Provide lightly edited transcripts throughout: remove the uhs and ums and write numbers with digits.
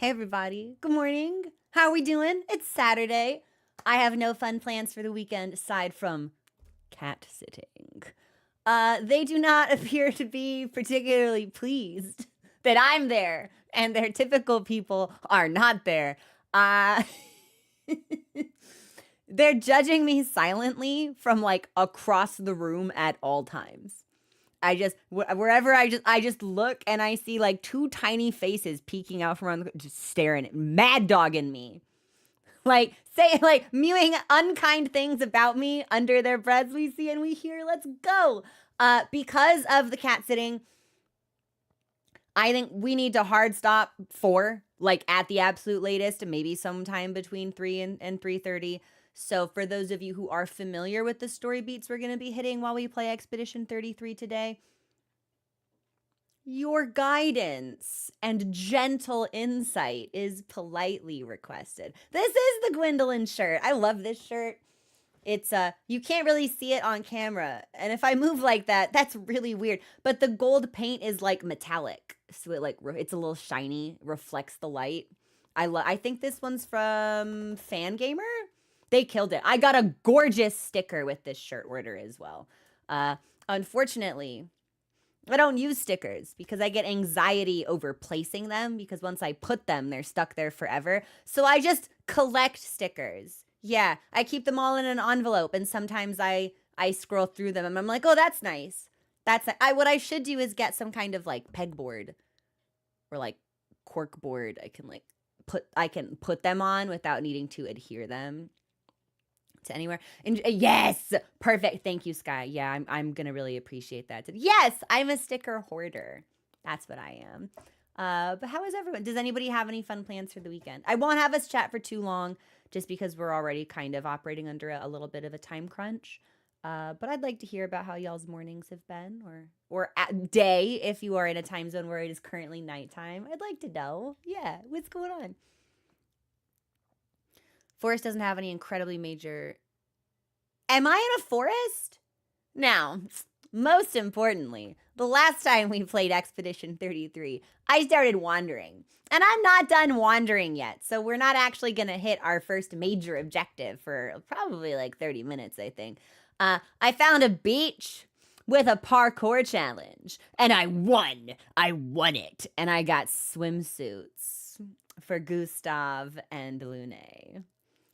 Hey everybody, good morning. How are we doing? It's Saturday. I have no fun plans for the weekend aside from cat sitting. They do not appear to be particularly pleased that I'm there, and their typical people are not there. Uh, they're judging me silently from like across the room at all times. Wherever I just look and I see like two tiny faces peeking out from around just staring at mad dogging me. Like mewing unkind things about me under their breaths. We see and we hear. Let's go. Because of the cat sitting, I think we need to hard stop 4, like at the absolute latest, maybe sometime between 3 and 3:30. So for those of you who are familiar with the story beats we're going to be hitting while we play Expedition 33 today, your guidance and gentle insight is politely requested. This is the Gwendolyn shirt. I love this shirt. It's you can't really see it on camera, and if I move like that, that's really weird. But the gold paint is like metallic, so it's a little shiny, reflects the light. I think this one's from Fangamer. They killed it. I got a gorgeous sticker with this shirt order as well. Unfortunately, I don't use stickers because I get anxiety over placing them, because once I put them, they're stuck there forever. So I just collect stickers. Yeah, I keep them all in an envelope, and sometimes I scroll through them and I'm like, oh, that's nice. What I should do is get some kind of like pegboard or like cork board. I can put them on without needing to adhere them to anywhere. And yes, perfect. Thank you, Sky. Yeah, I'm gonna really appreciate that. Yes, I'm a sticker hoarder. That's what I am. But how is everyone? Does anybody have any fun plans for the weekend? I won't have us chat for too long, just because we're already kind of operating under a little bit of a time crunch. But I'd like to hear about how y'all's mornings have been, or at day if you are in a time zone where it is currently nighttime. I'd like to know. Yeah, what's going on? Forest doesn't have any incredibly major. Am I in a forest? Now, most importantly, the last time we played Expedition 33, I started wandering. And I'm not done wandering yet, so we're not actually going to hit our first major objective for probably like 30 minutes, I think. I found a beach with a parkour challenge, and I won. I won it. And I got swimsuits for Gustav and Lune.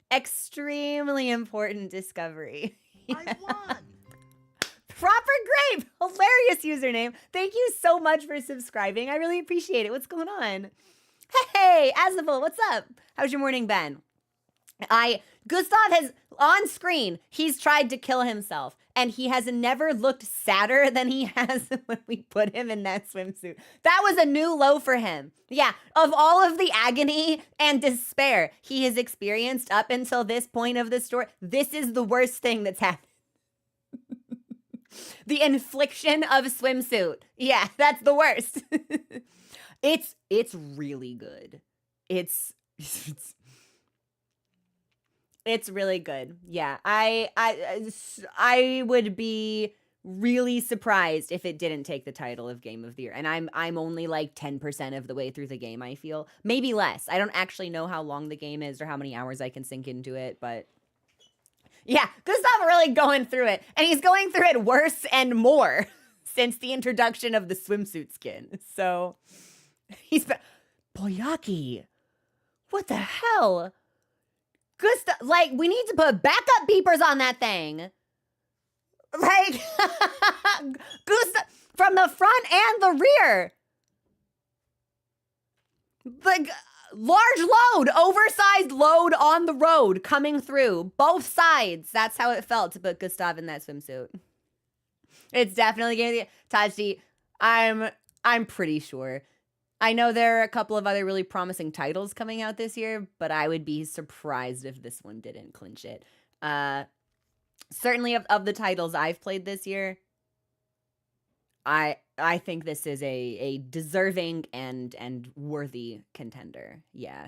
Extremely important discovery. I won! Proper Grape! Hilarious username. Thank you so much for subscribing. I really appreciate it. What's going on? Hey, Asnable, what's up? How's your morning been? Gustav has, on screen, he's tried to kill himself, and he has never looked sadder than he has when we put him in that swimsuit. That was a new low for him. Yeah, of all of the agony and despair he has experienced up until this point of the story, this is the worst thing that's happened. The infliction of swimsuit. Yeah, that's the worst. It's really good. It's really good. Yeah, I would be really surprised if it didn't take the title of Game of the Year. And I'm only like 10% of the way through the game, I feel. Maybe less. I don't actually know how long the game is or how many hours I can sink into it, but yeah, Gustav really going through it. And he's going through it worse and more since the introduction of the swimsuit skin. So he's been... Boyaki, what the hell? Gustav, like, we need to put backup beepers on that thing. Like, Gustav, from the front and the rear. Like, large load, oversized load on the road coming through. Both sides. That's how it felt to put Gustav in that swimsuit. It's definitely going to be Taji. I'm pretty sure. I know there are a couple of other really promising titles coming out this year, but I would be surprised if this one didn't clinch it. Certainly of the titles I've played this year, I think this is a deserving and worthy contender. Yeah.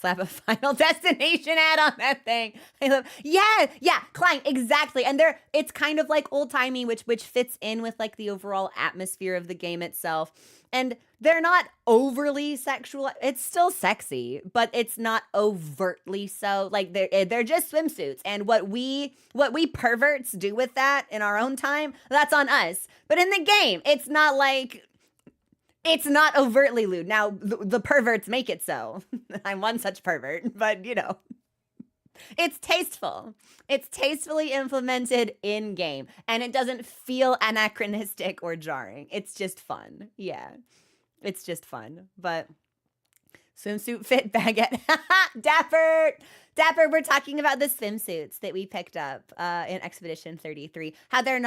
Slap a Final Destination ad on that thing. I love, yeah, Klein, exactly. And it's kind of like old timey, which fits in with like the overall atmosphere of the game itself. And they're not overly sexual. It's still sexy, but it's not overtly so. Like they're just swimsuits. And what we perverts do with that in our own time, that's on us. But in the game, it's not like, it's not overtly lewd. Now, the perverts make it so. I'm one such pervert, but you know, it's tasteful. It's tastefully implemented in game, and it doesn't feel anachronistic or jarring. It's just fun. Yeah, it's just fun. But swimsuit fit baguette. Dapper, we're talking about the swimsuits that we picked up in Expedition 33. How they're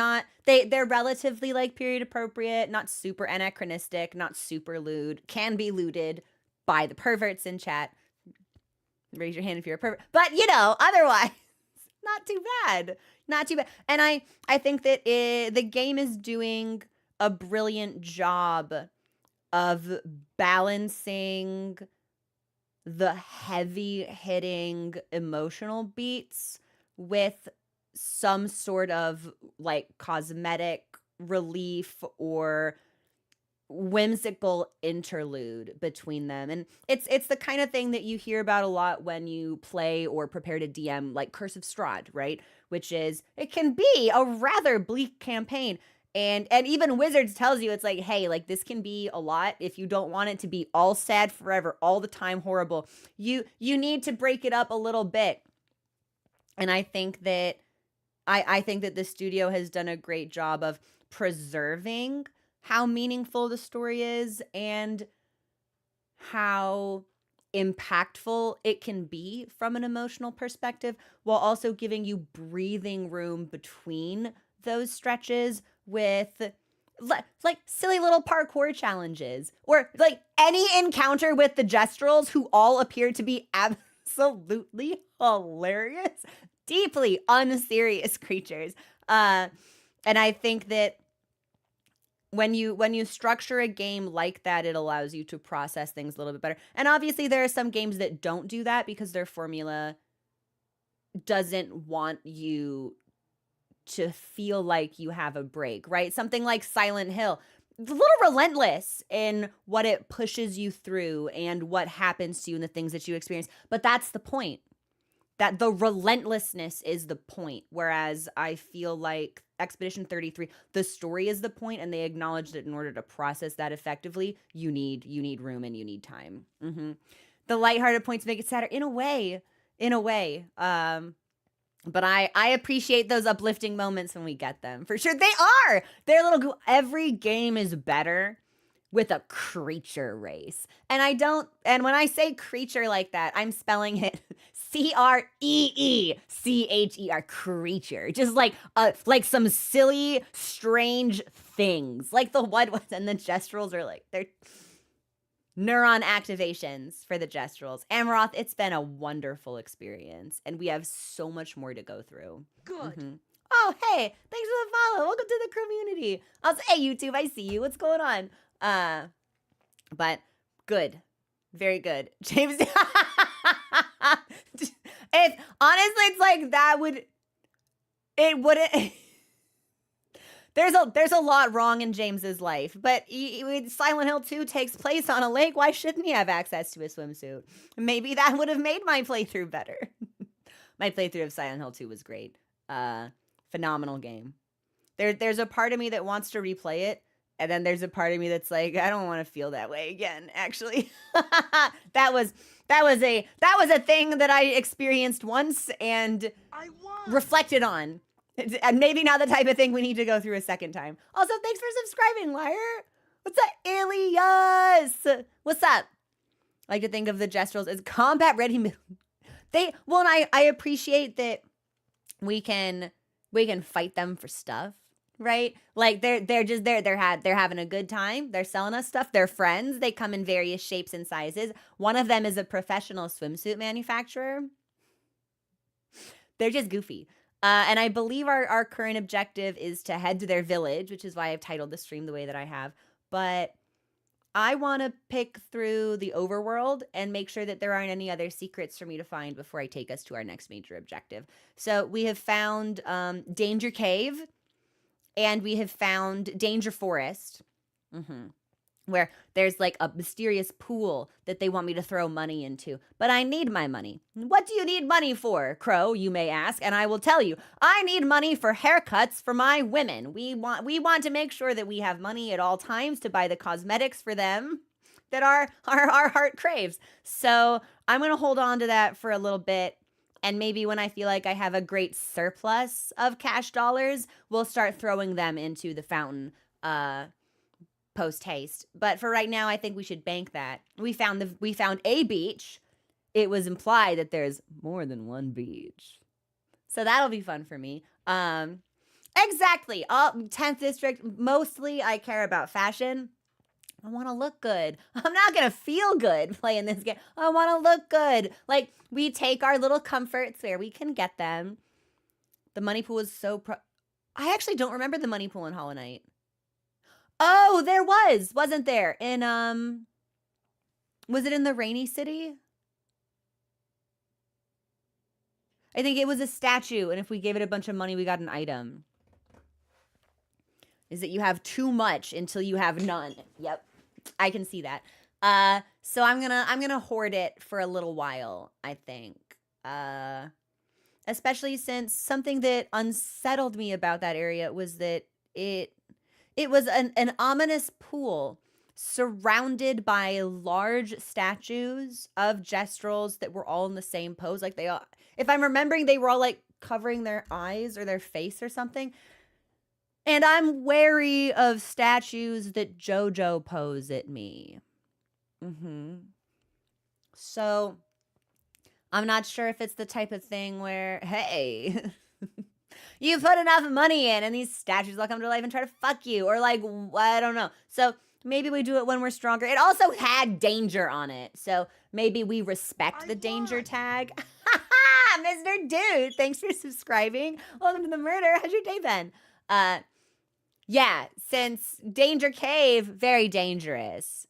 relatively like period appropriate, not super anachronistic, not super lewd, can be lewded by the perverts in chat. Raise your hand if you're a pervert. But, you know, otherwise, not too bad. Not too bad. And I think that the game is doing a brilliant job of balancing the heavy hitting emotional beats with some sort of like cosmetic relief or whimsical interlude between them. And it's the kind of thing that you hear about a lot when you play or prepare to DM like Curse of Strahd, right? Which is, it can be a rather bleak campaign. And even Wizards tells you, it's like, hey, like this can be a lot if you don't want it to be all sad forever, all the time horrible. You need to break it up a little bit. And I think that I think that the studio has done a great job of preserving how meaningful the story is and how impactful it can be from an emotional perspective, while also giving you breathing room between those stretches with like silly little parkour challenges or like any encounter with the gestrals, who all appear to be absolutely hilarious, deeply unserious creatures. And I think that when you structure a game like that, it allows you to process things a little bit better. And obviously there are some games that don't do that because their formula doesn't want you to feel like you have a break, right? Something like Silent Hill, a little relentless in what it pushes you through and what happens to you and the things that you experience. But that's the point. That the relentlessness is the point. Whereas I feel like Expedition 33, the story is the point, and they acknowledge that in order to process that effectively, you need room and you need time. Mm-hmm. The lighthearted points make it sadder in a way. But I appreciate those uplifting moments when we get them. For sure, they are. They're a little. Every game is better with a creature race. And when I say creature like that, I'm spelling it CREECHER, creature. Just like some silly, strange things. Like the what was, and the gestrals are like, they're neuron activations for the gestrals. Amaroth, it's been a wonderful experience, and we have so much more to go through. Good. Mm-hmm. Oh, hey, thanks for the follow. Welcome to the community. I'll say, hey, YouTube, I see you. What's going on? But good. Very good. James, honestly, it's like it wouldn't, there's a lot wrong in James's life, but Silent Hill 2 takes place on a lake. Why shouldn't he have access to a swimsuit? Maybe that would have made my playthrough better. My playthrough of Silent Hill 2 was great. Phenomenal game. There's a part of me that wants to replay it, and then there's a part of me that's like, I don't want to feel that way again, actually. that was a thing that I experienced once and reflected on. And maybe not the type of thing we need to go through a second time. Also, thanks for subscribing, Liar. What's up, Ilias? What's up? I like to think of the gestrals as combat ready. And I appreciate that we can fight them for stuff, right? Like they're just there. They're having a good time. They're selling us stuff. They're friends. They come in various shapes and sizes. One of them is a professional swimsuit manufacturer. They're just goofy. And I believe our current objective is to head to their village, which is why I've titled the stream the way that I have. But I want to pick through the overworld and make sure that there aren't any other secrets for me to find before I take us to our next major objective. So we have found Danger Cave, and we have found Danger Forest, where there's like a mysterious pool that they want me to throw money into. But I need my money. What do you need money for, Crow, you may ask? And I will tell you, I need money for haircuts for my women. We want to make sure that we have money at all times to buy the cosmetics for them that our heart craves. So I'm going to hold on to that for a little bit. And maybe when I feel like I have a great surplus of cash dollars, we'll start throwing them into the fountain post haste. But for right now, I think we should bank that. We found a beach. It was implied that there's more than one beach. So that'll be fun for me. Exactly. 10th district, mostly I care about fashion. I want to look good. I'm not going to feel good playing this game. I want to look good. Like, we take our little comforts where we can get them. The money pool is so I actually don't remember the money pool in Hollow Knight. Oh, there wasn't there? In, was it in the Rainy City? I think it was a statue, and if we gave it a bunch of money, we got an item. Is that you have too much until you have none. Yep, I can see that. So I'm gonna hoard it for a little while, I think. Especially since something that unsettled me about that area was that it was an ominous pool surrounded by large statues of gestrals that were all in the same pose. Like they all, if I'm remembering, they were all like covering their eyes or their face or something. And I'm wary of statues that JoJo pose at me. So I'm not sure if it's the type of thing where, hey, you put enough money in and these statues will come to life and try to fuck you. Or like, I don't know. So maybe we do it when we're stronger. It also had danger on it. So maybe we respect the danger tag. Mr. Dude, thanks for subscribing. Welcome to the murder. How's your day been? Yeah, since Danger Cave, very dangerous.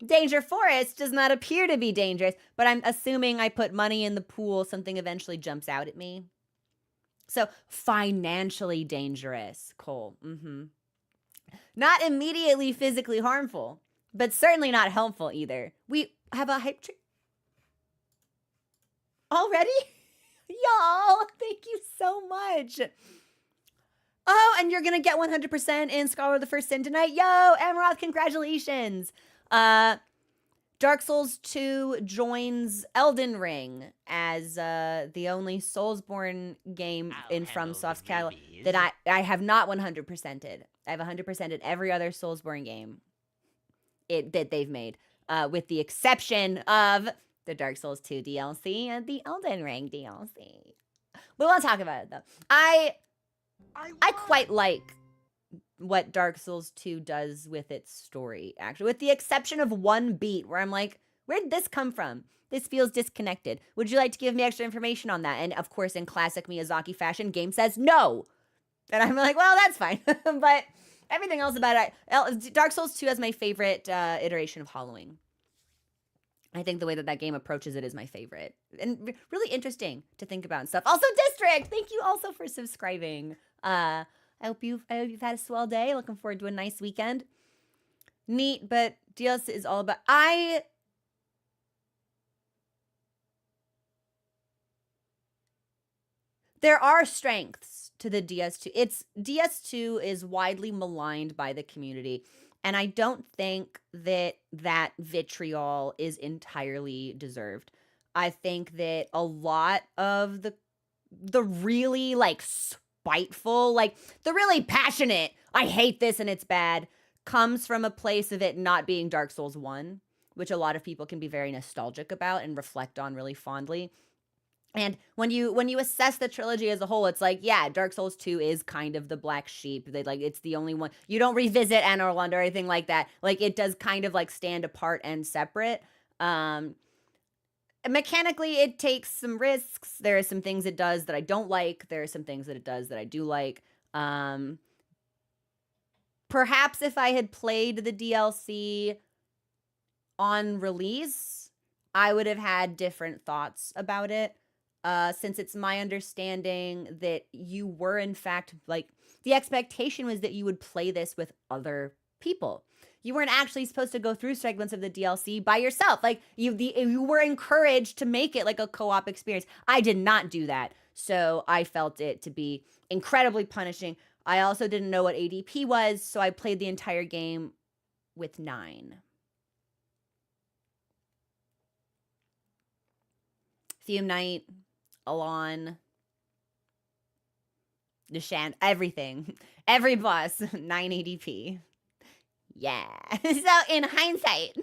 Danger Forest does not appear to be dangerous, but I'm assuming I put money in the pool, something eventually jumps out at me. So, financially dangerous, Cole. Not immediately physically harmful, but certainly not helpful either. We have a hype tree. Already? Y'all, thank you so much. Oh, and you're going to get 100% in Scholar of the First Sin tonight. Yo, Amaroth, congratulations. Dark Souls 2 joins Elden Ring as the only Soulsborne game in FromSoft's catalog that I have not 100%ed. I have 100%ed every other Soulsborne game that they've made, with the exception of the Dark Souls 2 DLC and the Elden Ring DLC. We won't talk about it, though. I quite like what Dark Souls 2 does with its story, actually, with the exception of one beat where I'm like, where'd this come from? This feels disconnected. Would you like to give me extra information on that? And of course, in classic Miyazaki fashion, game says no. And I'm like, well, that's fine. But everything else about it, Dark Souls 2 is my favorite iteration of Halloween. I think the way that game approaches it is my favorite. And really interesting to think about and stuff. Also, District! Thank you also for subscribing. I hope you've had a swell day. Looking forward to a nice weekend. Neat, but DS is all about... There are strengths to the DS2. DS2 is widely maligned by the community, and I don't think that vitriol is entirely deserved. I think that a lot of the really like spiteful, like the really passionate, I hate this and it's bad, comes from a place of it not being Dark Souls 1, which a lot of people can be very nostalgic about and reflect on really fondly. And when you assess the trilogy as a whole, it's like, yeah, Dark Souls 2 is kind of the black sheep. It's the only one. You don't revisit Anor Londo or anything like that. Like, it does kind of like stand apart and separate. Mechanically, it takes some risks. There are some things it does that I don't like. There are some things that it does that I do like. Perhaps if I had played the DLC on release, I would have had different thoughts about it. Since it's my understanding that you were, in fact, like, the expectation was that you would play this with other people. You weren't actually supposed to go through segments of the DLC by yourself. Like, you were encouraged to make it like a co-op experience. I did not do that, so I felt it to be incredibly punishing. I also didn't know what ADP was, so I played the entire game with 9. Fume Knight, Alon, Nishant, everything. Every boss, 9 ADP. Yeah. So in hindsight,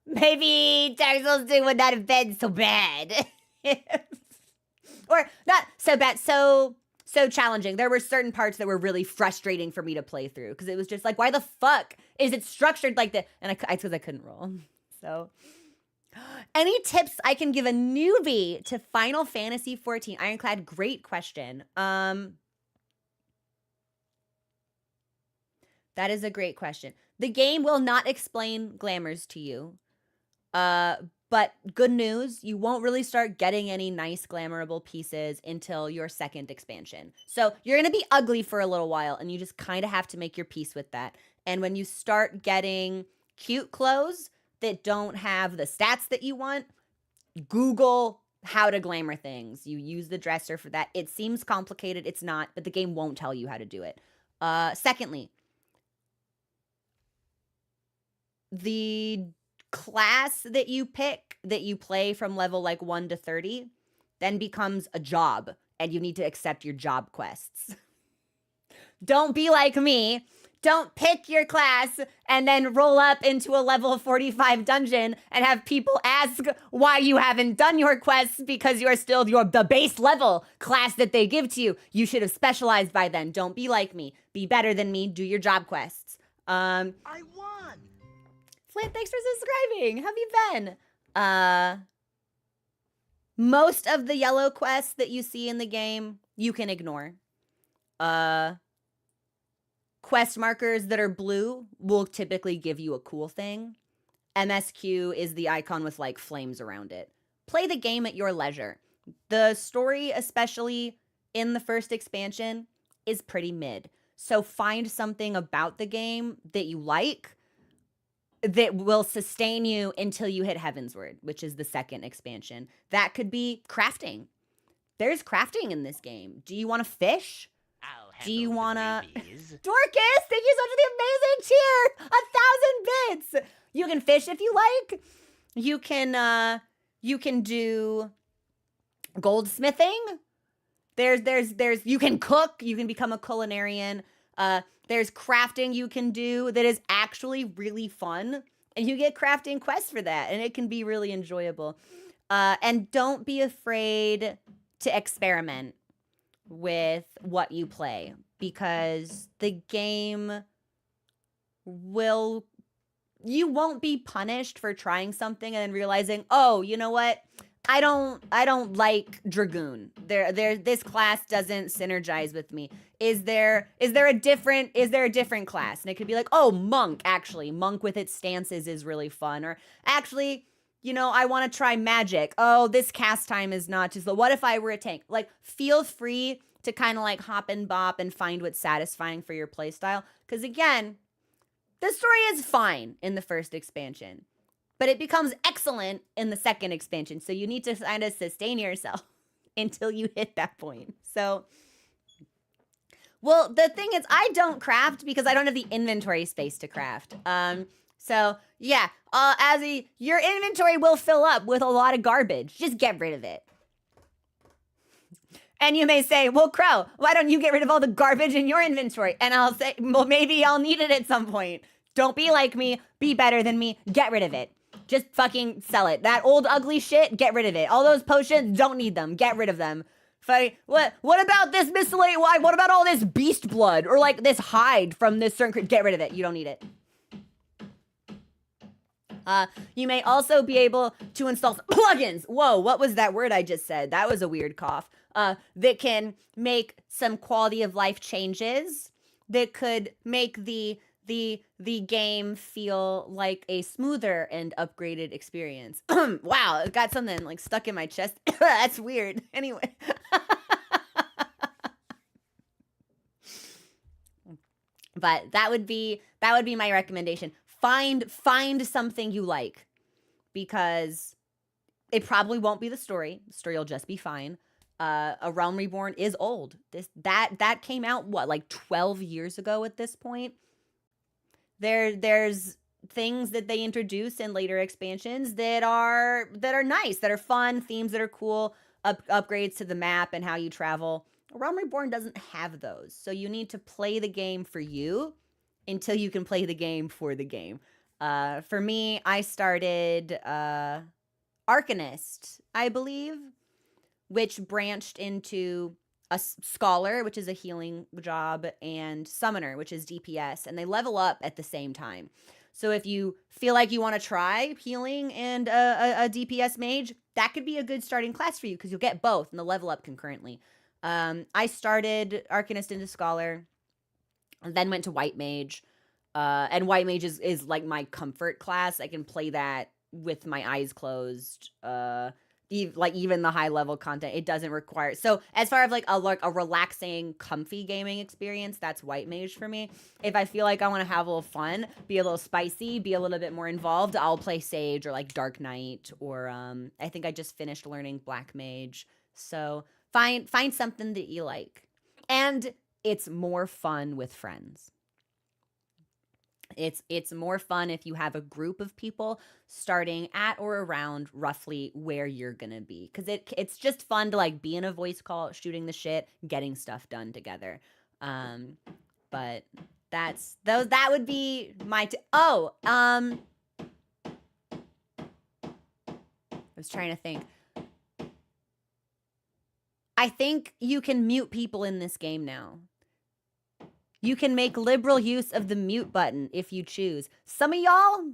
maybe Dark Souls 2 would not have been so bad. Or not so bad, so challenging. There were certain parts that were really frustrating for me to play through because it was just like, why the fuck is it structured like that? And because I couldn't roll. So, any tips I can give a newbie to Final Fantasy XIV? Ironclad, great question. That is a great question. The game will not explain glamours to you. But good news, you won't really start getting any nice glamourable pieces until your second expansion. So you're going to be ugly for a little while, and you just kind of have to make your peace with that. And when you start getting cute clothes that don't have the stats that you want, Google how to glamour things. You use the dresser for that. It seems complicated. It's not, but the game won't tell you how to do it. Secondly, the class that you pick, that you play from level like 1 to 30, then becomes a job, and you need to accept your job quests. Don't be like me. Don't pick your class and then roll up into a level 45 dungeon and have people ask why you haven't done your quests because you're still the base level class that they give to you. You should have specialized by then. Don't be like me. Be better than me. Do your job quests. I won. Flint, thanks for subscribing. How have you been? Most of the yellow quests that you see in the game, you can ignore. Quest markers that are blue will typically give you a cool thing. MSQ is the icon with like flames around it. Play the game at your leisure. The story, especially in the first expansion, is pretty mid. So find something about the game that you like that will sustain you until you hit Heavensward, which is the second expansion. That could be crafting. There's crafting in this game. Do you want to fish? Do you want to... Dorcas, thank you so much for the amazing cheer! 1,000 bits! You can fish if you like. You can do goldsmithing. There's you can cook. You can become a culinarian. There's crafting you can do that is actually really fun. And you get crafting quests for that. And it can be really enjoyable. And don't be afraid to experiment with what you play, because the game you won't be punished for trying something and then realizing, oh, you know what? I don't like Dragoon. This class doesn't synergize with me. Is there a different class? And it could be like, oh, Monk, actually. Monk with its stances is really fun. Or actually, you know, I want to try magic. Oh, this cast time is not just, what if I were a tank? Like, feel free to kind of like hop and bop and find what's satisfying for your playstyle. Because again, the story is fine in the first expansion, but it becomes excellent in the second expansion. So you need to kind of sustain yourself until you hit that point. So, well, the thing is, I don't craft because I don't have the inventory space to craft. So yeah, your inventory will fill up with a lot of garbage. Just get rid of it. And you may say, well, Crow, why don't you get rid of all the garbage in your inventory? And I'll say, well, maybe I'll need it at some point. Don't be like me. Be better than me. Get rid of it. Just fucking sell it. That old ugly shit, get rid of it. All those potions, don't need them. Get rid of them. What about this miscellaneous? What about all this beast blood? Or like this hide from this certain... Get rid of it. You don't need it. You may also be able to install plugins. Whoa, what was that word I just said? That was a weird cough. That can make some quality of life changes. That could make the the game feel like a smoother and upgraded experience. Wow, it got something like stuck in my chest. That's weird. Anyway. But that would be my recommendation. Find something you like, because it probably won't be the story. The story will just be fine. A Realm Reborn is old. That came out what, like 12 years ago at this point. There's things that they introduce in later expansions that are nice, that are fun, themes that are cool, upgrades to the map and how you travel. Realm Reborn doesn't have those. So you need to play the game for you until you can play the game for the game. For me, I started Arcanist, I believe, which branched into a Scholar, which is a healing job, and Summoner, which is DPS, and they level up at the same time. So if you feel like you want to try healing and a DPS mage, that could be a good starting class for you, because you'll get both and they'll level up concurrently. I started Arcanist into Scholar, and then went to White Mage. And White Mage is like my comfort class. I can play that with my eyes closed. Even the high level content, it doesn't require. So as far as like a relaxing, comfy gaming experience, that's White Mage for me. If I feel like I want to have a little fun, be a little spicy, be a little bit more involved, I'll play Sage or like Dark Knight, or I think I just finished learning Black Mage. So find something that you like, and it's more fun with friends. It's more fun if you have a group of people starting at or around roughly where you're gonna be, because it's just fun to like be in a voice call, shooting the shit, getting stuff done together. But that would be my I was trying to think. I think you can mute people in this game now. You can make liberal use of the mute button if you choose. Some of y'all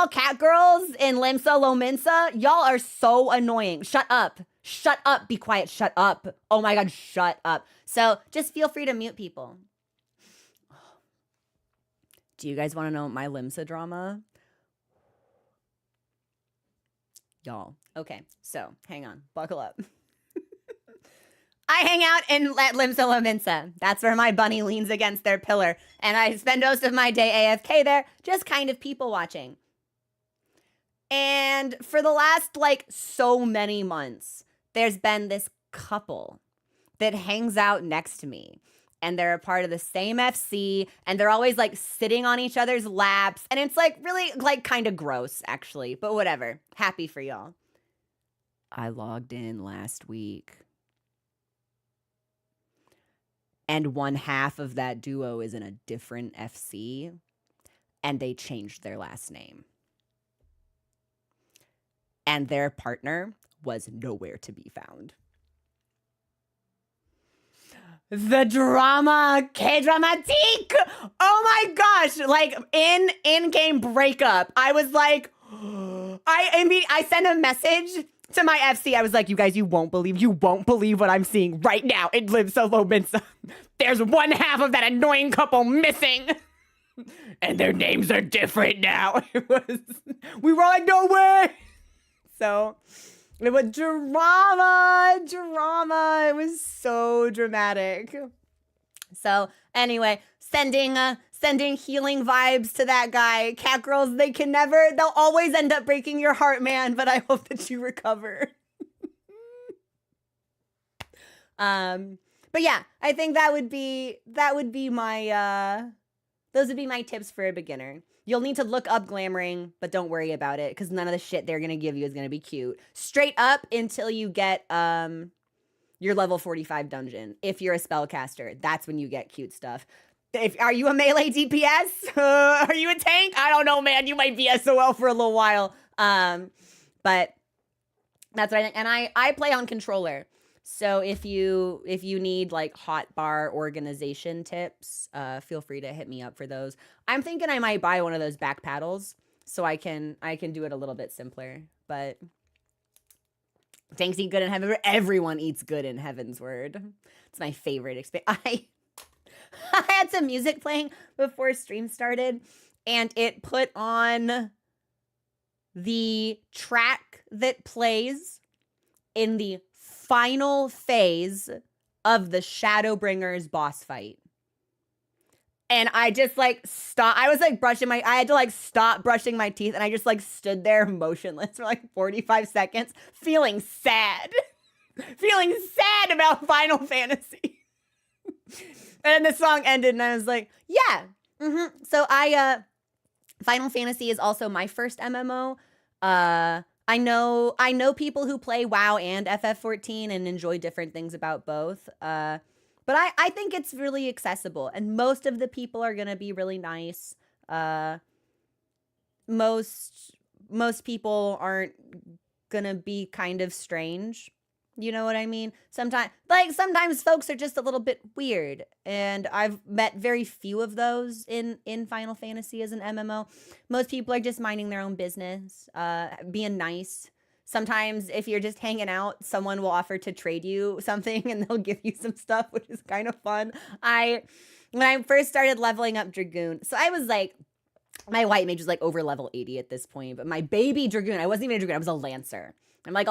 cat girls in Limsa Lominsa, y'all are so annoying. Shut up. Shut up. Be quiet. Shut up. Oh my God, shut up. So just feel free to mute people. Do you guys want to know my Limsa drama? Y'all. Okay, so hang on. Buckle up. I hang out at Limsa Lominsa. That's where my bunny leans against their pillar, and I spend most of my day AFK there, just kind of people watching. And for the last like so many months, there's been this couple that hangs out next to me, and they're a part of the same FC, and they're always like sitting on each other's laps, and it's like really like kind of gross actually, but whatever. Happy for y'all. I logged in last week, and one half of that duo is in a different FC, and they changed their last name. And their partner was nowhere to be found. The drama, K-dramatique! Oh my gosh, like in-game breakup. I was like, I sent a message to my FC. I was like, you guys, you won't believe what I'm seeing right now. It lives so low, Minsa. There's one half of that annoying couple missing. And their names are different now. We were like, no way. So it was drama. It was so dramatic. So anyway, sending healing vibes to that guy. Cat girls, they'll always end up breaking your heart, man, but I hope that you recover. But yeah, I think that would be my those would be my tips for a beginner. You'll need to look up glamoring, but don't worry about it, because none of the shit they're gonna give you is gonna be cute. Straight up until you get your level 45 dungeon. If you're a spellcaster, that's when you get cute stuff. Are you a melee DPS? Are you a tank? I don't know, man. You might be SOL for a little while. But that's what I think. And I play on controller. So if you need like hotbar organization tips, feel free to hit me up for those. I'm thinking I might buy one of those back paddles so I can do it a little bit simpler. But things eat good in heaven. Everyone eats good in Heaven's Word. It's my favorite experience. I had some music playing before stream started, and it put on the track that plays in the final phase of the Shadowbringers boss fight. And I just like stopped. I was like I had to like stop brushing my teeth, and I just like stood there motionless for like 45 seconds, feeling sad. Feeling sad about Final Fantasy. And the song ended, and I was like, yeah. So Final Fantasy is also my first MMO. I know people who play WoW and FF14 and enjoy different things about both. But I think it's really accessible, and most of the people are gonna be really nice. Most people aren't gonna be kind of strange. You know what I mean? Sometimes folks are just a little bit weird, and I've met very few of those in Final Fantasy as an MMO. Most people are just minding their own business, being nice. Sometimes if you're just hanging out, someone will offer to trade you something, and they'll give you some stuff, which is kind of fun. When I first started leveling up Dragoon, so I was like, my white mage was like over level 80 at this point, but my baby Dragoon, I wasn't even a Dragoon, I was a Lancer. I'm like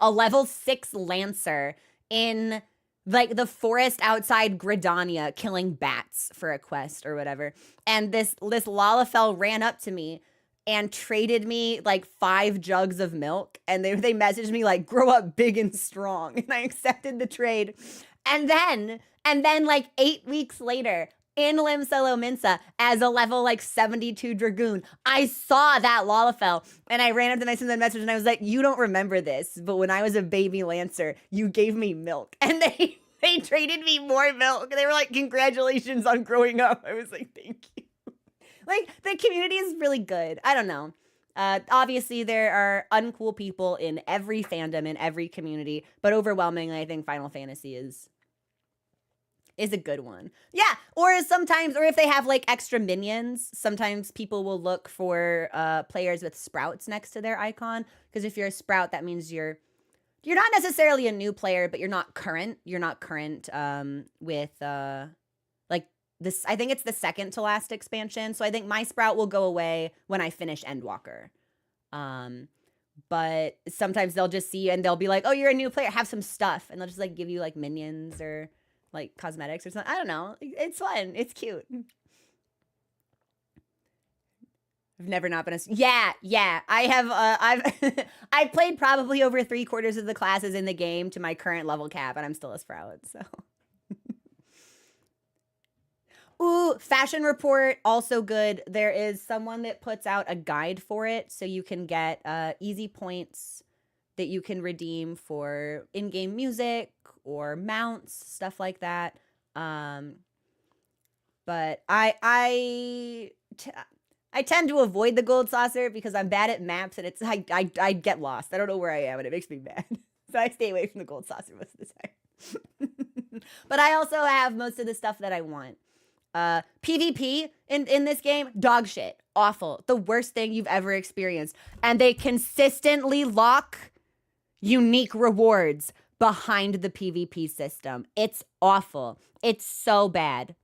a level 6 Lancer in like the forest outside Gridania killing bats for a quest or whatever. And this Lalafell ran up to me and traded me like 5 jugs of milk, and they messaged me like, grow up big and strong, and I accepted the trade. And then like 8 weeks later, in Limsa Lominsa, as a level like 72 Dragoon, I saw that Lalafell, and I ran up to them, I sent them a message, and I was like, you don't remember this, but when I was a baby Lancer, you gave me milk. And they traded me more milk. They were like, congratulations on growing up. I was like, thank you. Like, the community is really good. I don't know. Obviously, there are uncool people in every fandom, in every community, but overwhelmingly, I think Final Fantasy is a good one. Yeah, or if they have like extra minions, sometimes people will look for players with sprouts next to their icon, because if you're a sprout, that means you're not necessarily a new player, but you're not current. You're not current with like this. I think it's the second to last expansion, so I think my sprout will go away when I finish Endwalker. But sometimes they'll just see you and they'll be like, oh, you're a new player, have some stuff, and they'll just like give you like minions or like cosmetics or something. I don't know. It's fun. It's cute. I've never not been yeah. I have I've played probably over 3/4 of the classes in the game to my current level cap, and I'm still a sprout, so. Ooh, Fashion Report, also good. There is someone that puts out a guide for it, so you can get easy points that you can redeem for in-game music or mounts, stuff like that. But I tend to avoid the gold saucer because I'm bad at maps, and it's I get lost. I don't know where I am, and it makes me mad. So I stay away from the gold saucer most of the time. But I also have most of the stuff that I want. PvP in this game, dog shit. Awful. The worst thing you've ever experienced. And they consistently lock unique rewards behind the PvP system. It's awful. It's so bad.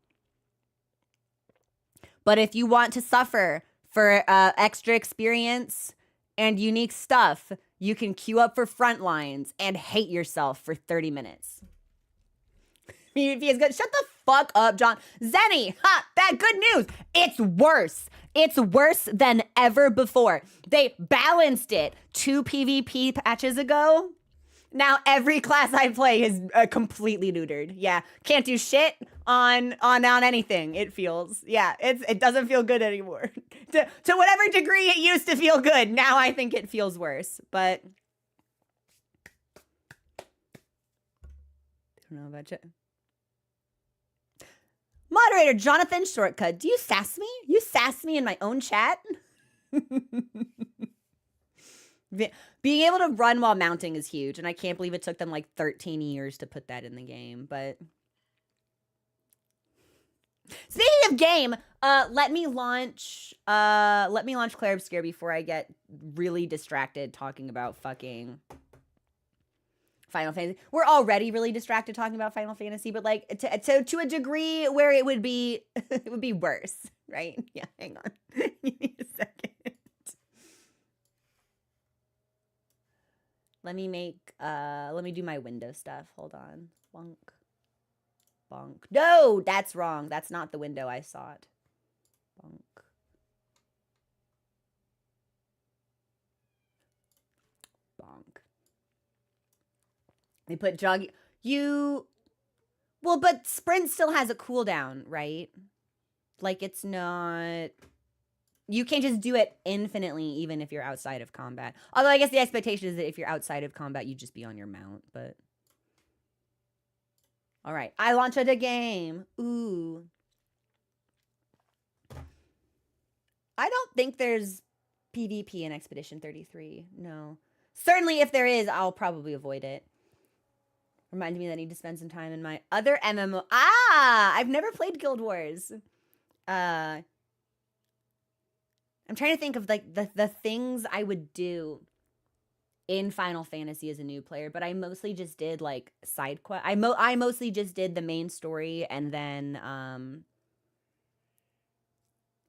But if you want to suffer for extra experience and unique stuff, you can queue up for Frontlines and hate yourself for 30 minutes. PvP is good. Shut the fuck up, John. Zenny, that good news. It's worse. It's worse than ever before. They balanced it 2 PvP patches ago. Now every class I play is completely neutered. Yeah, can't do shit on anything. It feels, it doesn't feel good anymore. to whatever degree it used to feel good, now I think it feels worse. But I don't know about you. Moderator Jonathan Shortcut, do you sass me? You sass me in my own chat? Being able to run while mounting is huge, and I can't believe it took them like 13 years to put that in the game, but... Speaking of game, let me launch Claire Obscure before I get really distracted talking about fucking Final Fantasy. We're already really distracted talking about Final Fantasy, but like to a degree where it would be it would be worse, right? Yeah, hang on. Give me a second. Let me do my window stuff. Hold on. Bonk. Bonk. No, that's wrong. That's not the window I sought. Bonk. Bonk. They put jog. Well, but sprint still has a cooldown, right? Like it's not. You can't just do it infinitely, even if you're outside of combat. Although I guess the expectation is that if you're outside of combat, you just be on your mount. But all right, I launched a game. Ooh. I don't think there's PvP in Expedition 33. No. Certainly, if there is, I'll probably avoid it. Reminded me that I need to spend some time in my other MMO. Ah! I've never played Guild Wars. I'm trying to think of like the things I would do in Final Fantasy as a new player, but I mostly just did like side quest. I mostly just did the main story and then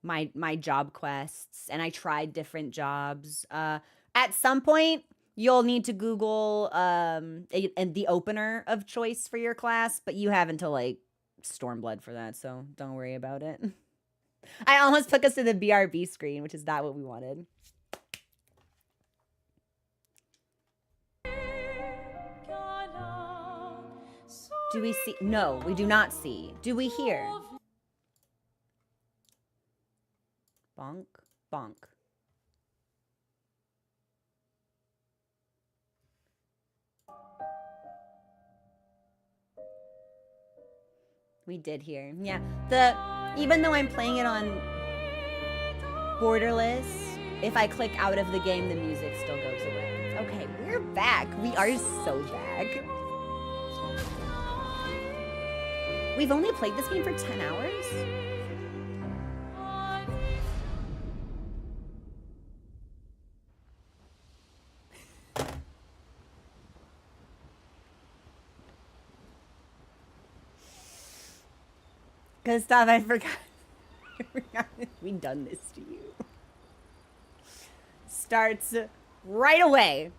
my job quests, and I tried different jobs. At some point, you'll need to Google the opener of choice for your class, but you have until like Stormblood for that, so don't worry about it. I almost took us to the BRB screen, which is not what we wanted. Do we see? No, we do not see. Do we hear? Bonk, bonk. We did hear. Yeah. Even though I'm playing it on borderless, if I click out of the game, the music still goes away. Okay, we're back. We are so back. We've only played this game for 10 hours? Gustav, I forgot. We've done this to you. Starts right away.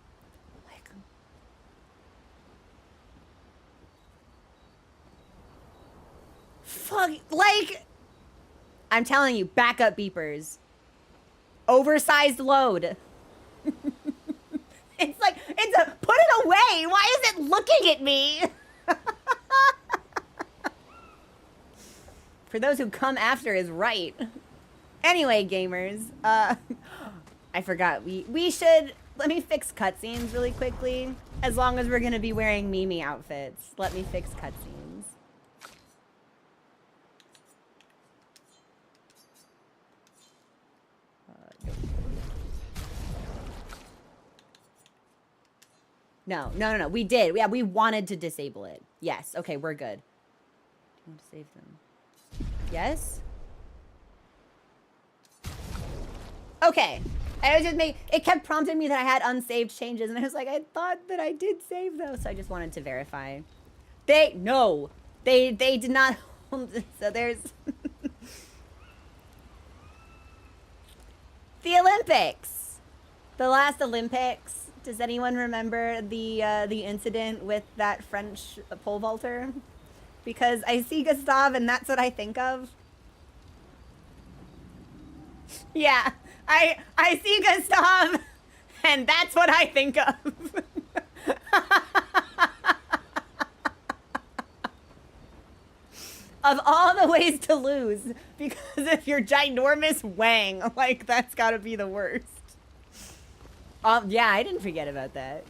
Fuck, like, I'm telling you, backup beepers. Oversized load. It's like, put it away. Why is it looking at me? For those who come after is right. Anyway, gamers, I forgot, we should, let me fix cutscenes really quickly. As long as we're gonna be wearing Mimi outfits. Let me fix cutscenes. No, we did. Yeah, we wanted to disable it. Yes, okay, we're good. I want to save them. Yes? Okay. I was just it kept prompting me that I had unsaved changes, and I was like, I thought that I did save those, so I just wanted to verify. They did not. So there's the Olympics. The last Olympics. Does anyone remember the incident with that French pole vaulter? Because I see Gustav and that's what I think of. Yeah, I see Gustav and that's what I think of. Of all the ways to lose, because if you're ginormous Wang, like that's gotta be the worst. Yeah, I didn't forget about that.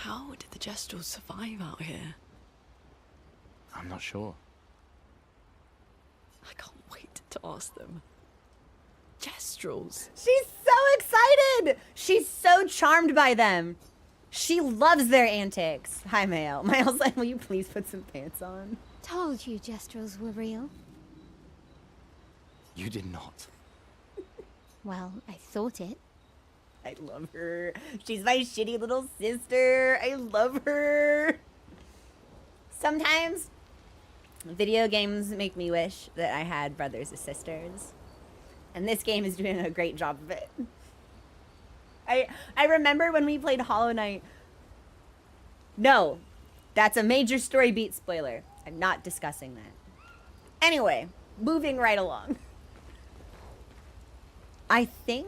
How did the Gestrals survive out here? I'm not sure. I can't wait to ask them. Gestrals. She's so excited! She's so charmed by them. She loves their antics. Hi, Mael. Mael's like, will you please put some pants on? Told you Gestrals were real. You did not. Well, I thought it. I love her. She's my shitty little sister. I love her. Sometimes video games make me wish that I had brothers and sisters. And this game is doing a great job of it. I remember when we played Hollow Knight. No, that's a major story beat spoiler. I'm not discussing that. Anyway, moving right along. I think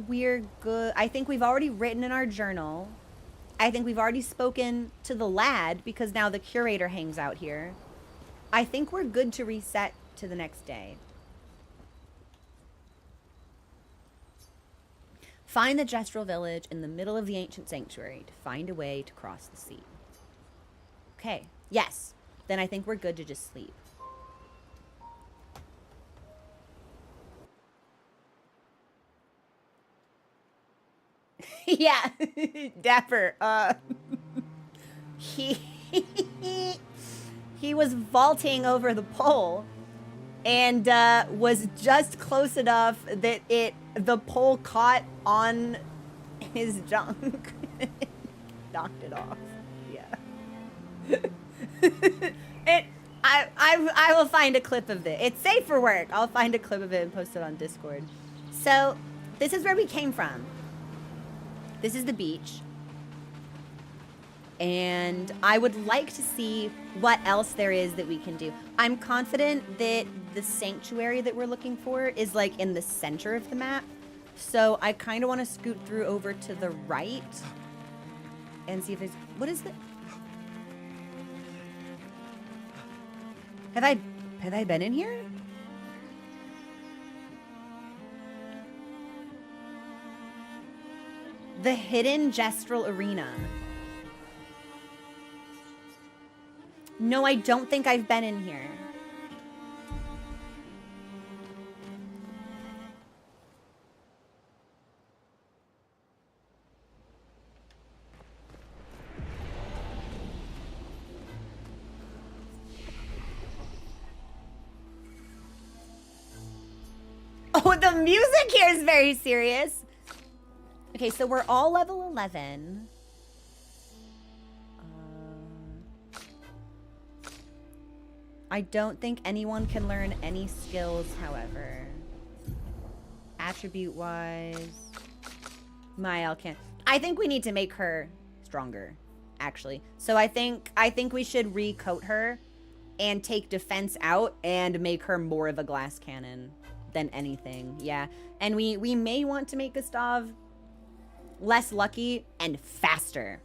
we're good. I think we've already written in our journal. I think we've already spoken to the lad because now the curator hangs out here. I think we're good to reset to the next day. Find the Gestral village in the middle of the ancient sanctuary to find a way to cross the sea. Okay, yes. Then I think we're good to just sleep. Yeah, Dapper. He was vaulting over the pole and was just close enough that the pole caught on his junk. Knocked it off. Yeah. I will find a clip of it. It's safe for work. I'll find a clip of it and post it on Discord. So this is where we came from. This is the beach. And I would like to see what else there is that we can do. I'm confident that the sanctuary that we're looking for is like in the center of the map. So I kind of want to scoot through over to the right and see if there's, what is the, have I been in here? The hidden Gestal Arena. No, I don't think I've been in here. Oh, the music here is very serious. Okay, so we're all level 11. I don't think anyone can learn any skills, however. Attribute-wise, Mael can't. I think we need to make her stronger, actually. So I think we should recoat her and take defense out and make her more of a glass cannon than anything. Yeah, and we may want to make Gustav less lucky and faster,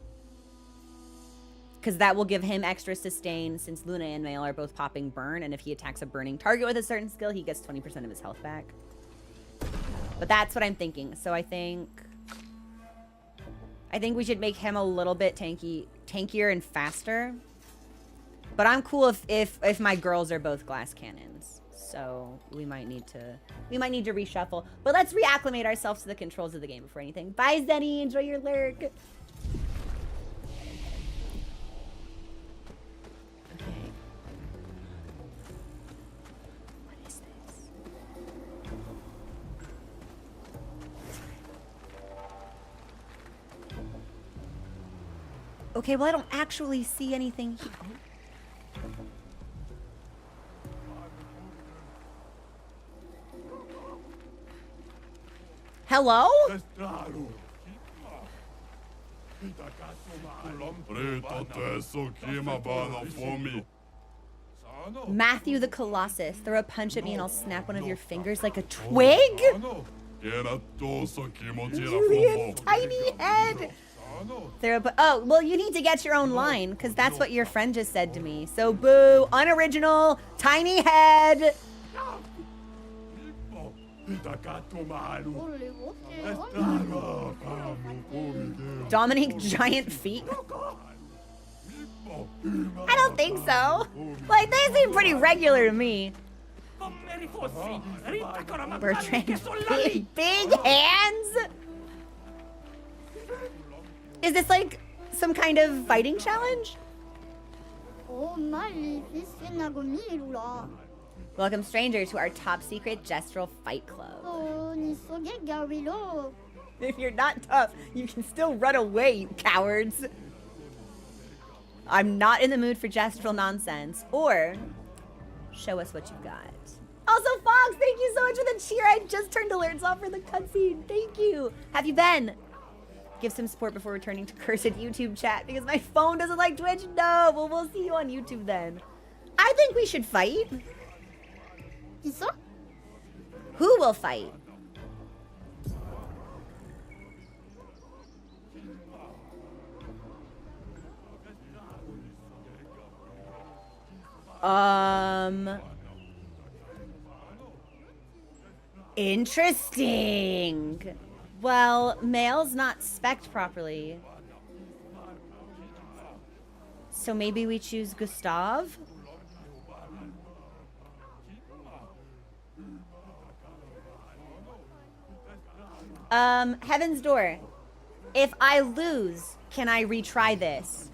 because that will give him extra sustain since Luna and Mael are both popping burn, and if he attacks a burning target with a certain skill, he gets 20% of his health back. But that's what I'm thinking. So I think we should make him a little bit tankier and faster. But I'm cool if my girls are both glass cannons. So we might need to reshuffle. But let's reacclimate ourselves to the controls of the game before anything. Bye, Zenny. Enjoy your lurk. Okay. What is this? Okay, well, I don't actually see anything here. Hello? Matthew the Colossus. Throw a punch at me and I'll snap one of your fingers like a twig? Julian, tiny head. Oh, well, you need to get your own line, because that's what your friend just said to me. So, boo, unoriginal, tiny head. Dominic, giant feet? I don't think so. Like, they seem pretty regular to me. Bertrand, big hands? Is this like some kind of fighting challenge? Welcome, stranger, to our top secret Gestral Fight Club. If you're not tough, you can still run away, you cowards. I'm not in the mood for gestral nonsense. Or, show us what you've got. Also, Fox, thank you so much for the cheer. I just turned alerts off for the cutscene. Thank you. Have you been? Give some support before returning to cursed YouTube chat because my phone doesn't like Twitch. No, well, we'll see you on YouTube then. I think we should fight. 있어? Who will fight? Interesting. Well, male's not spec'd properly. So maybe we choose Gustav? Heaven's Door. If I lose, can I retry this?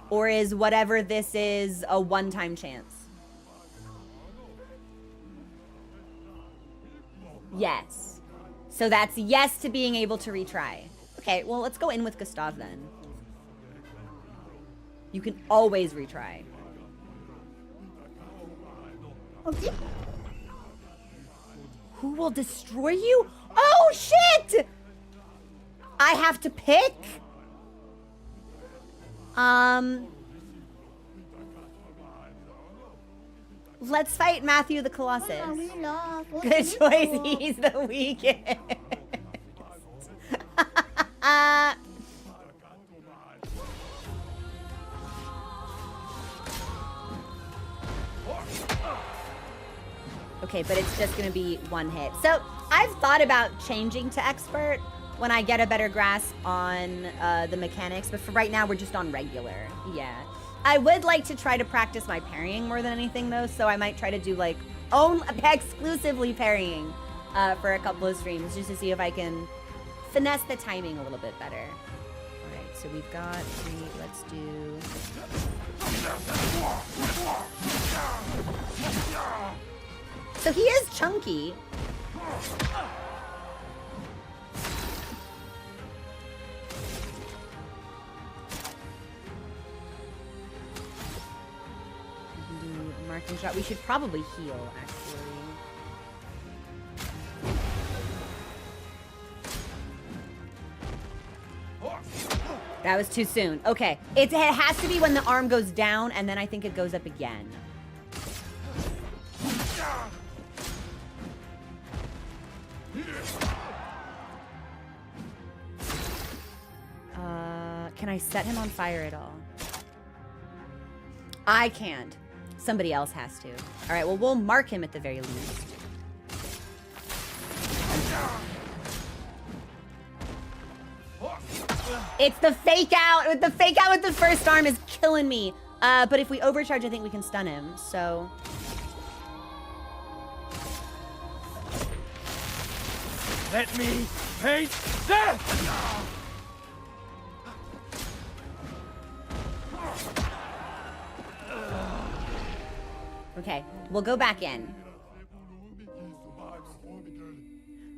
Or is whatever this is a one-time chance? Yes. So that's yes to being able to retry. Okay, well, let's go in with Gustav then. You can always retry. 어디? Who will destroy you? Oh, shit! I have to pick? Let's fight Matthew the Colossus. Good choice, he's the weakest. Okay, but it's just gonna be one hit. So I've thought about changing to expert when I get a better grasp on the mechanics, but for right now we're just on regular. Yeah. I would like to try to practice my parrying more than anything though, so I might try to do like exclusively parrying for a couple of streams just to see if I can finesse the timing a little bit better. All right, so we've got three, let's do... So he is chunky. Marking shot. We should probably heal, actually. That was too soon. Okay. It has to be when the arm goes down, and then I think it goes up again. Can I set him on fire at all? I can't. Somebody else has to. All right, well, we'll mark him at the very least. It's the fake out. The fake out with the first arm is killing me. But if we overcharge, I think we can stun him. So... Let me paint death! Okay, we'll go back in.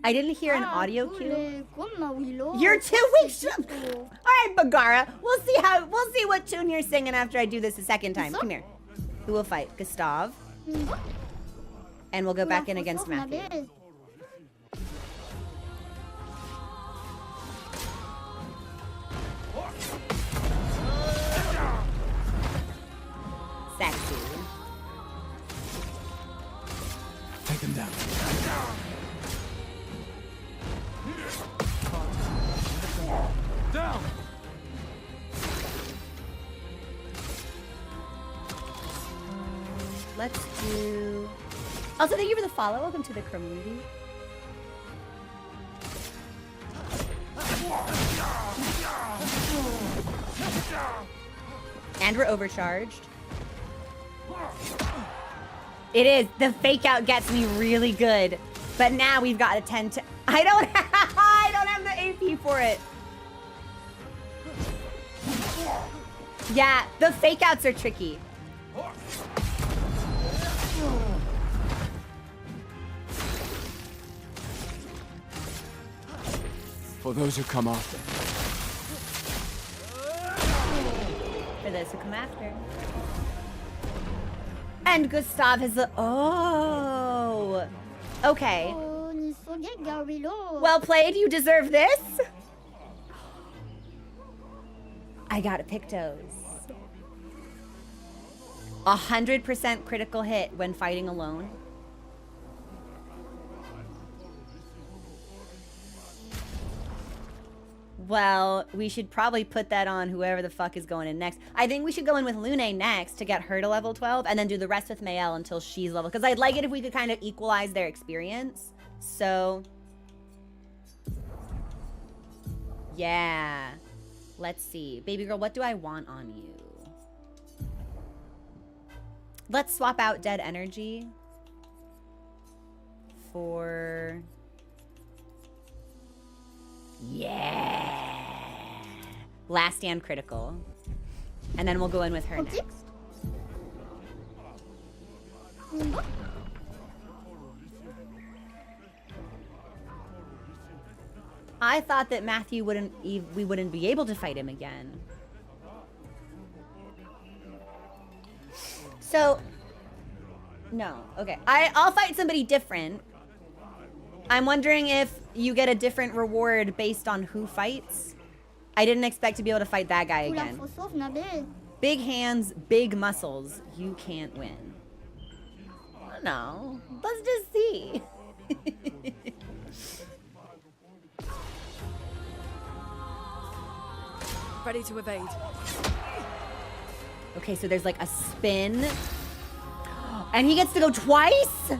I didn't hear an audio cue. You're 2 weeks. All right, Bagara. We'll see what tune you're singing after I do this a second time. Come here. Who will fight? Gustav. And we'll go back in against Matthew. Sexy. Take him down. Down! Let's do... Also, thank you for the follow. Welcome to the community. And we're overcharged. It is. The fake out gets me really good. But now we've got a 10 to... I don't have the AP for it. Yeah, the fake outs are tricky. For those who come after. For those who come after. And Gustav has the... Oh! Okay. Well played, you deserve this. I got Pictos. 100% critical hit when fighting alone. Well, we should probably put that on whoever the fuck is going in next. I think we should go in with Lune next to get her to level 12 and then do the rest with Mayel until she's level. Because I'd like it if we could kind of equalize their experience. So, yeah. Let's see. Baby girl, what do I want on you? Let's swap out dead energy for... Yeah. Last stand critical. And then we'll go in with her next. I thought that Matthew we wouldn't be able to fight him again. So, no. Okay. I'll fight somebody different. I'm wondering if you get a different reward based on who fights. I didn't expect to be able to fight that guy again. Big hands, big muscles. You can't win. No. Let's just see. Ready to evade. Okay, so there's like a spin. And he gets to go twice?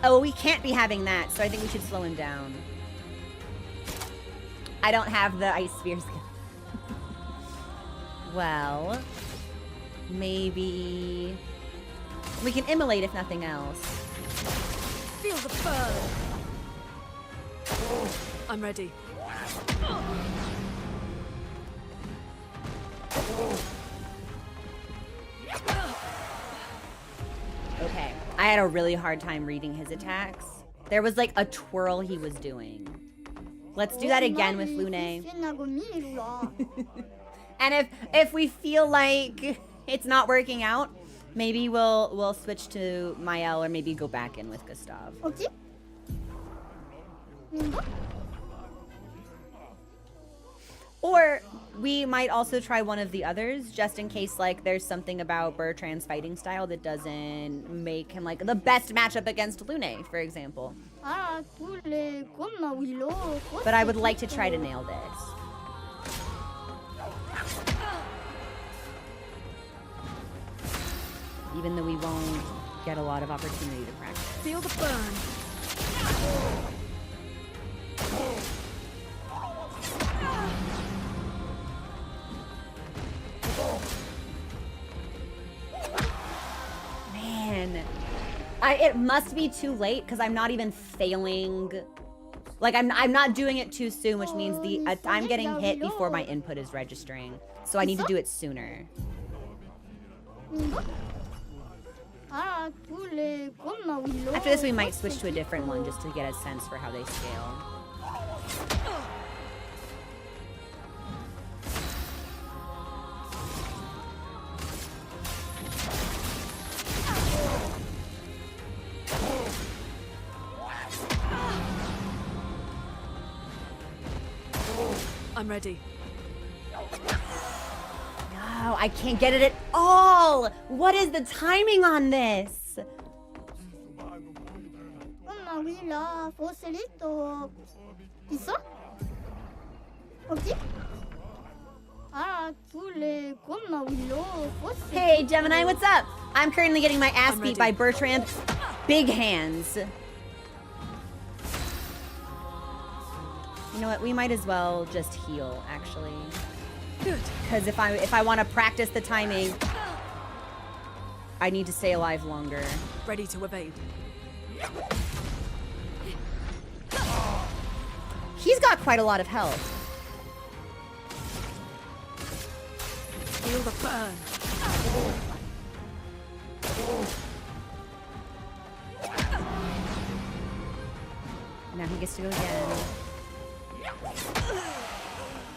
Oh, we can't be having that, so I think we should slow him down. I don't have the ice sphere skill. Well, maybe we can immolate if nothing else. Feel the burn. I'm ready. Okay, I had a really hard time reading his attacks. There was like a twirl he was doing. Let's do that again with Lune. And if we feel like it's not working out, maybe we'll switch to Mayel or maybe go back in with Gustav. Okay. Or we might also try one of the others, just in case like there's something about Bertrand's fighting style that doesn't make him like the best matchup against Lune, for example. But I would like to try to nail this. Even though we won't get a lot of opportunity to practice. Feel the burn. Man, it must be too late because I'm not even failing. Like I'm not doing it too soon, which means I'm getting hit before my input is registering. So I need to do it sooner. After this, we might switch to a different one just to get a sense for how they scale. I'm ready. No, I can't get it at all. What is the timing on this? Hey, Gemini, what's up? I'm currently getting my ass beat by Bertrand. Big hands. You know what? We might as well just heal, actually. Good. Because if I want to practice the timing, I need to stay alive longer. Ready to evade. He's got quite a lot of health. Feel the burn. Now he gets to go again.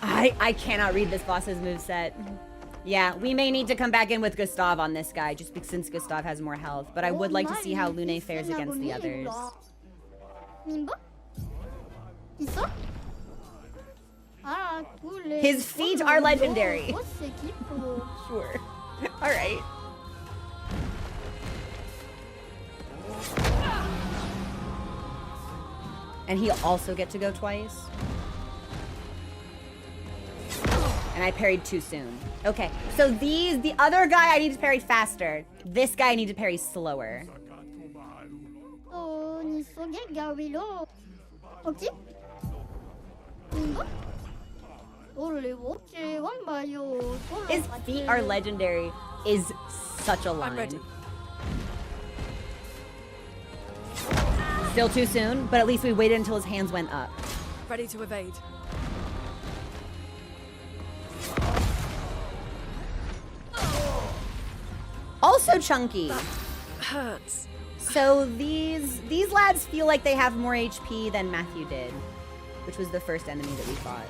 I cannot read this boss's moveset. Yeah, we may need to come back in with Gustav on this guy, just because, since Gustav has more health. But I would like to see how Lune fares against the others. His feet are legendary. Sure. All right. And he also get to go twice. And I parried too soon. Okay, so the other guy I need to parry faster. This guy I need to parry slower. His feet are legendary is such a I'm line. ready. Still too soon, but at least we waited until his hands went up. Ready to evade. Also chunky. Hurts. So these lads feel like they have more HP than Matthew did, which was the first enemy that we fought.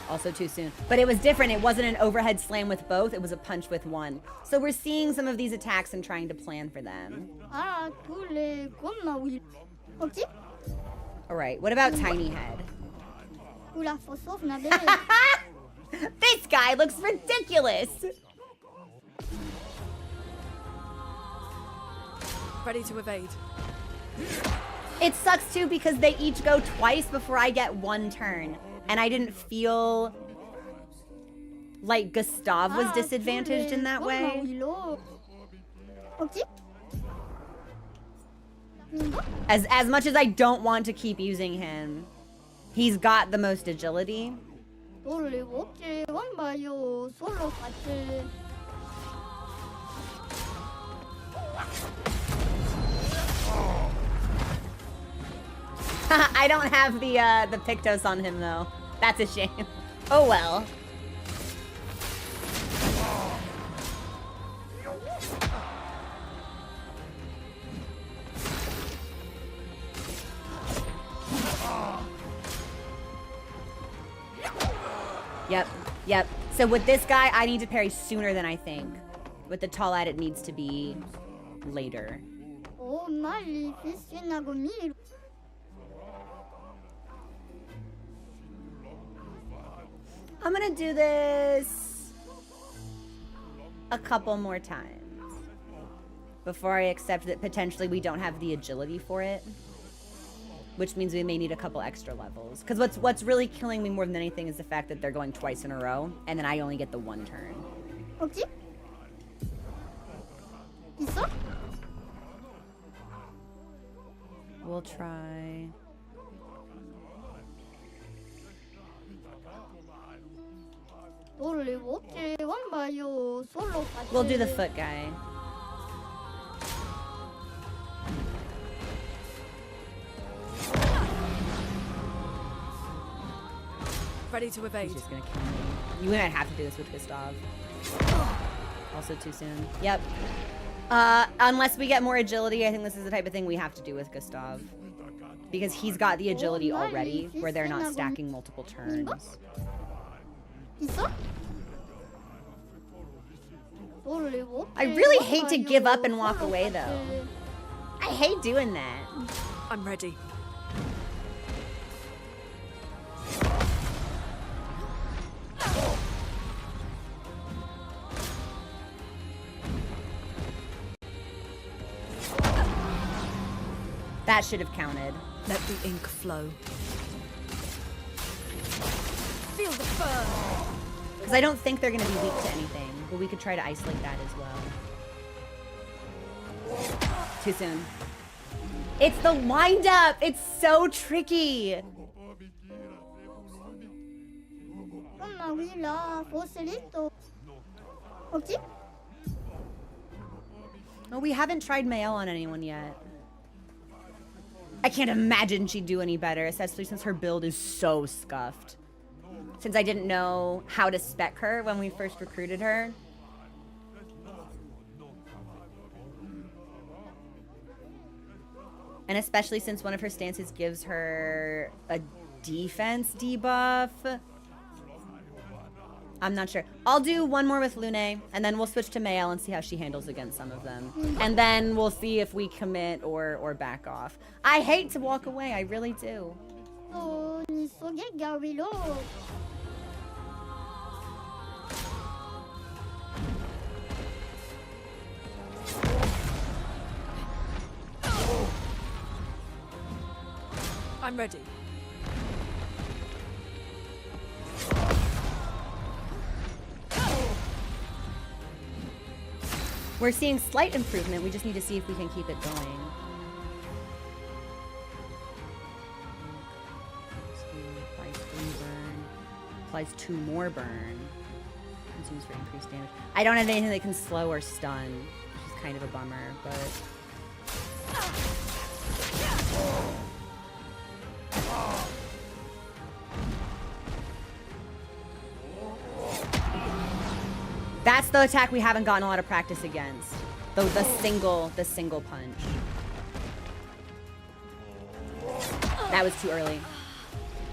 Also too soon. But it was different. It wasn't an overhead slam with both. It was a punch with one. So we're seeing some of these attacks and trying to plan for them. All right. What about Tiny Head? This guy looks ridiculous. Ready to evade. It sucks too because they each go twice before I get one turn. And I didn't feel like Gustav was disadvantaged in that way. As much as I don't want to keep using him, he's got the most agility. I don't have the Pictos on him though. That's a shame. Oh well. Yep. So with this guy, I need to parry sooner than I think. With the tall lad, it needs to be later. I'm gonna do this a couple more times before I accept that potentially we don't have the agility for it, which means we may need a couple extra levels. Because what's really killing me more than anything is the fact that they're going twice in a row, and then I only get the one turn. We'll try. We'll do the foot guy. Ready to evade. He's just gonna kill me. You might have to do this with Gustav. Also too soon. Yep. Unless we get more agility, I think this is the type of thing we have to do with Gustav. Because he's got the agility already, where they're not stacking multiple turns. I really hate to give up and walk away, though. I hate doing that. I'm ready. That should have counted. Let the ink flow. Feel the burn. Because I don't think they're going to be weak to anything. But we could try to isolate that as well. Too soon. It's the wind-up! It's so tricky! Oh, we haven't tried Mael on anyone yet. I can't imagine she'd do any better, especially since her build is so scuffed. Since I didn't know how to spec her when we first recruited her, And especially since one of her stances gives her a defense debuff. I'm not sure. I'll do one more with Lune, and then we'll switch to Mayel and see how she handles against some of them. And then we'll see if we commit or back off. I hate to walk away, I really do. Oh, so get Garilo. I'm ready. We're seeing slight improvement. We just need to see if we can keep it going. Applies 3 burn. Applies 2 more burn. Consumes for increased damage. I don't have anything that can slow or stun, which is kind of a bummer, but... That's the attack we haven't gotten a lot of practice against. The single punch. That was too early.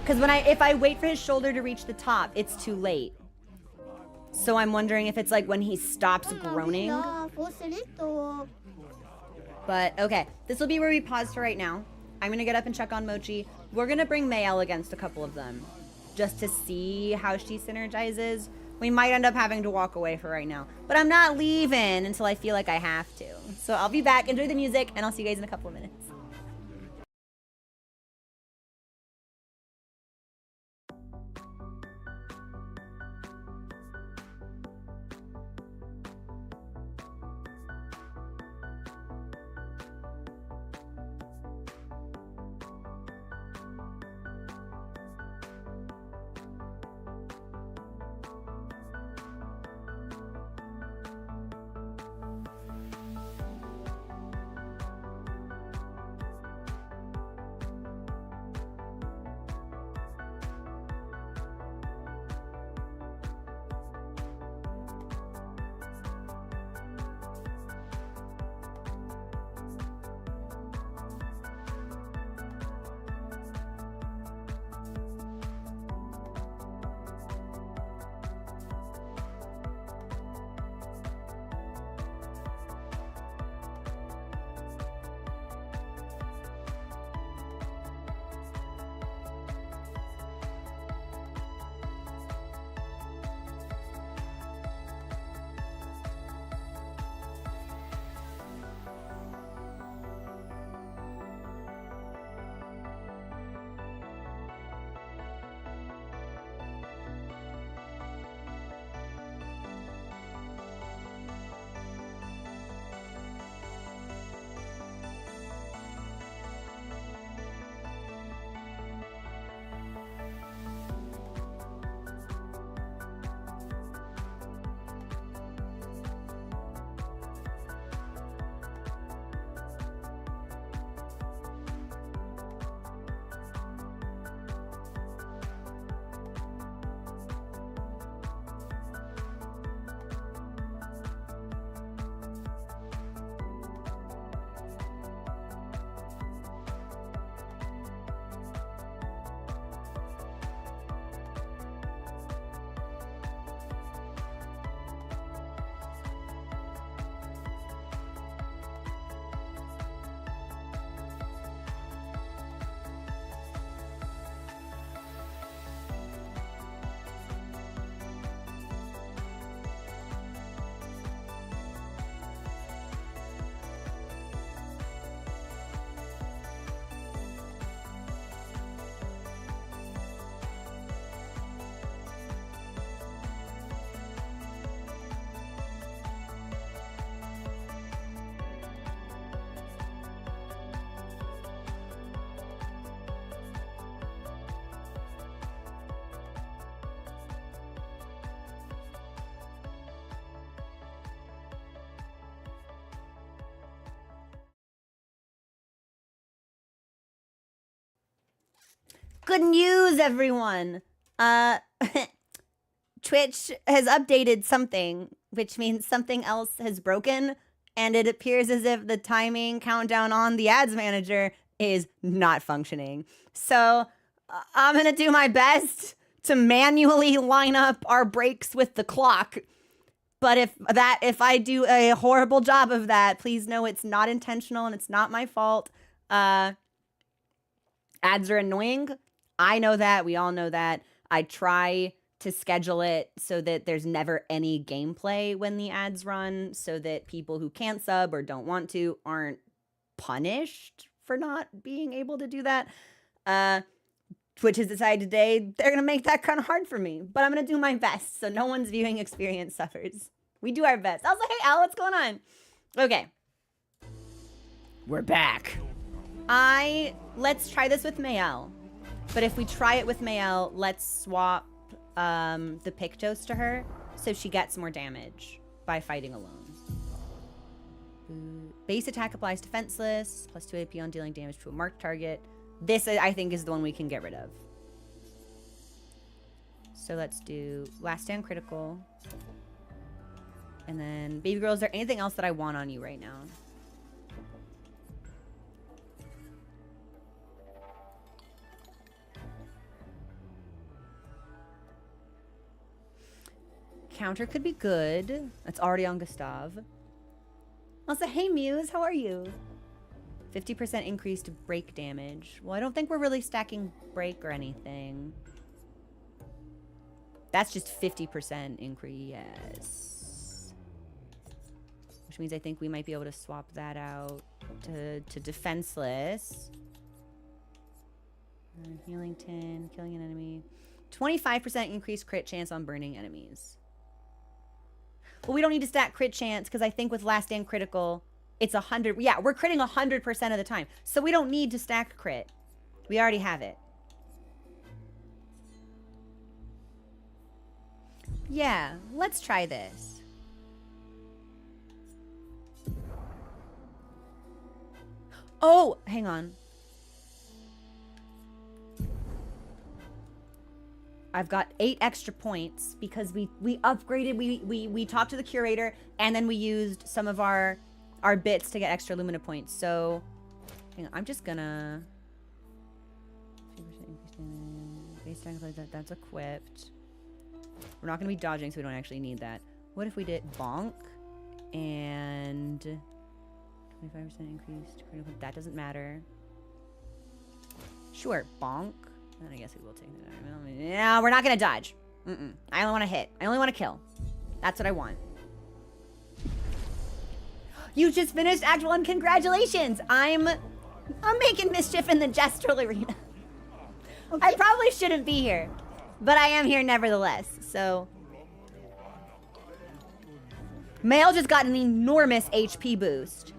Because if I wait for his shoulder to reach the top, it's too late. So I'm wondering if it's like when he stops groaning. But okay, this will be where we pause for right now. I'm gonna get up and check on Mochi. We're gonna bring Mayel against a couple of them, just to see how she synergizes. We might end up having to walk away for right now, but I'm not leaving until I feel like I have to. So I'll be back, enjoy the music, and I'll see you guys in a couple of minutes. Good news, everyone! Twitch has updated something, which means something else has broken, and it appears as if the timing countdown on the ads manager is not functioning. So I'm gonna do my best to manually line up our breaks with the clock. But if I do a horrible job of that, please know it's not intentional and it's not my fault. Ads are annoying. I know that. We all know that. I try to schedule it so that there's never any gameplay when the ads run, so that people who can't sub or don't want to aren't punished for not being able to do that. Twitch has decided today they're going to make that kind of hard for me, but I'm going to do my best so no one's viewing experience suffers. We do our best. I was like, hey, Al, what's going on? Okay. We're back. Let's try this with Mayel. But if we try it with Mayel, let's swap the Pictos to her so she gets more damage by fighting alone. Base attack applies defenseless, plus 2 AP on dealing damage to a marked target. This, I think, is the one we can get rid of. So let's do last stand critical. And then, baby girl, is there anything else that I want on you right now? Counter could be good. That's already on Gustav. Also, hey Muse, how are you? 50% increase to break damage. Well, I don't think we're really stacking break or anything. That's just 50% increase, yes. Which means I think we might be able to swap that out to defenseless. Healing 10, killing an enemy. 25% increased crit chance on burning enemies. Well, we don't need to stack crit chance because I think with last stand critical, it's 100. Yeah, we're critting 100% of the time. So we don't need to stack crit. We already have it. Yeah, let's try this. Oh, hang on. I've got 8 extra points because we upgraded, we talked to the curator, and then we used some of our bits to get extra Lumina points. So, hang on, I'm just gonna... That's equipped. We're not gonna be dodging, so we don't actually need that. What if we did bonk and 25% increased critical? That doesn't matter. Sure, bonk. And I guess we will take that. No, we're not gonna dodge. I only want to hit. I only want to kill. That's what I want. You just finished Act 1. Congratulations! I'm making mischief in the Gestral Arena. Okay. I probably shouldn't be here, but I am here nevertheless. So, Male just got an enormous HP boost.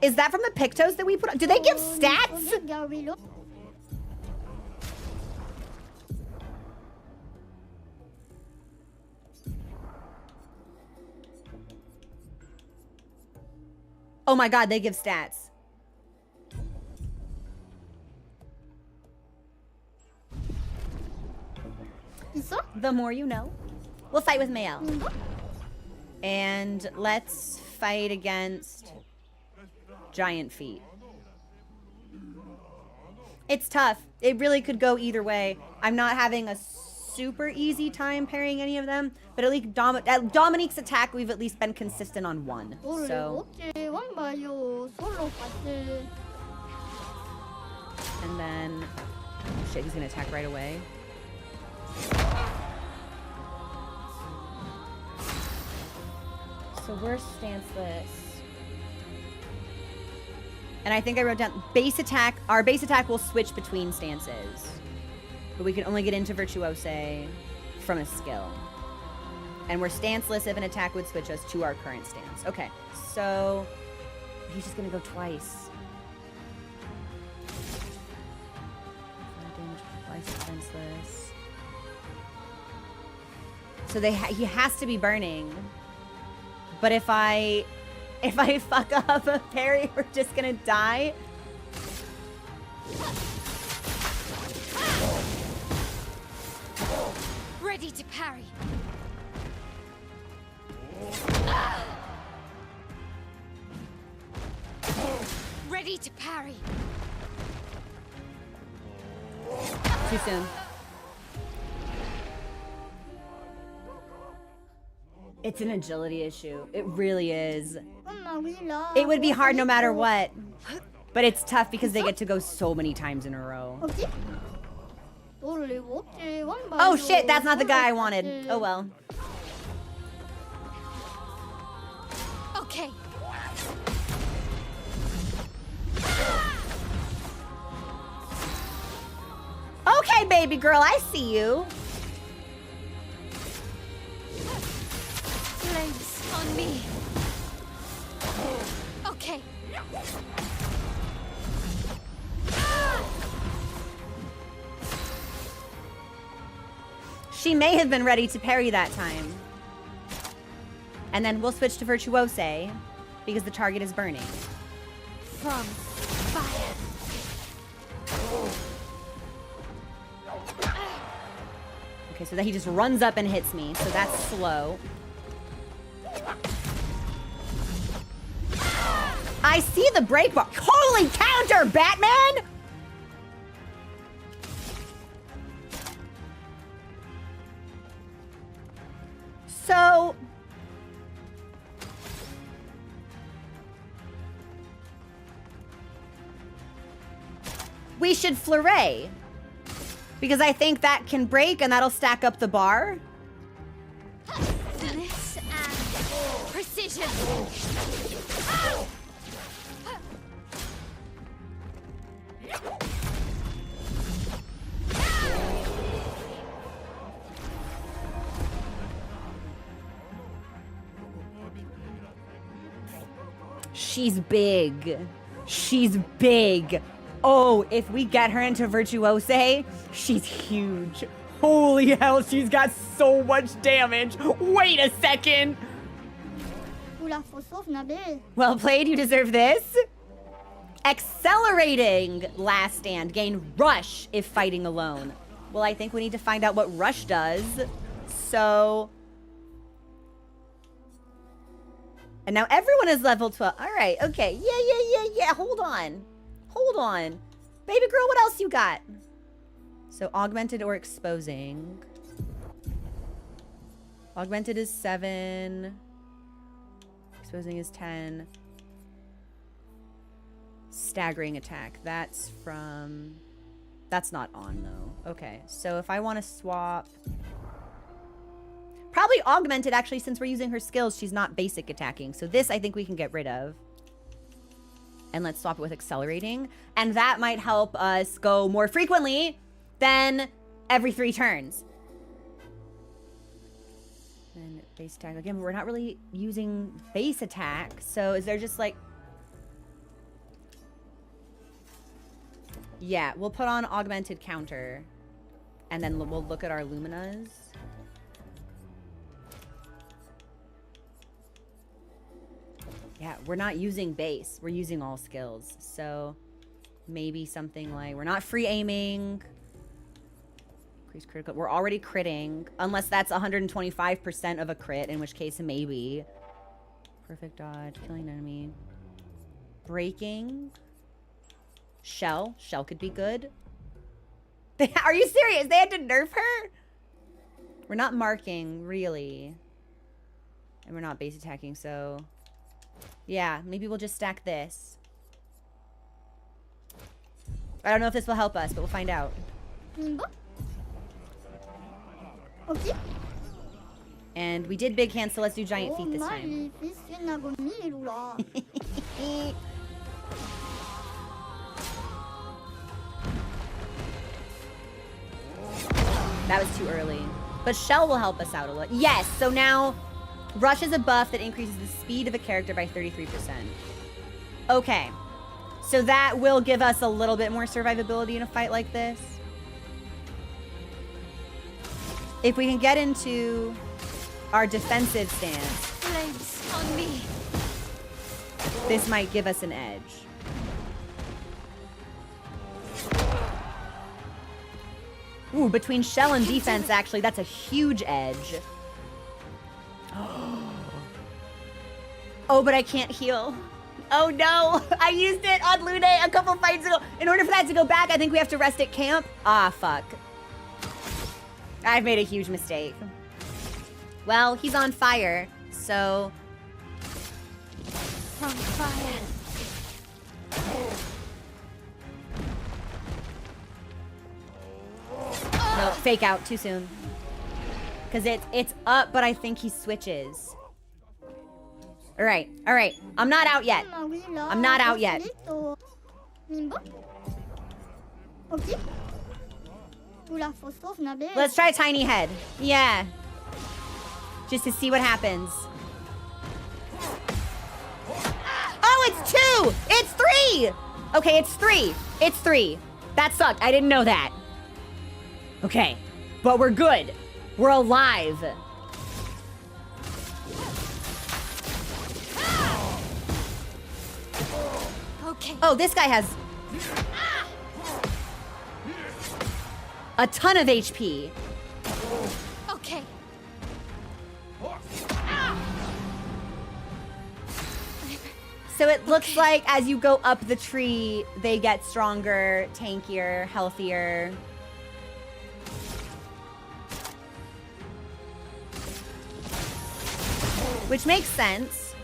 Is that from the Pictos that we put on? Do they give stats? Oh my god, they give stats. The more you know. We'll fight with Mayel. And let's fight against Giant Feet. It's tough. It really could go either way. I'm not having a super easy time parrying any of them, but at least Dominique's attack, we've at least been consistent on one. So, and then, oh shit, he's gonna attack right away. So we're stanceless. And I think I wrote down base attack. Our base attack will switch between stances. But we can only get into Virtuose from a skill. And we're stanceless if an attack would switch us to our current stance. Okay, so he's just gonna go twice. Damage twice defenseless. So he has to be burning. But if I fuck up a parry, we're just gonna die. Ready to parry. Ready to parry. too soon. It's an agility issue. It really is. Mamma, oui, là. It would be Oh, hard no matter vite. what. But it's tough because they get to go so many times in a row. Ok. Oh shit, that's not the guy I wanted. Oh well. Okay. Okay, baby girl, I see you. Flames on me. Okay. She may have been ready to parry that time. And then we'll switch to Virtuose because the target is burning. From fire. Okay, so that he just runs up and hits me, so that's slow. I see the break bar. Holy counter, Batman! So... we should flurry. Because I think that can break and that'll stack up the bar. Finesse and precision. She's big. She's big. Oh, if we get her into Virtuose, she's huge. Holy hell, she's got so much damage. Wait a second. Oula, faut sauve, Nabil. Well played, you deserve this. Accelerating Last Stand. Gain Rush if fighting alone. Well, I think we need to find out what Rush does. So... and now everyone is level 12. All right, okay. Yeah. Hold on. Hold on. Baby girl, what else you got? So augmented or exposing. Augmented is 7. Exposing is 10. Staggering attack. That's from... that's not on, though. Okay, so if I want to swap... probably augmented, actually, since we're using her skills, she's not basic attacking. So this, I think we can get rid of. And let's swap it with accelerating. And that might help us go more frequently than every 3 turns. And base attack. Again, we're not really using base attack. So is there just like... yeah, we'll put on augmented counter. And then we'll look at our Luminas. Yeah, we're not using base. We're using all skills. So maybe something like... we're not free aiming. Increase critical... we're already critting. Unless that's 125% of a crit, in which case maybe. Perfect dodge. Killing enemy. Breaking. Shell. Shell could be good. Are you serious? They had to nerf her? We're not marking, really. And we're not base attacking, so... yeah, maybe we'll just stack this. I don't know if this will help us, but we'll find out. Ok. And we did big hand, so let's do giant feet this Oh, time. magnifique agonie, oula. That was too early. But Shell will help us out a little. Yes, so now Rush is a buff that increases the speed of a character by 33%. Okay. So that will give us a little bit more survivability in a fight like this. If we can get into our defensive stance, Flames on me. this might give us an edge. Ooh, between shell and defense, actually, that's a huge edge. Oh, but I can't heal. Oh no, I used it on Lune a couple fights ago. In order for that to go back, I think we have to rest at camp. Ah, fuck. I've made a huge mistake. Well, he's on fire, so... From fire. No, fake out too soon. Because it's up, but I think he switches. All right. I'm not out yet. Ah oui, là. I'm not out yet. Facilito. Limbo. Ok. Oula, faut sauve Nabil. Let's try tiny head. Yeah. Just to see what happens. Oh, it's 2! It's 3! Okay, it's 3. It's 3. That sucked. I didn't know that. Okay. But we're good. We're alive. Okay. Oh, this guy has a ton of HP. Okay. So it looks like as you go up the tree, they get stronger, tankier, healthier. Which makes sense.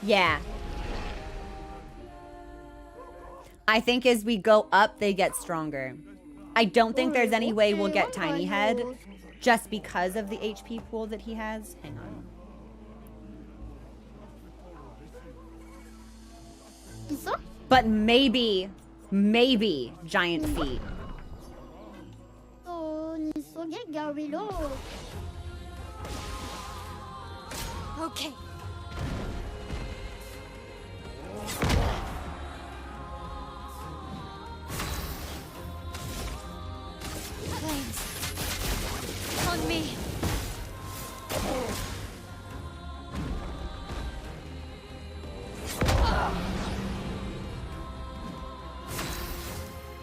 Yeah. I think as we go up, they get stronger. I don't think there's any way we'll get Tiny Head just because of the HP pool that he has. Hang on. Isso? But maybe Giant Feet. So, nisso Gawilo. Okay. Flames. On me.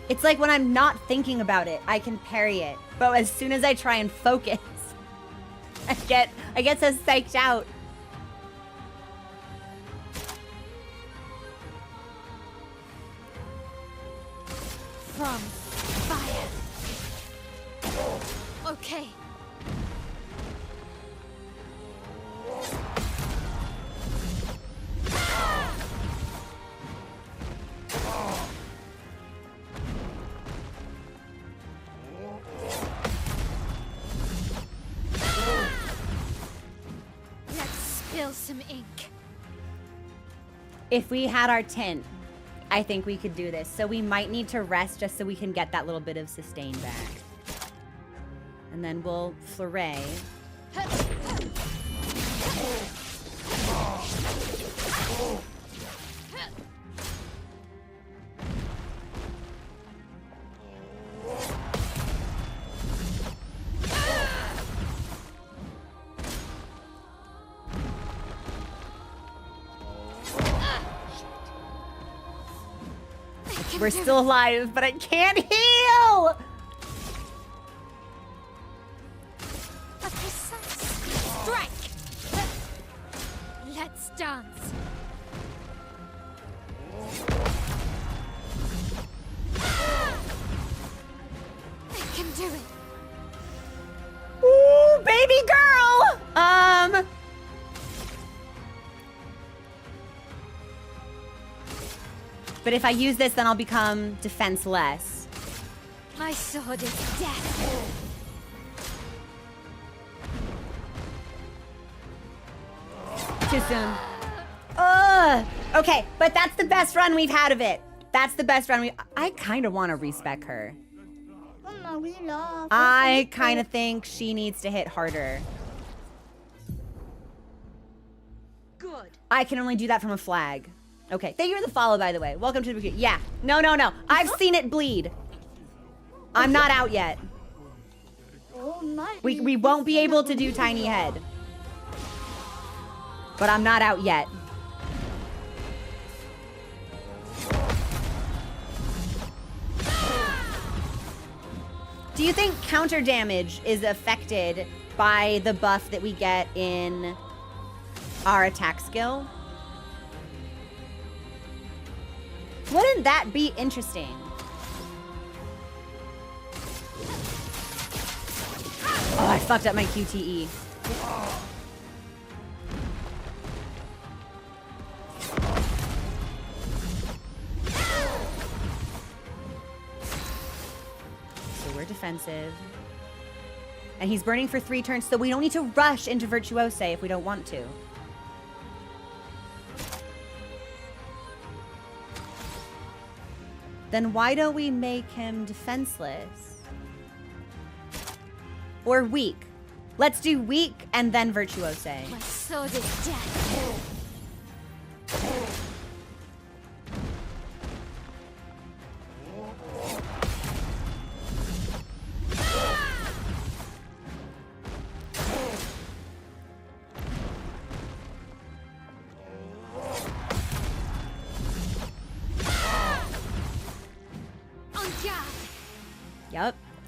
It's like when I'm not thinking about it, I can parry it. But as soon as I try and focus, I get so psyched out. From fire. Okay. Let's spill some ink. If we had our tint, I think we could do this. So we might need to rest just so we can get that little bit of sustain back. And then we'll flurry. We're still alive, but I can't heal! A precise strike. Let's dance. I can do it. Ooh, baby girl! But if I use this, then I'll become defenseless. My sword is death. Too soon. Ugh. Okay, but that's the best run we've had of it. That's the best run I kind of want to respec her. Ah oui, là. I kind of think she needs to hit harder. Good. I can only do that from a flag. Okay, thank you for the follow, by the way. Welcome to the beginning. Yeah, no. I've seen it bleed. I'm not out yet. Oh my. We won't be able to do Tiny Head. But I'm not out yet. Do you think counter damage is affected by the buff that we get in our attack skill. Wouldn't that be interesting? Oh, I fucked up my QTE. So we're defensive. And he's burning for 3 turns, so we don't need to rush into Virtuose if we don't want to. Then why don't we make him defenseless? Or weak. Let's do weak and then Virtuose. My sword is death.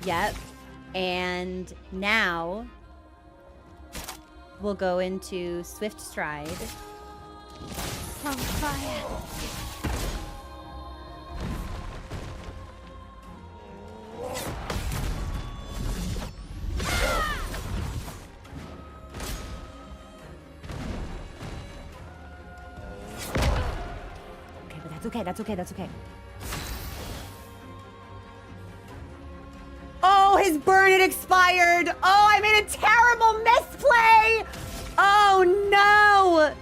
Yep. And now we'll go into Swift Stride. On fire. Okay, but that's okay. Oh, his burn had expired. Oh, I made a terrible misplay. Oh, no.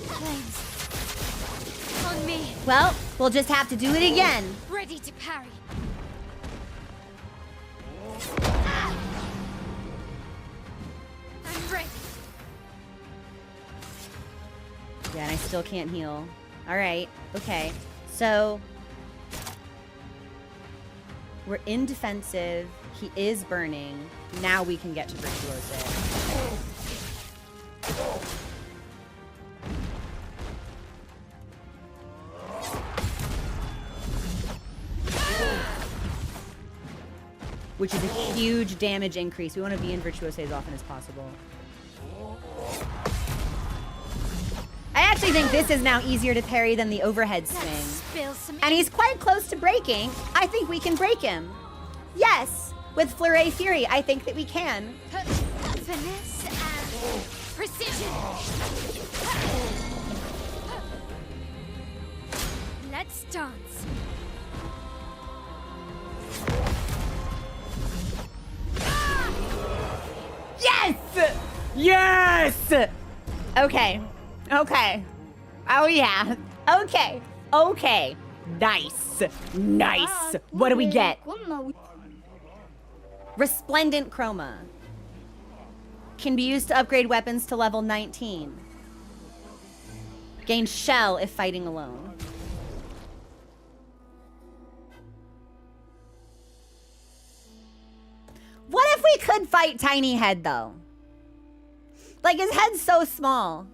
Flames. On me. Well, we'll just have to do it again. Ready to parry. I'm ready. Yeah, and I still can't heal. All right. Okay. So we're in defensive. He is burning. Now we can get to Virtuose. Which is a huge damage increase. We want to be in Virtuose as often as possible. I actually think this is now easier to parry than the overhead swing. And he's quite close to breaking. I think we can break him. Yes, with Fleuret Fury, I think that we can. Finesse and precision. Let's dance. Yes! Yes! Okay. Okay. Oh, yeah. Okay. Okay. Nice. Nice. What do we get? Resplendent Chroma. Can be used to upgrade weapons to level 19. Gain Shell if fighting alone. What if we could fight Tiny Head, though? Like, his head's so small.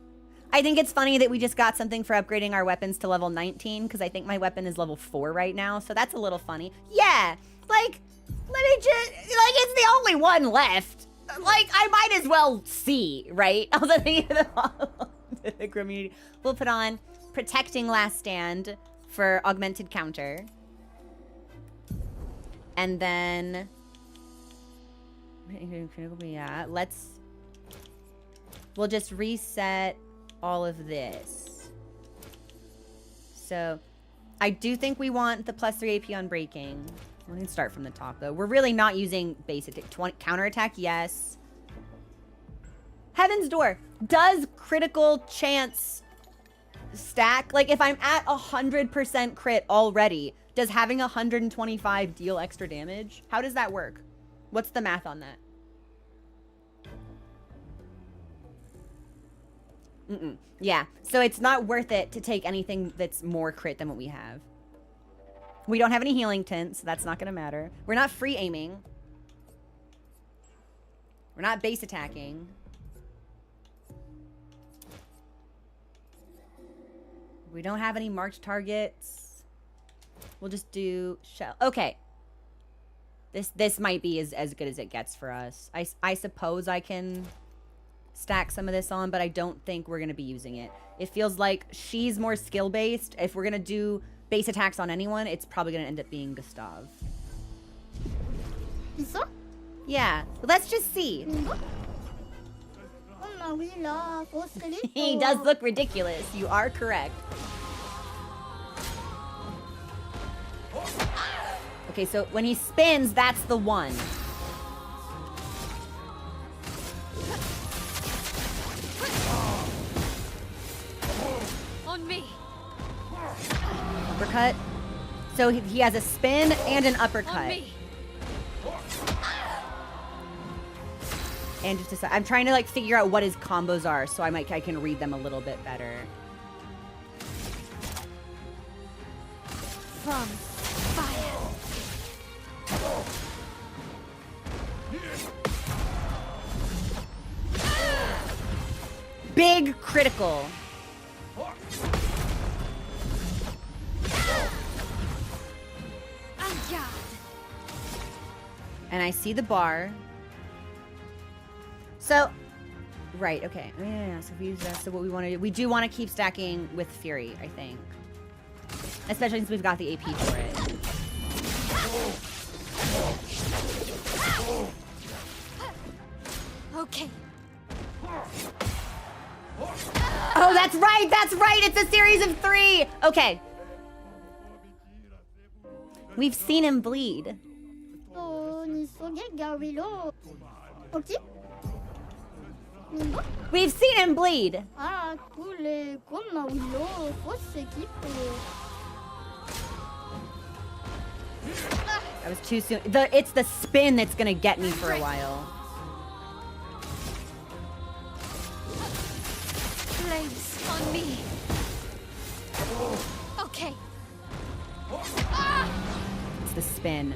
I think it's funny that we just got something for upgrading our weapons to level 19, because I think my weapon is level 4 right now, so that's a little funny. Yeah, like, let me just, like, it's the only one left. Like, I might as well see, right? Also, the community. We'll put on Protecting Last Stand for augmented counter. And then, yeah, we'll just reset all of this. So I do think we want the +3 AP on breaking. We're gonna start from the top though. We're really not using basic counterattack, yes. Heaven's Door. Does critical chance stack? Like if I'm at 100% crit already, does having 125 deal extra damage? How does that work? What's the math on that? Yeah, so it's not worth it to take anything that's more crit than what we have. We don't have any healing tints, so that's not gonna matter. We're not free aiming. We're not base attacking. We don't have any marked targets. We'll just do shell. Okay. This might be as good as it gets for us. I suppose I can stack some of this on, but I don't think we're going to be using it. It feels like she's more skill-based. If we're going to do base attacks on anyone, it's probably going to end up being Gustav. 있어? Yeah, let's just see. 이거? 엄마 we love 옷을 He 입고. does look ridiculous. You are correct. Okay, so when he spins, that's the one. On me. Uppercut. So he has a spin and an On uppercut. me. And just I'm trying to like figure out what his combos are, so I can read them a little bit better. From fire. Big critical. Aya. And I see the bar. So, right, okay. Yeah, so if we use that, so what we want to do, we do want to keep stacking with Fury, I think. Especially since we've got the AP for it. Okay. Oh, that's right, it's a series of 3! Okay. We've seen him bleed. 니 속에 가위로. 오케이? 이거? We've seen him bleed. 아, 그래. 엄마 we love 옷을 입고. That was too soon. It's the spin that's gonna get me for a while. Flames on me. Okay. It's the spin.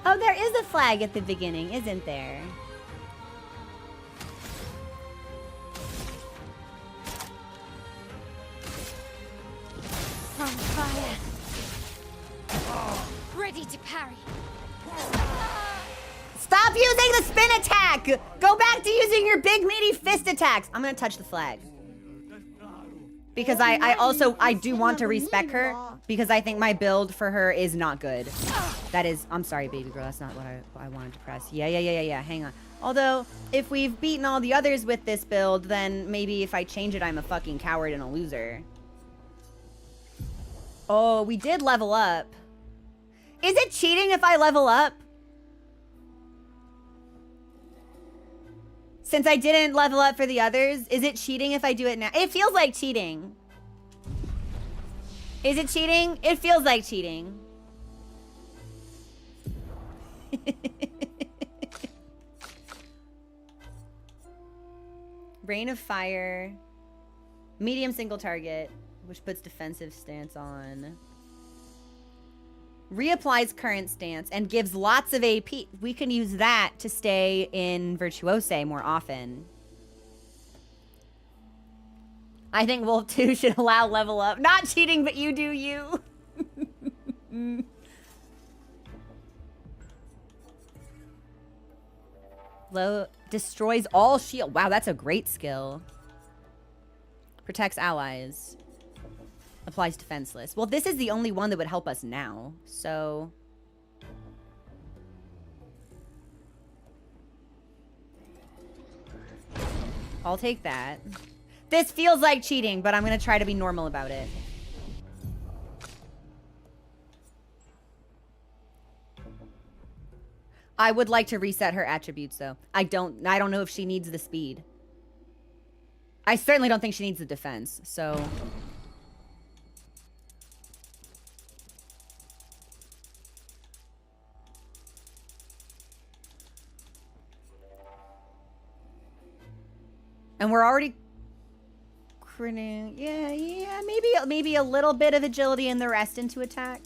Oh, there is a flag at the beginning, isn't there? From fire. Ready to parry. Stop using the spin attack! Go back to using your big meaty fist attacks! I'm gonna touch the flag. Because I do want to respect her, because I think my build for her is not good. That is, I'm sorry, baby girl, that's not what I wanted to press. Yeah, hang on. Although, if we've beaten all the others with this build, then maybe if I change it, I'm a fucking coward and a loser. Oh, we did level up. Is it cheating if I level up? Since I didn't level up for the others, is it cheating if I do it now? It feels like cheating. Is it cheating? It feels like cheating. Rain of Fire. Medium single target, which puts defensive stance on. Reapplies current stance and gives lots of AP. We can use that to stay in Virtuose more often. I think Wolf 2 should allow level up. Not cheating, but you do you. Low destroys all shield. Wow, that's a great skill. Protects allies. Applies defenseless. Well, this is the only one that would help us now, so... I'll take that. This feels like cheating, but I'm gonna try to be normal about it. I would like to reset her attributes, though. I don't know if she needs the speed. I certainly don't think she needs the defense, so... And we're already critting. Yeah, maybe a little bit of agility and the rest into attack.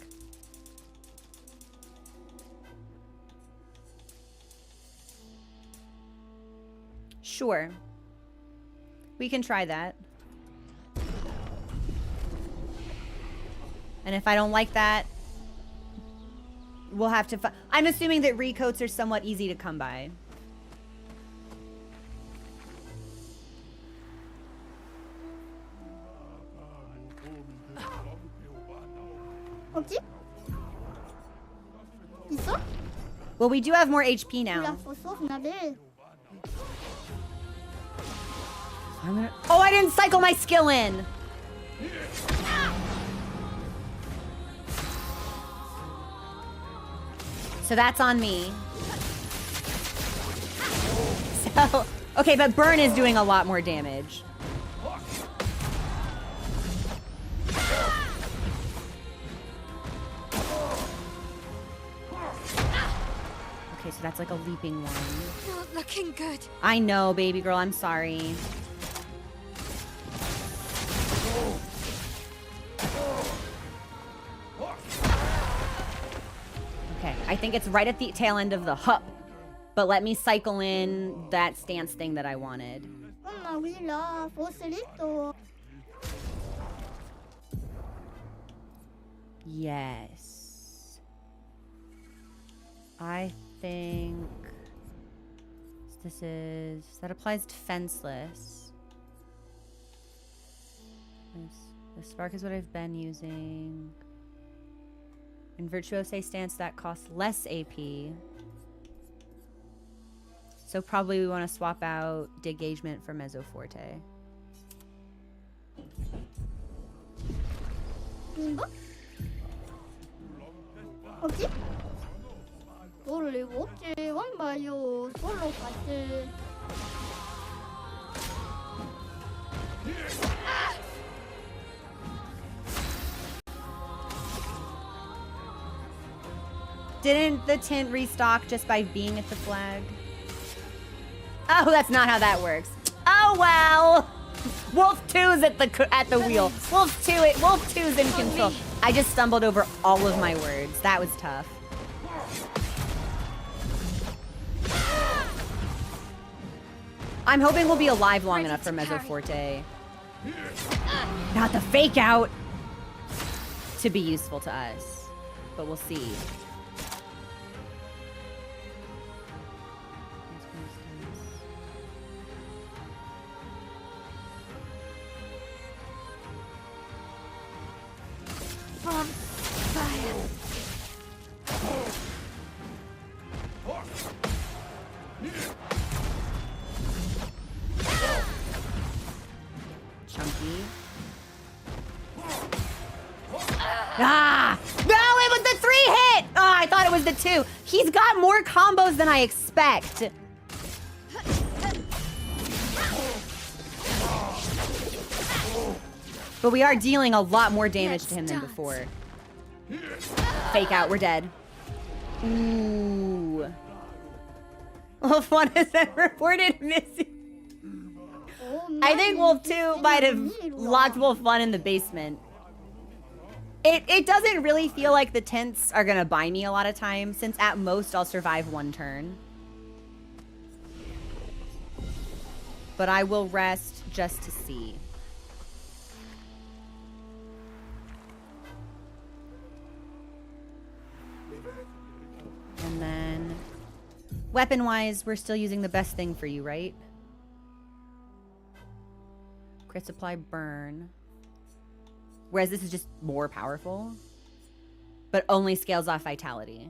Sure. We can try that. And if I don't like that, we'll have to... I'm assuming that recoats are somewhat easy to come by. Ok. 있어? Well, we do have more HP 몰라, now. 벌써 나를. Oh, I didn't cycle my skill in! So that's on me. So, okay, but burn is doing a lot more damage. Okay, so that's like a leaping one. Not looking good. I know, baby girl, I'm sorry. Okay, I think it's right at the tail end of the hup. But let me cycle in that stance thing that I wanted. 엄마 몰라, 벌써. Yes. I think this is... That applies to fenceless. The spark is what I've been using. In Virtuose stance, that costs less AP. So probably we want to swap out Degagement for Mezzoforte. 이거? 어디? 너를 어째 원봐요. 솔로 같이. Didn't the tint restock just by being at the flag? Oh, that's not how that works. Oh well. Wolf 2's at the wheel. Wolf 2's in control. I just stumbled over all of my words. That was tough. I'm hoping we'll be alive long enough for Mezzoforte. Not the fake out to be useful to us. But we'll see. On fire. Chunky. Ah! No, it was the 3 hit! Oh, I thought it was the 2. He's got more combos than I expect. But we are dealing a lot more damage to him than before. Fake out, we're dead. Ooh. Wolf 1 has been reported missing. I think Wolf 2 might have locked Wolf 1 in the basement. It doesn't really feel like the tints are gonna buy me a lot of time, since at most I'll survive 1 turn. But I will rest just to see. And then, weapon-wise, we're still using the best thing for you, right? Crit supply burn. Whereas this is just more powerful, but only scales off vitality.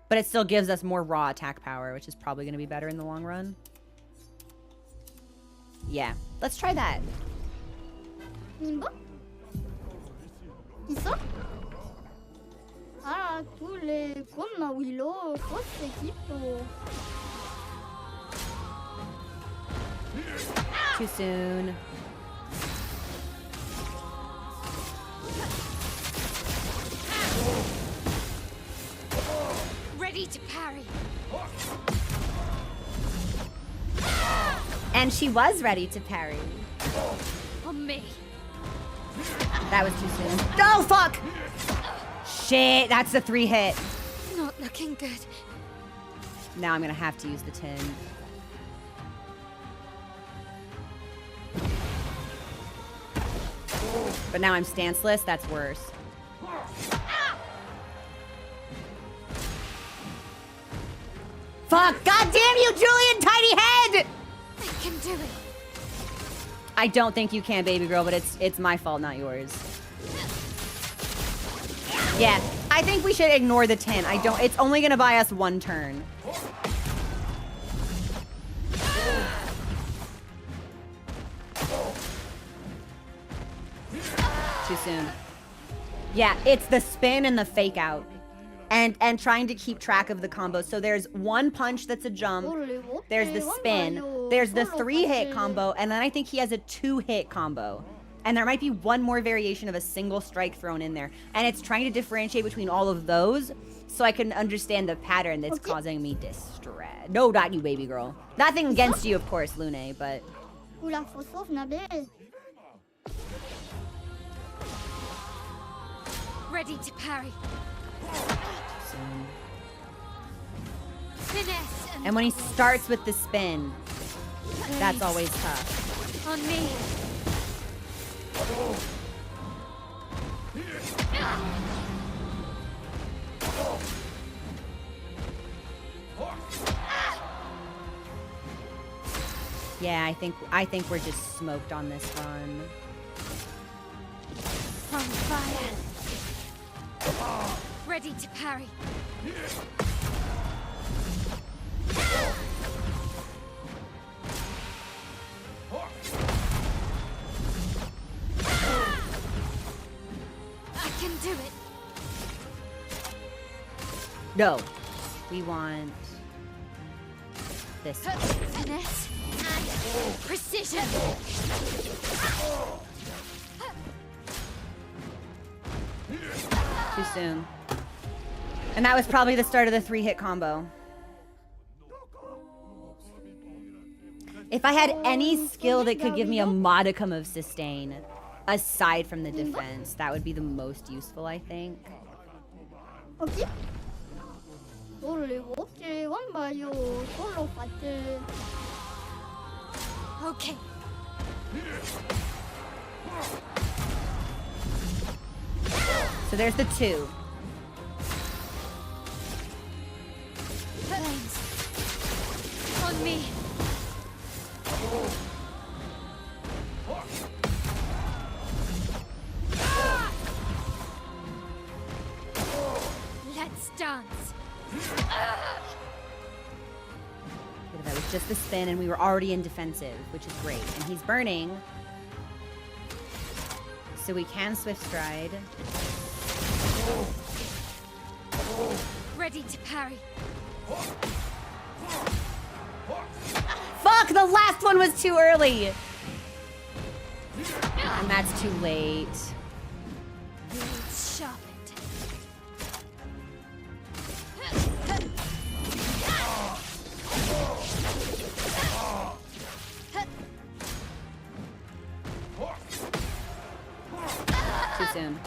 But it still gives us more raw attack power, which is probably going to be better in the long run. Yeah, let's try that. 이거? 있어? 하나, 둘, 넷, 겁나 위로, 버스 깊어. Too soon. Ready to parry. And she was ready to parry. On me. That was too soon. Oh, fuck! Shit, that's the 3 hit. Not looking good. Now I'm gonna have to use the tin. But now I'm stanceless, that's worse. Fuck! God damn you, Julian, tiny head! I can do it. I don't think you can, baby girl, but it's my fault, not yours. Yeah, I think we should ignore the 10. It's only gonna buy us 1 turn. Too soon. Yeah, it's the spin and the fake out. And trying to keep track of the combos. So there's 1 punch that's a jump. There's the spin. There's the 3-hit combo. And then I think he has a 2-hit combo. And there might be 1 more variation of a single strike thrown in there. And it's trying to differentiate between all of those so I can understand the pattern that's causing me distress. No, not you, baby girl. Nothing against you, of course, Lune, but... Ready to parry. Finesse And when he starts with the spin, that's always tough. on me. Yeah, I think we're just smoked on this run. On fire. Ready to parry. I can do it. No. We want this. Finesse and precision. Too soon. And that was probably the start of the 3-hit combo. If I had any skill that could give me a modicum of sustain, aside from the defense, that would be the most useful, I think. Okay. Okay. So there's the 2. Flames. On me. Let's dance. That was just the spin, and we were already in defensive, which is great. And he's burning. So we can Swift Stride. Ready to parry. Fuck! The last one was too early! And that's too late. Blades sharpened. Too soon.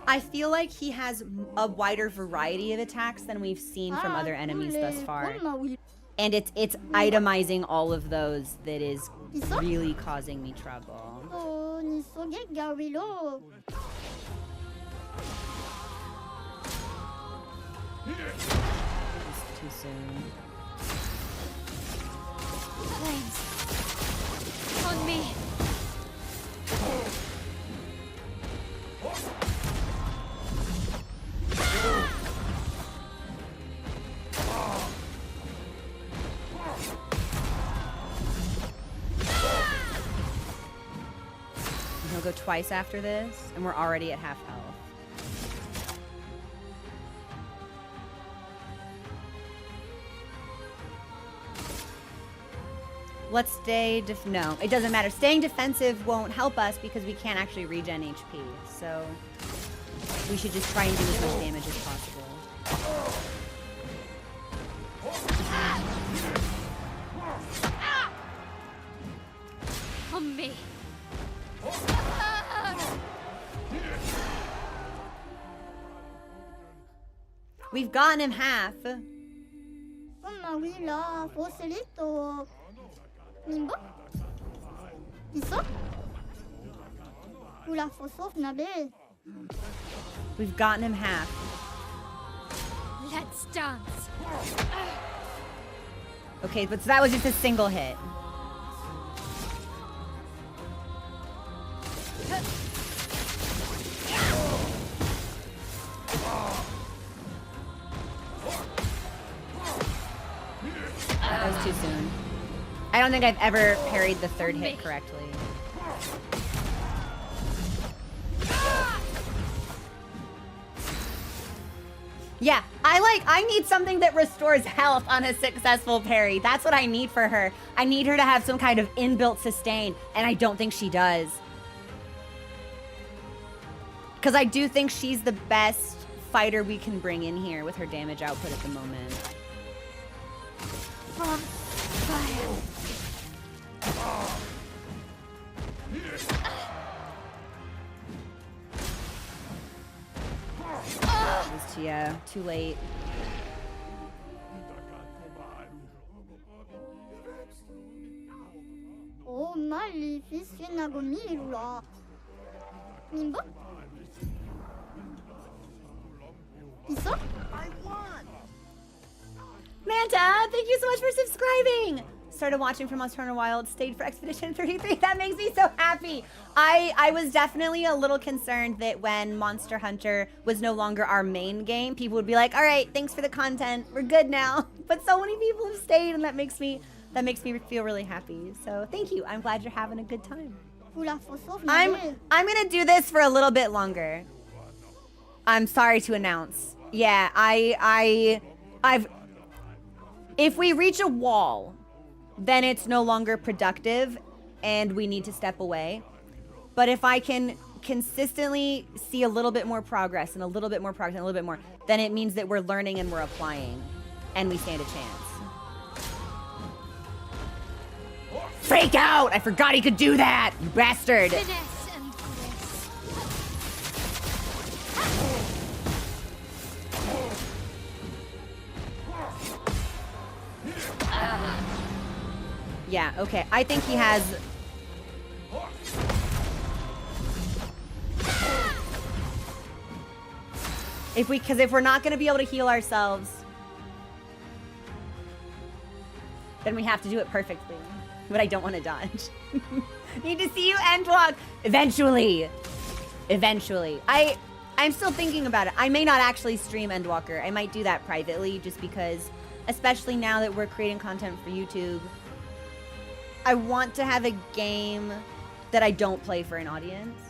I feel like he has a wider variety of attacks than we've seen from other enemies thus far. And it's itemizing all of those that is really causing me trouble. It's too soon. Flames. On me. And he'll go twice after this, and we're already at half health. Let's stay no, it doesn't matter. Staying defensive won't help us because we can't actually regen HP. So we should just try and do as much damage as possible. On me. We've gotten him half. 있어? Oula, faut sauf naber. We've gotten him half. Let's dance. Okay, but so that was just a single hit. That was too soon. I don't think I've ever parried the third hit correctly. Yeah, I need something that restores health on a successful parry. That's what I need for her. I need her to have some kind of inbuilt sustain, and I don't think she does. Because I do think she's the best fighter we can bring in here with her damage output at the moment. From fire. Yeah, too late. Oh, maleficio na gomila. Nimba? 있어? Manta, thank you so much for subscribing. Started watching from Monster Hunter Wild, stayed for Expedition 33. That makes me so happy. I was definitely a little concerned that when Monster Hunter was no longer our main game, people would be like, all right, thanks for the content. We're good now. But so many people have stayed, and that makes me feel really happy. So thank you. I'm glad you're having a good time. Oula, faut sauf I'm naber. gonna do this for a little bit longer. I'm sorry to announce. Yeah, I've if we reach a wall, then it's no longer productive and we need to step away. But if I can consistently see a little bit more progress and a little bit more progress and a little bit more, then it means that we're learning and we're applying and we stand a chance. Freak out! I forgot he could do that, you bastard! Finesse and grace. Yeah, okay. I think he has... Because if we're not going to be able to heal ourselves, then we have to do it perfectly. But I don't want to dodge. Need to see you end walk. Eventually. Eventually. I'm still thinking about it. I may not actually stream Endwalker. I might do that privately just because, especially now that we're creating content for YouTube, I want to have a game that I don't play for an audience.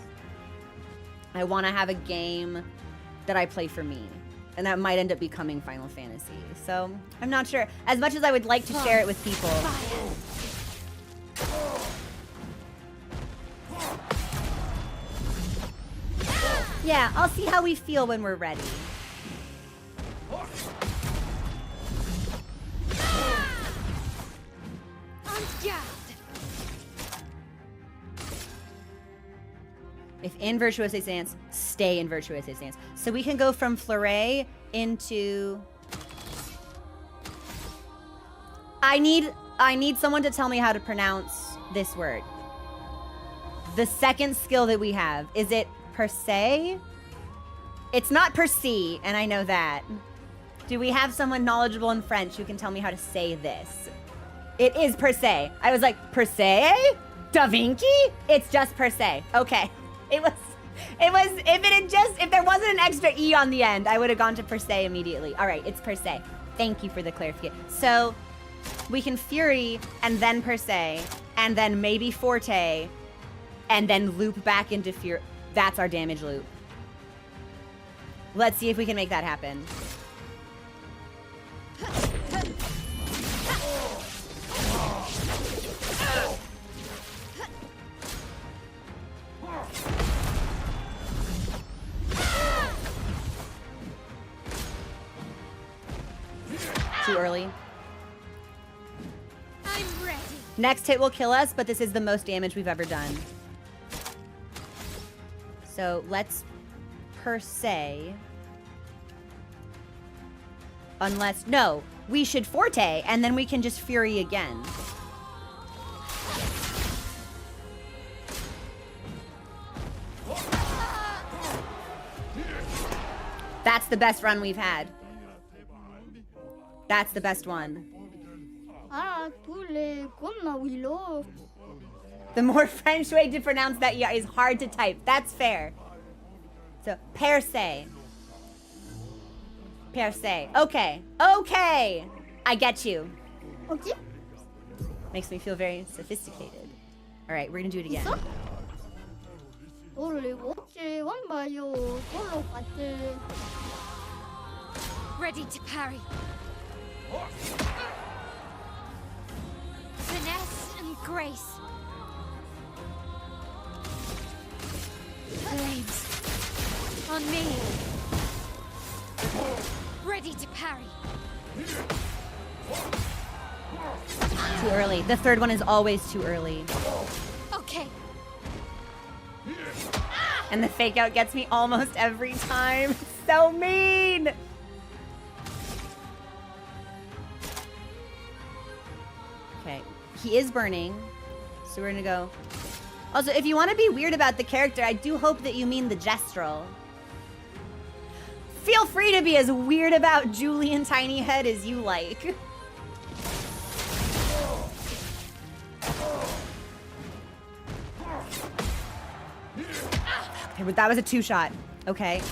I want to have a game that I play for me. And that might end up becoming Final Fantasy. So, I'm not sure. As much as I would like to share it with people. Yeah, I'll see how we feel when we're ready. On guard. If in Virtuoso Stance, stay in Virtuoso Stance. So we can go from Fleuret into... I need someone to tell me how to pronounce this word. The second skill that we have, is it per se? It's not per se, and I know that. Do we have someone knowledgeable in French who can tell me how to say this? It is per se. I was like, per se? Da Vinci? It's just per se. Okay. If there wasn't an extra E on the end, I would have gone to per se immediately. All right, it's per se. Thank you for the clarification. So we can Fury and then per se, and then maybe Forte, and then loop back into Fury. That's our damage loop. Let's see if we can make that happen. Too early. I'm ready. Next hit will kill us, but this is the most damage we've ever done. So let's per se. Unless, no, we should Forte, and then we can just Fury again. That's the best run we've had. That's the best one. Ah, tous les comme Willow. The more French way to pronounce that is hard to type. That's fair. So, per se. Per se. Okay. Okay. I get you. Ok. Makes me feel very sophisticated. All right, we're gonna do it again. 있어? 원래 어째 완바요 솔로 같아. Ready to parry. Finesse and grace. Flames. On me. Ready to parry. Too early. The third one is always too early. Okay. And the fake out gets me almost every time. So mean! Okay, he is burning. So we're gonna go. Also, if you want to be weird about the character, I do hope that you mean the gestral. Feel free to be as weird about Julian Tiny Head as you like. Okay, but that was a 2-shot. Okay.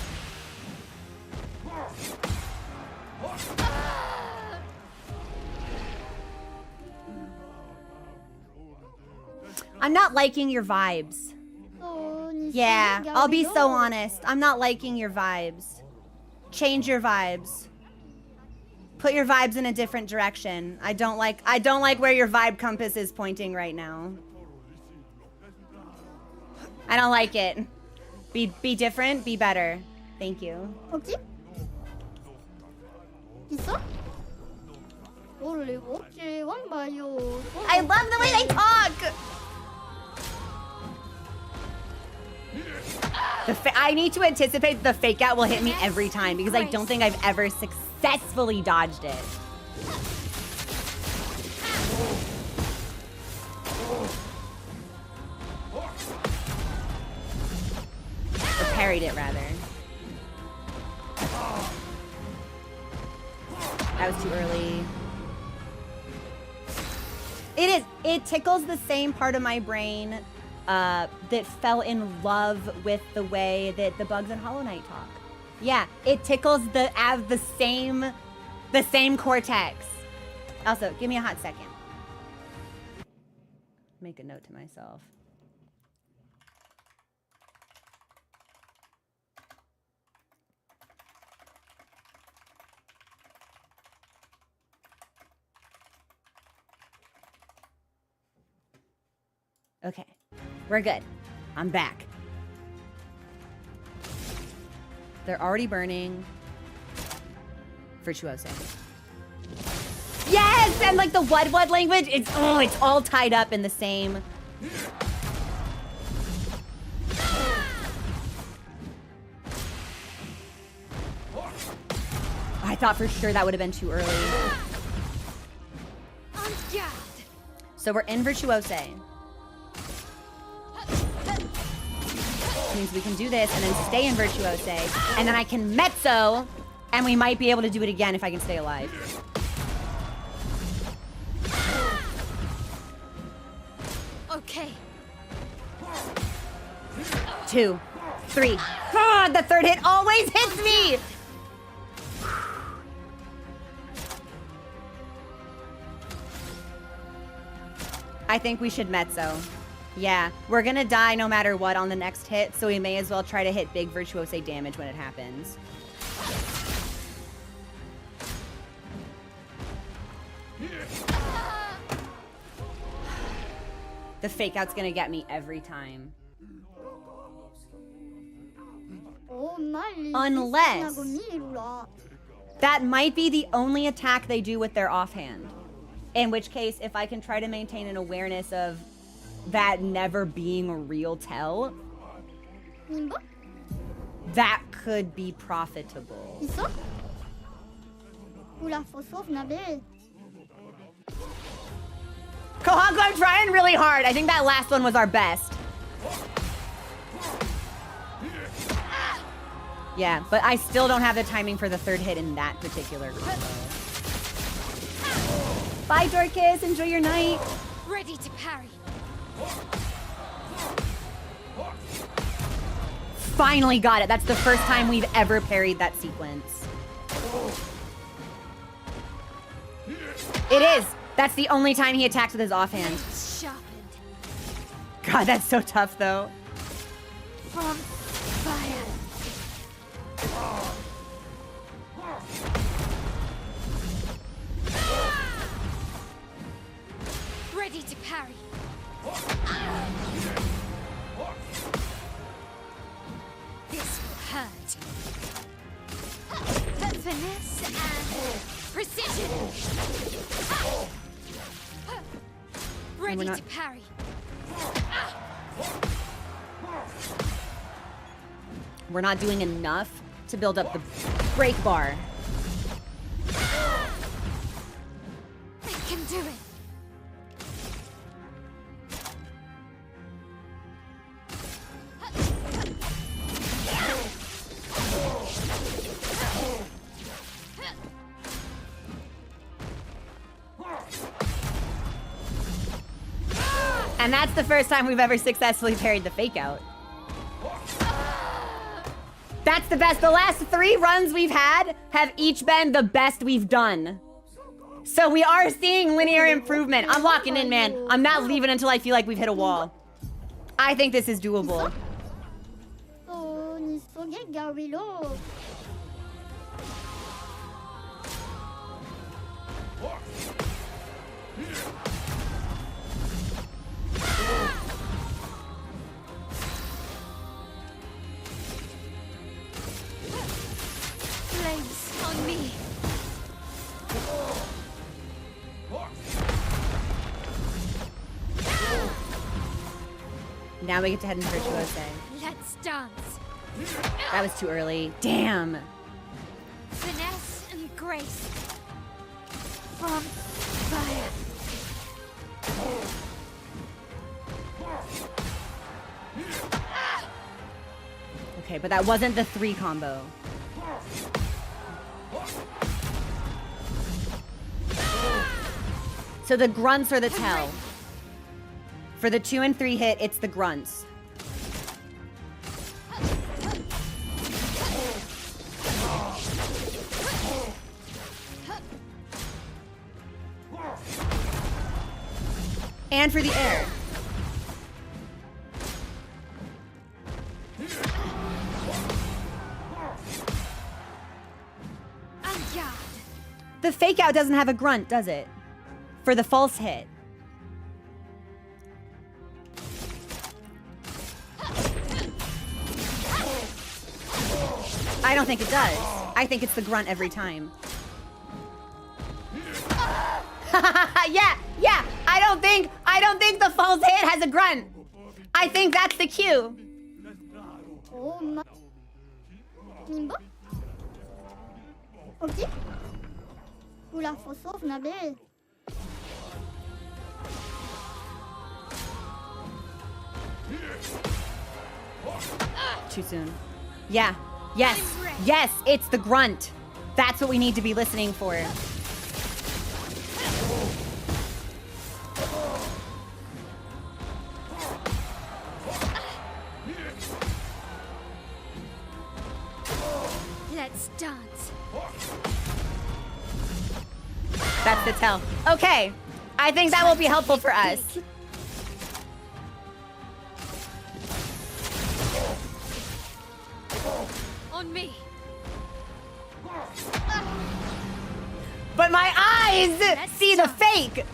I'm not liking your vibes. Yeah, I'll be so honest. I'm not liking your vibes. Change your vibes. Put your vibes in a different direction. I don't like where your vibe compass is pointing right now. I don't like it. Be different, be better. Thank you. Ok. 있어? 원래 어째 완바요. I love the way they talk. I need to anticipate the fake out will hit me every time because I don't think I've ever successfully dodged it. Or parried it, rather. That was too early. It is. It tickles the same part of my brain that fell in love with the way that the bugs in Hollow Knight talk. Yeah, it tickles the same cortex. Also, give me a hot second. Make a note to myself. Okay, we're good. I'm back. They're already burning. Virtuoso. Yes! And like the what language, it's all tied up in the same. I thought for sure that would have been too early. So we're in Virtuose. Means we can do this and then stay in Virtuose, and then I can mezzo, and we might be able to do it again if I can stay alive. Okay. 2, 3. Ah, the third hit always hits me! I think we should mezzo. Yeah, we're gonna die no matter what on the next hit, so we may as well try to hit big Virtuose damage when it happens. The fake out's gonna get me every time. Unless that might be the only attack they do with their offhand. In which case, if I can try to maintain an awareness of that never being a real tell, that could be profitable. 있어? Oula, faut sauvegarder. Kohanko, I'm trying really hard. I think that last one was our best. Yeah, but I still don't have the timing for the third hit in that particular combo. Bye, Dorcas. Enjoy your night. Ready to parry. Finally got it. That's the first time we've ever parried that sequence. It is. That's the only time he attacks with his offhand. Sharpened. God, that's so tough, though. From fire. Ready to parry. This will hurt. Finesse and precision. Ready to parry. We're not doing enough to build up the break bar. I can do it. And that's the first time we've ever successfully parried the fake out. That's the best. The last 3 runs we've had have each been the best we've done. So we are seeing linear improvement. I'm locking in, man. I'm not leaving until I feel like we've hit a wall. I think this is doable. Flames on me. Now we get to head into Virtuose. Let's dance. That was too early. Damn. Finesse and grace. From fire. Okay, but that wasn't the 3 combo. So the grunts are the tell. For the 2 and 3 hit, it's the grunts. And for the air. The fake out doesn't have a grunt, does it? For the false hit. I don't think it does. I think it's the grunt every time. Yeah. I don't think the false hit has a grunt. I think that's the cue. Okay. Oula, faut sauve, Nabil. Too soon. Yeah. Yes. Yes, it's the grunt. That's what we need to be listening for. Let's dance. That's the tell. Okay. I think that will be helpful for us. On me. But my eyes see the fake.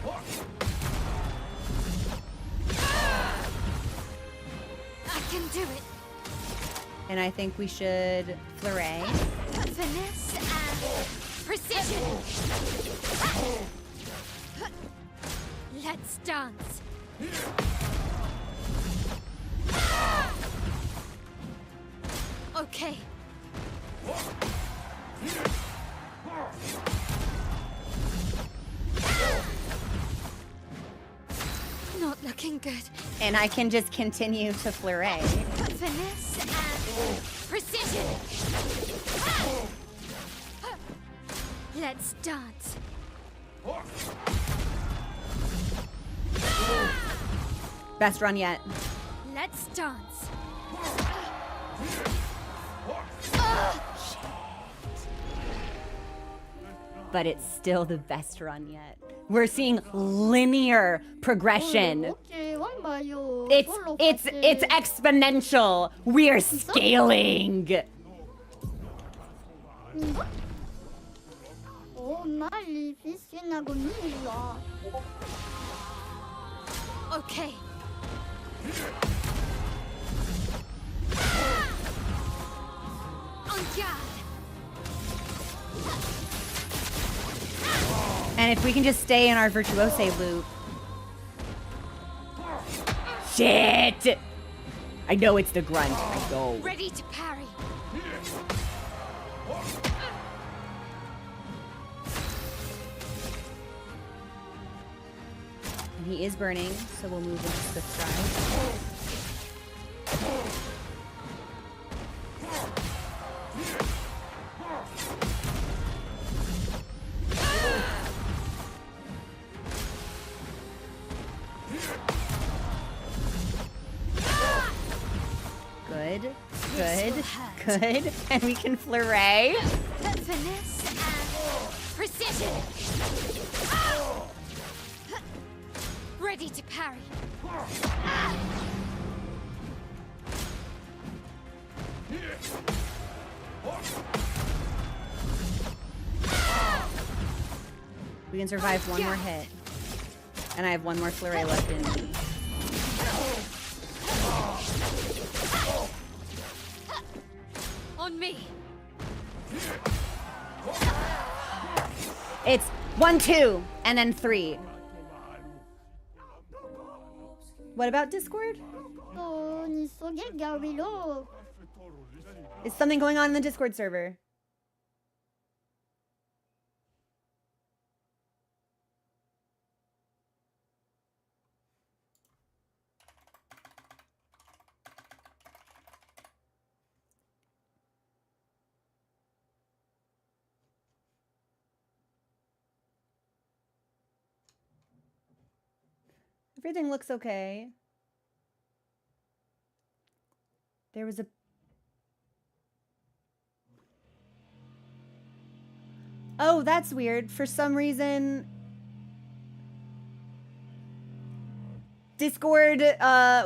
I can do it. And I think we should fleuret. Finesse and precision. Let's dance. Okay. Not looking good. And I can just continue to fleuret. Finesse and Precision! Let's dance. Best run yet. Let's dance. But it's still the best run yet. We're seeing linear progression. 오케이 완바요. It's exponential. We're scaling. 오 말리 비스나고 니라. Okay. On guard. And if we can just stay in our virtuose loop. Shit! I know it's the grunt. I know. Ready to parry. And he is burning, so we'll move into Swift Stride. Good, good, good. And we can flurry. Finesse and precision. Ready to parry. We can survive one more hit. And I have one more flurry left in me. On me. It's 1, 2, and then 3. What about Discord? 니 속에 가위로. Is something going on in the Discord server? Everything looks okay. There was a... Oh, that's weird. For some reason... Discord,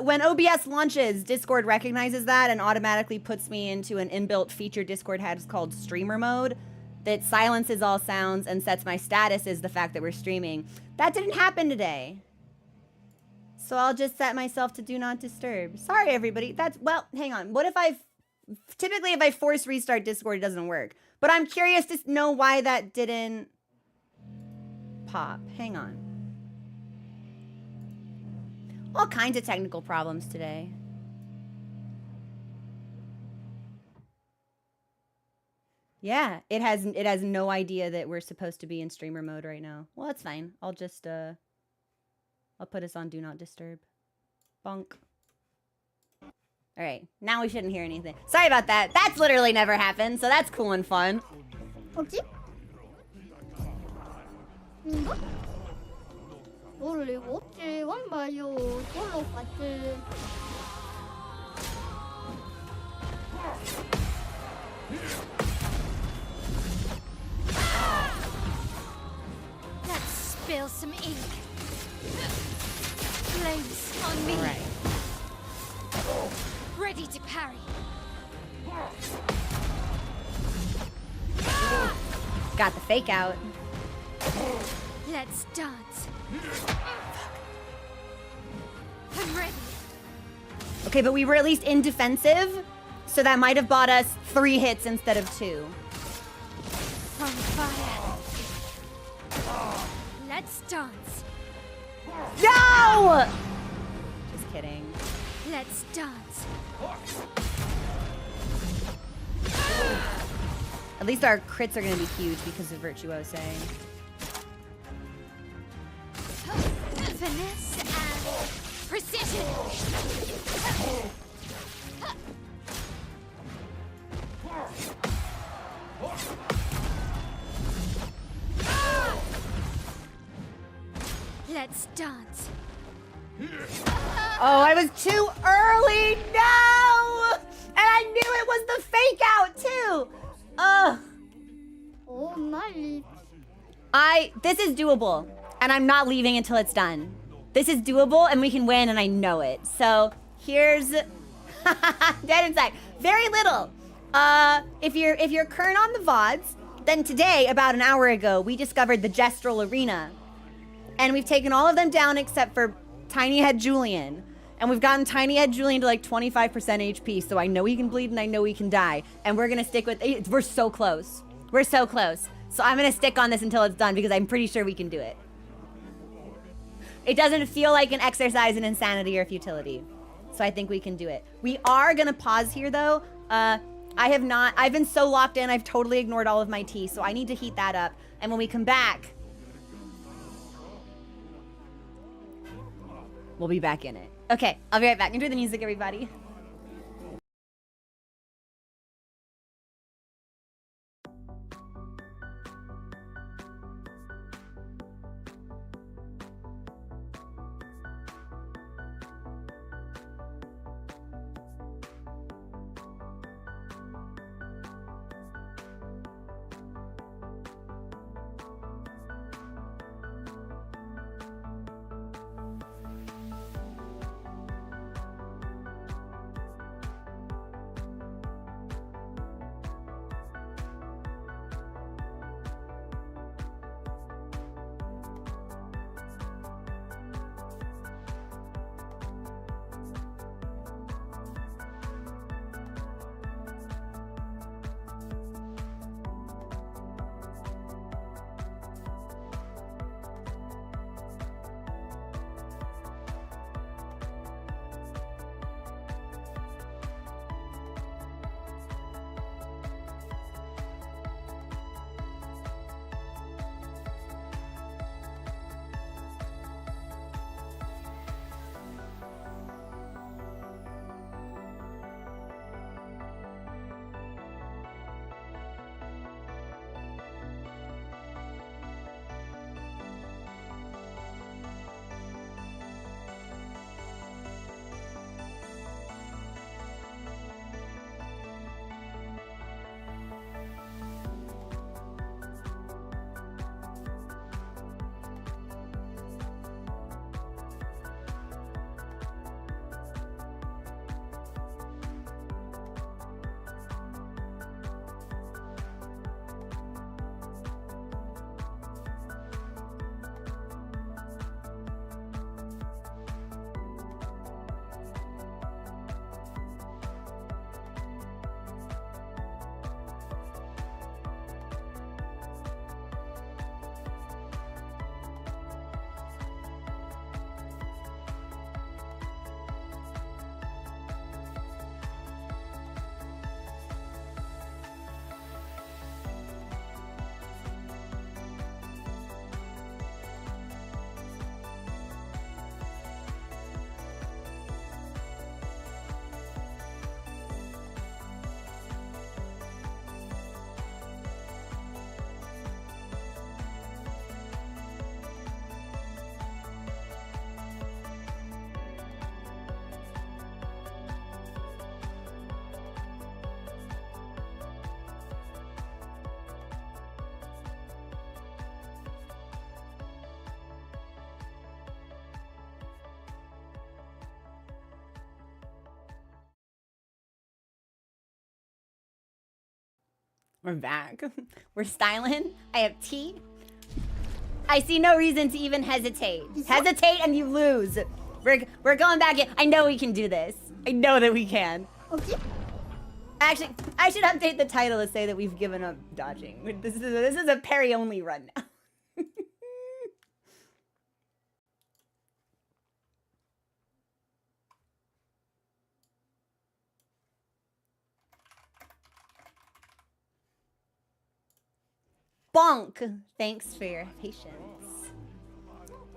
when OBS launches, Discord recognizes that and automatically puts me into an inbuilt feature Discord has called streamer mode that silences all sounds and sets my status as the fact that we're streaming. That didn't happen today. So I'll just set myself to do not disturb. Sorry, everybody. That's, well, hang on. What if typically if I force restart Discord, it doesn't work. But I'm curious to know why that didn't pop. Hang on. All kinds of technical problems today. Yeah, it has no idea that we're supposed to be in streamer mode right now. Well, that's fine. I'll just, I'll put us on Do Not Disturb. Bonk. All right, now we shouldn't hear anything. Sorry about that. That's literally never happened, so that's cool and fun. 오케이. 원래 오케이 완바요. 솔로 파트. Let's spill some ink. Flames on me. All right. Ready to parry. Got the fake out. Let's dance. I'm ready. Okay, but we were at least in defensive, so that might have bought us 3 hits instead of 2. On fire. Let's dance. No! Just kidding. Let's dance. At least our crits are going to be huge because of Virtuose. Finesse and precision. Let's dance. Oh, I was too early. No! And I knew it was the fake out too. Ugh. Oh my. This is doable, and I'm not leaving until it's done. This is doable, and we can win, and I know it. So here's dead inside. Very little. If you're current on the VODs, then today, about an hour ago, we discovered the Gestal Arena, and we've taken all of them down except for Tiny Head Julian, and we've gotten Tiny Head Julian to like 25% HP. So I know he can bleed, and I know he can die, and we're gonna stick with. We're so close. We're so close. So I'm gonna stick on this until it's done because I'm pretty sure we can do it. It doesn't feel like an exercise in insanity or futility. So I think we can do it. We are gonna pause here though. I've been so locked in, I've totally ignored all of my tea, so I need to heat that up. And when we come back, we'll be back in it. Okay, I'll be right back. Enjoy the music, everybody. We're back. We're styling. I have tea. I see no reason to even hesitate. Hesitate and you lose. We're going back in. I know we can do this. I know that we can. Okay. Actually, I should update the title to say that we've given up dodging. This is a parry only run now. Bonk. Thanks for your patience.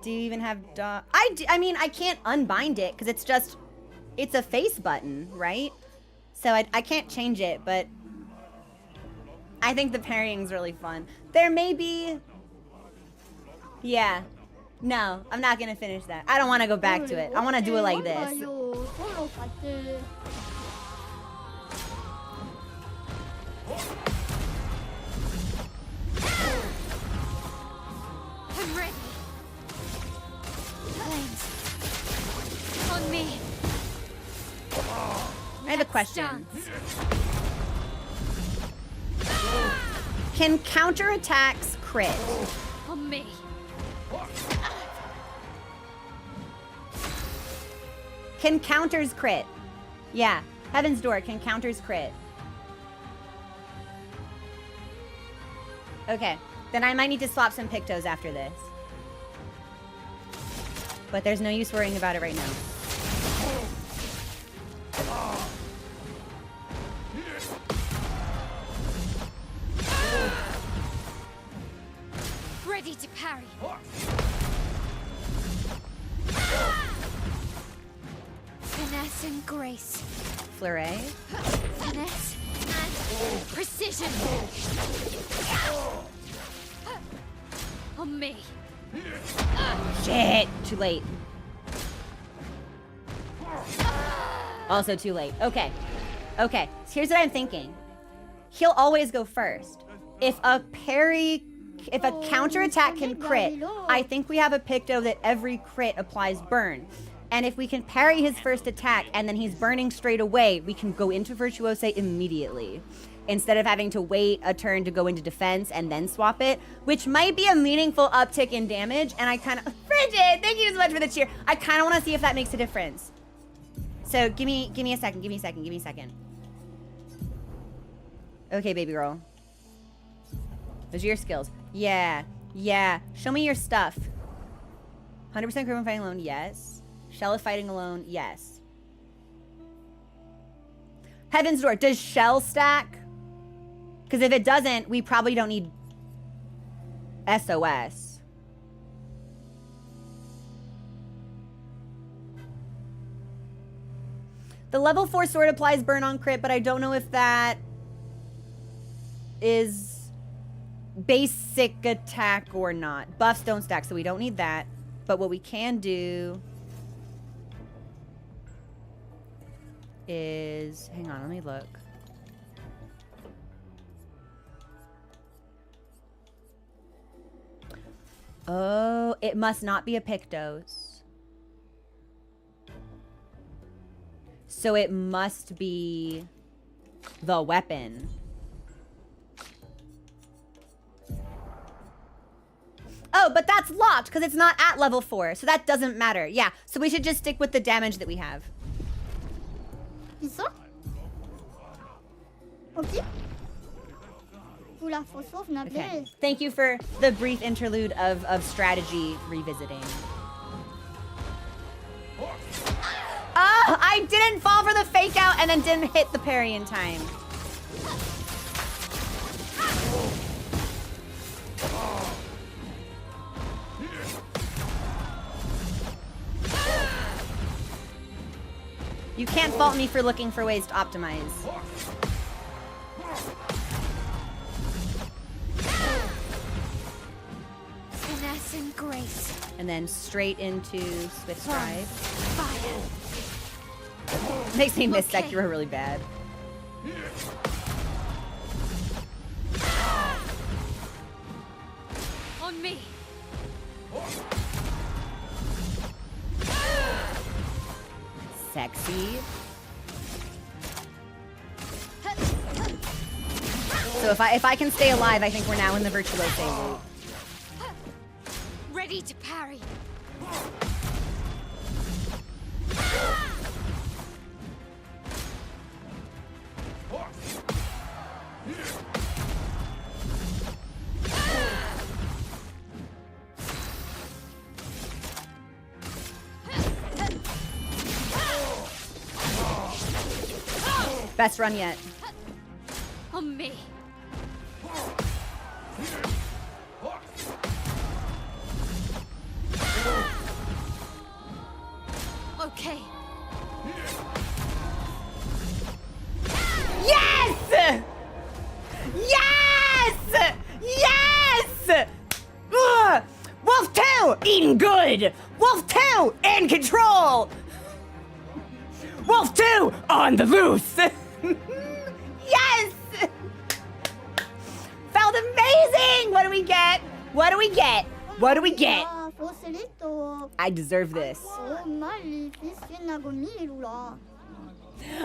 Do you even have dodge? I mean, I can't unbind it because it's a face button, right? So I can't change it, but I think the parrying's really fun. There may be... Yeah. No, I'm not gonna finish that. I don't want to go back to it. I want to do it like this. I'm ready. Flames. On me. I have a question. Dance. Can counterattacks crit? On me. Can counters crit? Yeah. Heaven's Door, can counters crit? Okay. Then I might need to swap some Pictos after this. But there's no use worrying about it right now. Ready to parry. Finesse and grace. Fleuret. Finesse and precision. On me. Shit! Too late. Also too late. Okay. Okay. So here's what I'm thinking. He'll always go first. If a counterattack can crit, I think we have a Picto that every crit applies burn. And if we can parry his first attack and then he's burning straight away, we can go into Virtuose immediately. Instead of having to wait a turn to go into defense and then swap it, which might be a meaningful uptick in damage. And I kind of, Bridget, thank you so much for the cheer. I kind of want to see if that makes a difference. So give me a second, give me a second. Okay, baby girl. Those are your skills. Yeah. Show me your stuff. 100% Criven fighting alone, yes. Shell is fighting alone, yes. Heaven's Door, does Shell stack? Because if it doesn't, we probably don't need SOS. The level 4 sword applies burn on crit, but I don't know if that is basic attack or not. Buffs don't stack, so we don't need that. But what we can do is... Hang on, let me look. Oh, it must not be a Pictos. So it must be the weapon. Oh, but that's locked because it's not at level 4. So that doesn't matter. Yeah, so we should just stick with the damage that we have. Isso? Ok. Oula, faut sauve, Okay. naber. Thank you for the brief interlude of strategy revisiting. Oh, I didn't fall for the fake out and then didn't hit the parry in time. You can't fault me for looking for ways to optimize. Finesse and grace. And then straight into Swift Stride. Fire. Makes me miss Okay. Sekiro really bad. On me. Sexy. So if I can stay alive, I think we're now in the Virtuose loop. Ready to parry. Best run yet. On me. Okay. Yes! Yes! Wolf 2, eating good. Wolf 2, in control. Wolf 2, on the loose. Yes! Felt amazing! What do we get? What do we get? What do we get? Fossilito. I deserve this. Oh, Mali, Fisinagonilula.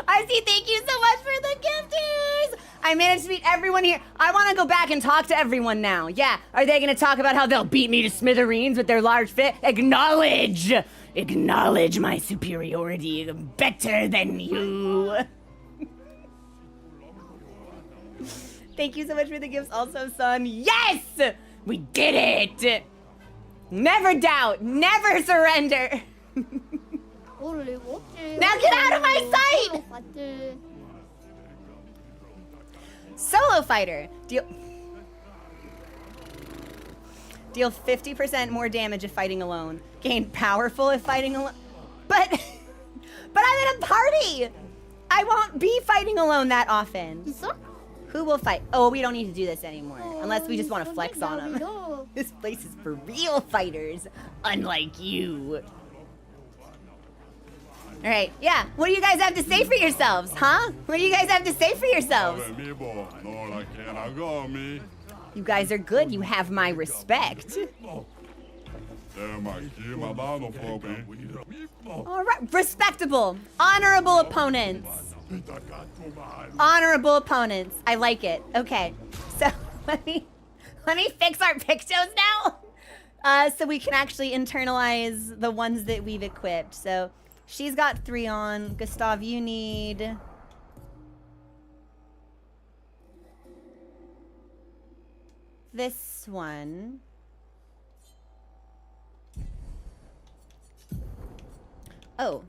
Icy, thank you so much for the gifties! I managed to meet everyone here. I want to go back and talk to everyone now. Yeah, are they going to talk about how they'll beat me to smithereens with their large fit? Acknowledge! Acknowledge my superiority. I'm better than you. Thank you so much for the gifts also, son. Yes! We did it! Never doubt, never surrender. Now get out of my sight! Solo fighter. Deal 50% more damage if fighting alone. Gain powerful if fighting alone. But I'm in a party! I won't be fighting alone that often. Who will fight? Oh, we don't need to do this anymore. Unless we just want to flex on them. This place is for real fighters. Unlike you. All right, yeah. What do you guys have to say for yourselves, huh? What do you guys have to say for yourselves? You guys are good. You have my respect. All right, respectable, honorable opponents. Honorable opponents. I like it. Okay, so let me fix our pictos now, so we can actually internalize the ones that we've equipped. So she's got 3 on. Gustav, you need. This one. Oh.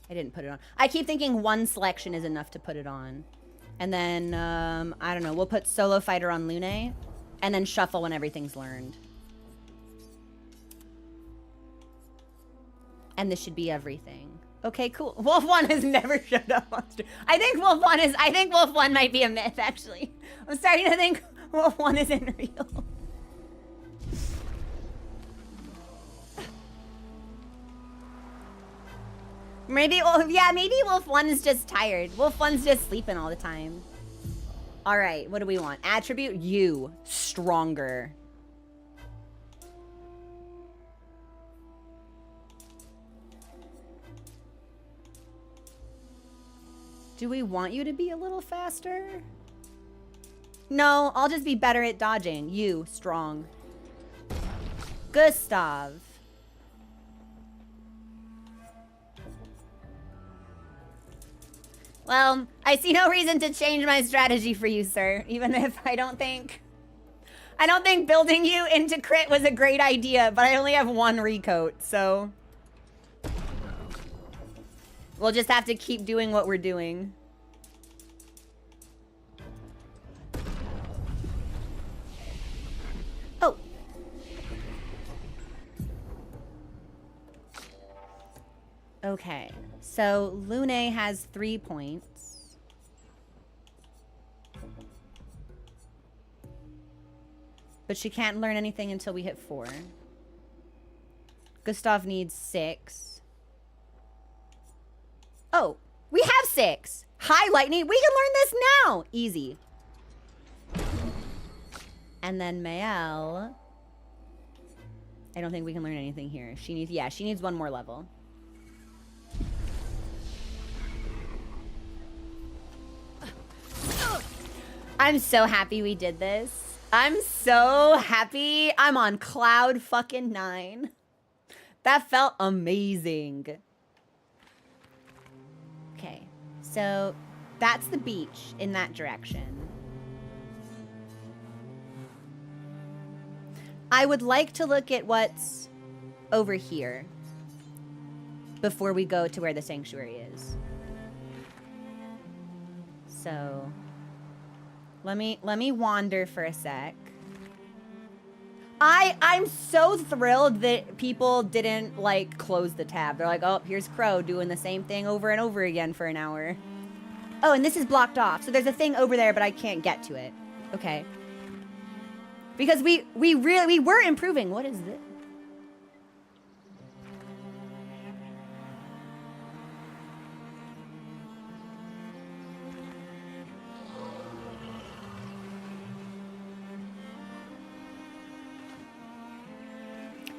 I didn't put it on. I keep thinking one selection is enough to put it on. And then, I don't know, we'll put Solo Fighter on Lune, and then shuffle when everything's learned. And this should be everything. Okay, cool. Wolf 1 has never showed up on stream. I think Wolf 1 might be a myth, actually. I'm starting to think Wolf 1 isn't real. Maybe Wolf 1 is just tired. Wolf 1's just sleeping all the time. All right, what do we want? Attribute you, stronger. Do we want you to be a little faster? No, I'll just be better at dodging. You, strong. Gustav. Well, I see no reason to change my strategy for you, sir. Even if I don't think building you into crit was a great idea, but I only have 1 recoat, so we'll just have to keep doing what we're doing. Oh. Okay. So Lune has 3 points. But she can't learn anything until we hit 4. Gustav needs 6. Oh, we have 6. Hi, Lightning. We can learn this now. Easy. And then Mael. I don't think we can learn anything here. She needs 1 more level. I'm so happy we did this. I'm so happy. I'm on cloud fucking 9. That felt amazing. Okay, so that's the beach in that direction. I would like to look at what's over here before we go to where the sanctuary is. So let me wander for a sec. I'm so thrilled that people didn't like close the tab. They're like, oh, here's Crow doing the same thing over and over again for an hour. Oh, and this is blocked off. So there's a thing over there, but I can't get to it. Okay. Because we were improving. What is this?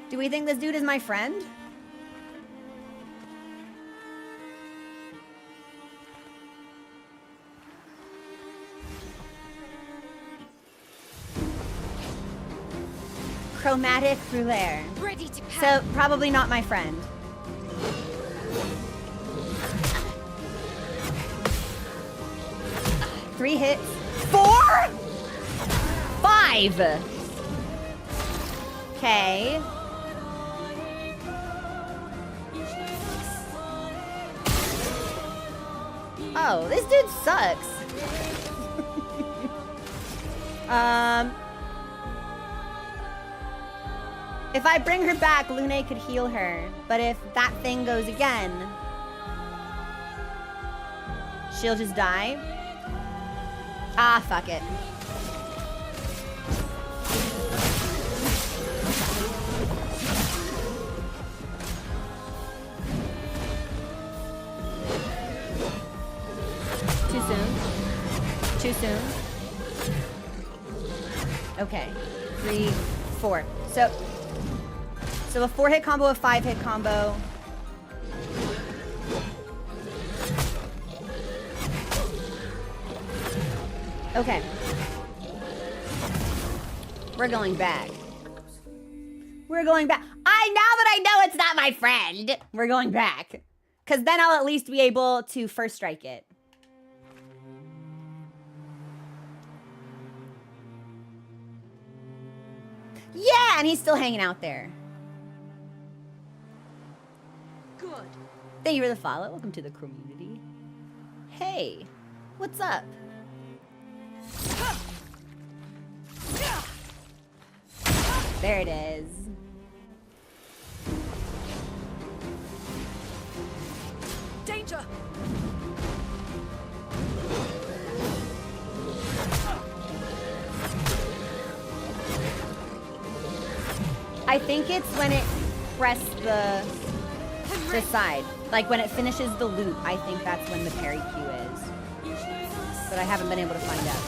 Do we think this dude is my friend? Chromatic Brulaire. Ready to pound. So, probably not my friend. Three hits. 4? 5. Okay. Oh, this dude sucks. If I bring her back, Lune could heal her. But if that thing goes again, she'll just die. Ah, fuck it. Too soon. Too soon. Okay. 3, 4. So a 4-hit combo, a 5-hit combo. Okay. We're going back. We're going back. Now that I know it's not my friend, we're going back. Because then I'll at least be able to first strike it. Yeah, and he's still hanging out there. Good. Thank you for the follow. Welcome to the community. Hey, what's up? There it is. Danger! I think it's when it presses the side. Like when it finishes the loop, I think that's when the parry cue is. But I haven't been able to find out.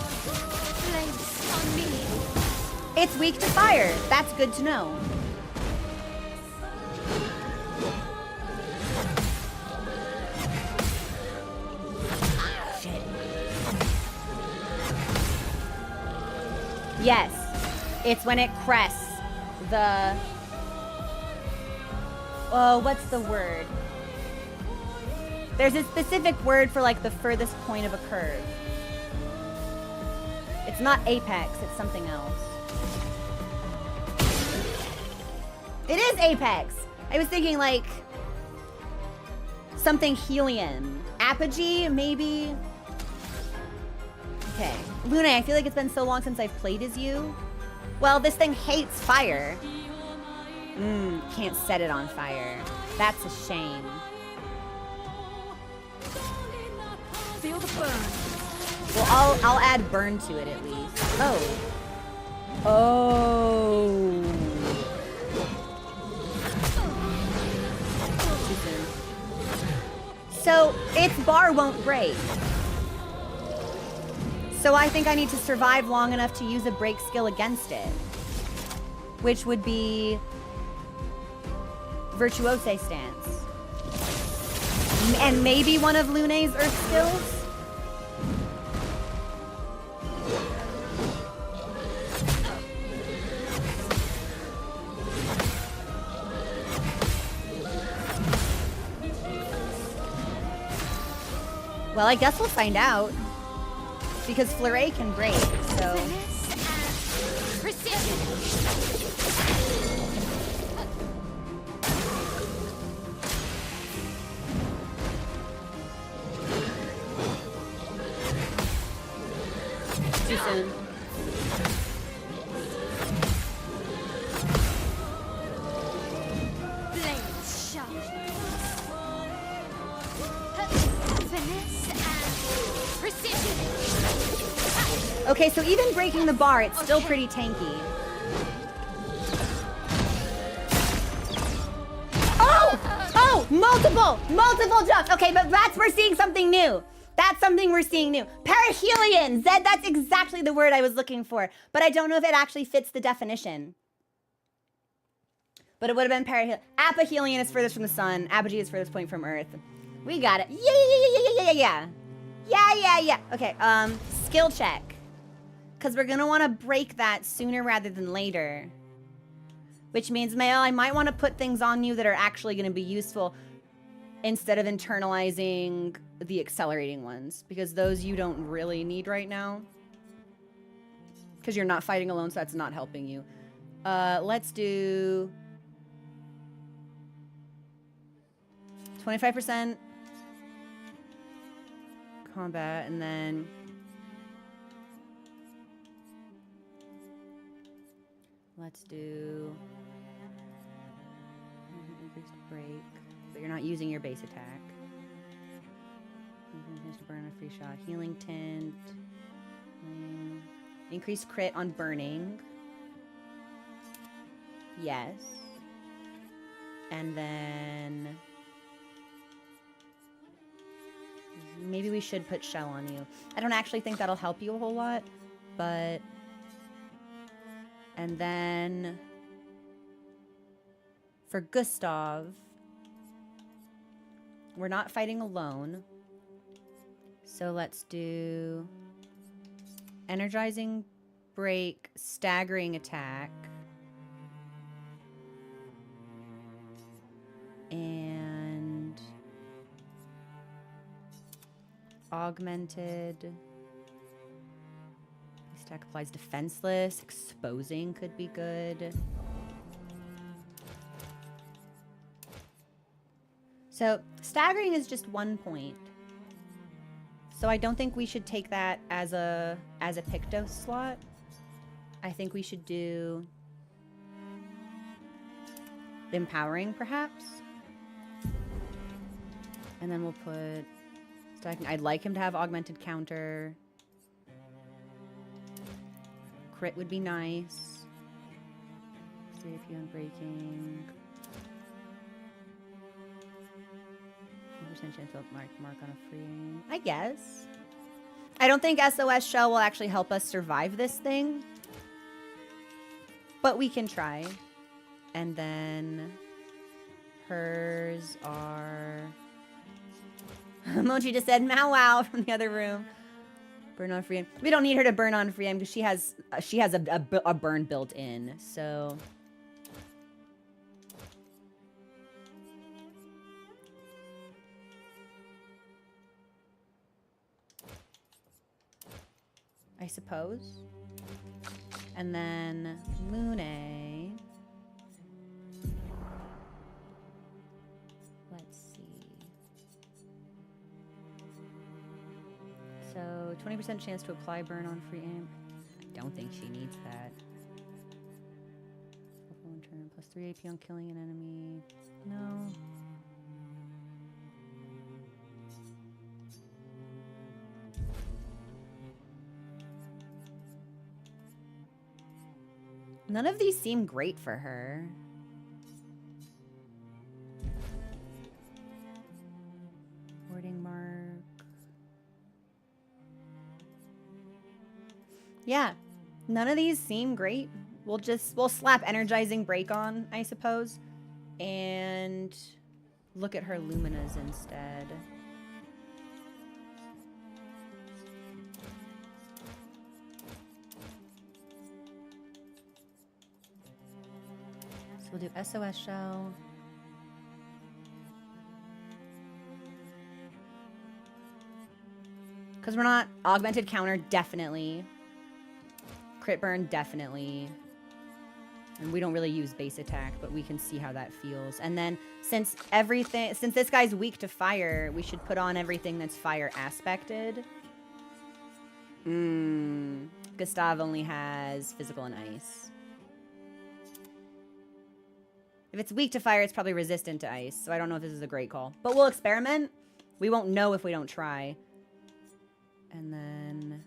Flames on me. It's weak to fire. That's good to know. Shit. Yes. It's when it crests the... Oh, what's the word? There's a specific word for like the furthest point of a curve. It's not apex, it's something else. It is apex! I was thinking like something helium. Apogee, maybe? Okay. Lune, I feel like it's been so long since I've played as you. Well, this thing hates fire. Can't set it on fire. That's a shame. Feel the burn. Well, I'll add burn to it at least. Oh. Oh. Too soon. So its bar won't break. So I think I need to survive long enough to use a break skill against it. Which would be Virtuose Stance. And maybe one of Lune's Earth skills? Well, I guess we'll find out. Because Fleuret can break, so... Precision. Too soon. Blades sharp. Finesse and precision. Okay, so even breaking the bar, it's still pretty tanky. Oh, multiple jumps. Okay, but we're seeing something new. That's something we're seeing new. Perihelion, Zed, that's exactly the word I was looking for. But I don't know if it actually fits the definition. But it would have been perihelion. Apohelion is furthest from the sun. Apogee is furthest point from Earth. We got it. Yeah. Okay, skill check. Because we're going to want to break that sooner rather than later. Which means, Mael, I might want to put things on you that are actually going to be useful instead of internalizing the accelerating ones. Because those you don't really need right now. Because you're not fighting alone, so that's not helping you. Let's do 25% combat, and then let's do increased break, but you're not using your base attack. Increased burn a free shot, healing tint, increased crit on burning. Yes. And then maybe we should put shell on you. I don't actually think that'll help you a whole lot, but... And then for Gustav, we're not fighting alone. So let's do energizing break, staggering attack. And augmented. Attack applies defenseless. Exposing could be good. So staggering is just 1 point. So I don't think we should take that as a Pictos slot. I think we should do empowering, perhaps. And then we'll put stacking. I'd like him to have augmented counter. Crit would be nice. 3 AP on breaking. 1% chance to mark on a free aim. I guess. I don't think SOS Shell will actually help us survive this thing. But we can try. And then hers are... Mochi just said "Mow wow" from the other room. Burn on free aim. We don't need her to burn on free aim because she has a burn built in. So I suppose. And then Lune. Let's see. So 20% chance to apply burn on free aim. I don't think she needs that. Turn plus 3 AP on killing an enemy. No. None of these seem great for her. Wording mark. Yeah, none of these seem great. We'll slap energizing break on, I suppose, and look at her luminas instead. So we'll do SOS Shell. Because we're not augmented counter, definitely. Crit burn, definitely. And we don't really use base attack, but we can see how that feels. And then since this guy's weak to fire, we should put on everything that's fire aspected. Gustav only has physical and ice. If it's weak to fire, it's probably resistant to ice. So I don't know if this is a great call. But we'll experiment. We won't know if we don't try. And then...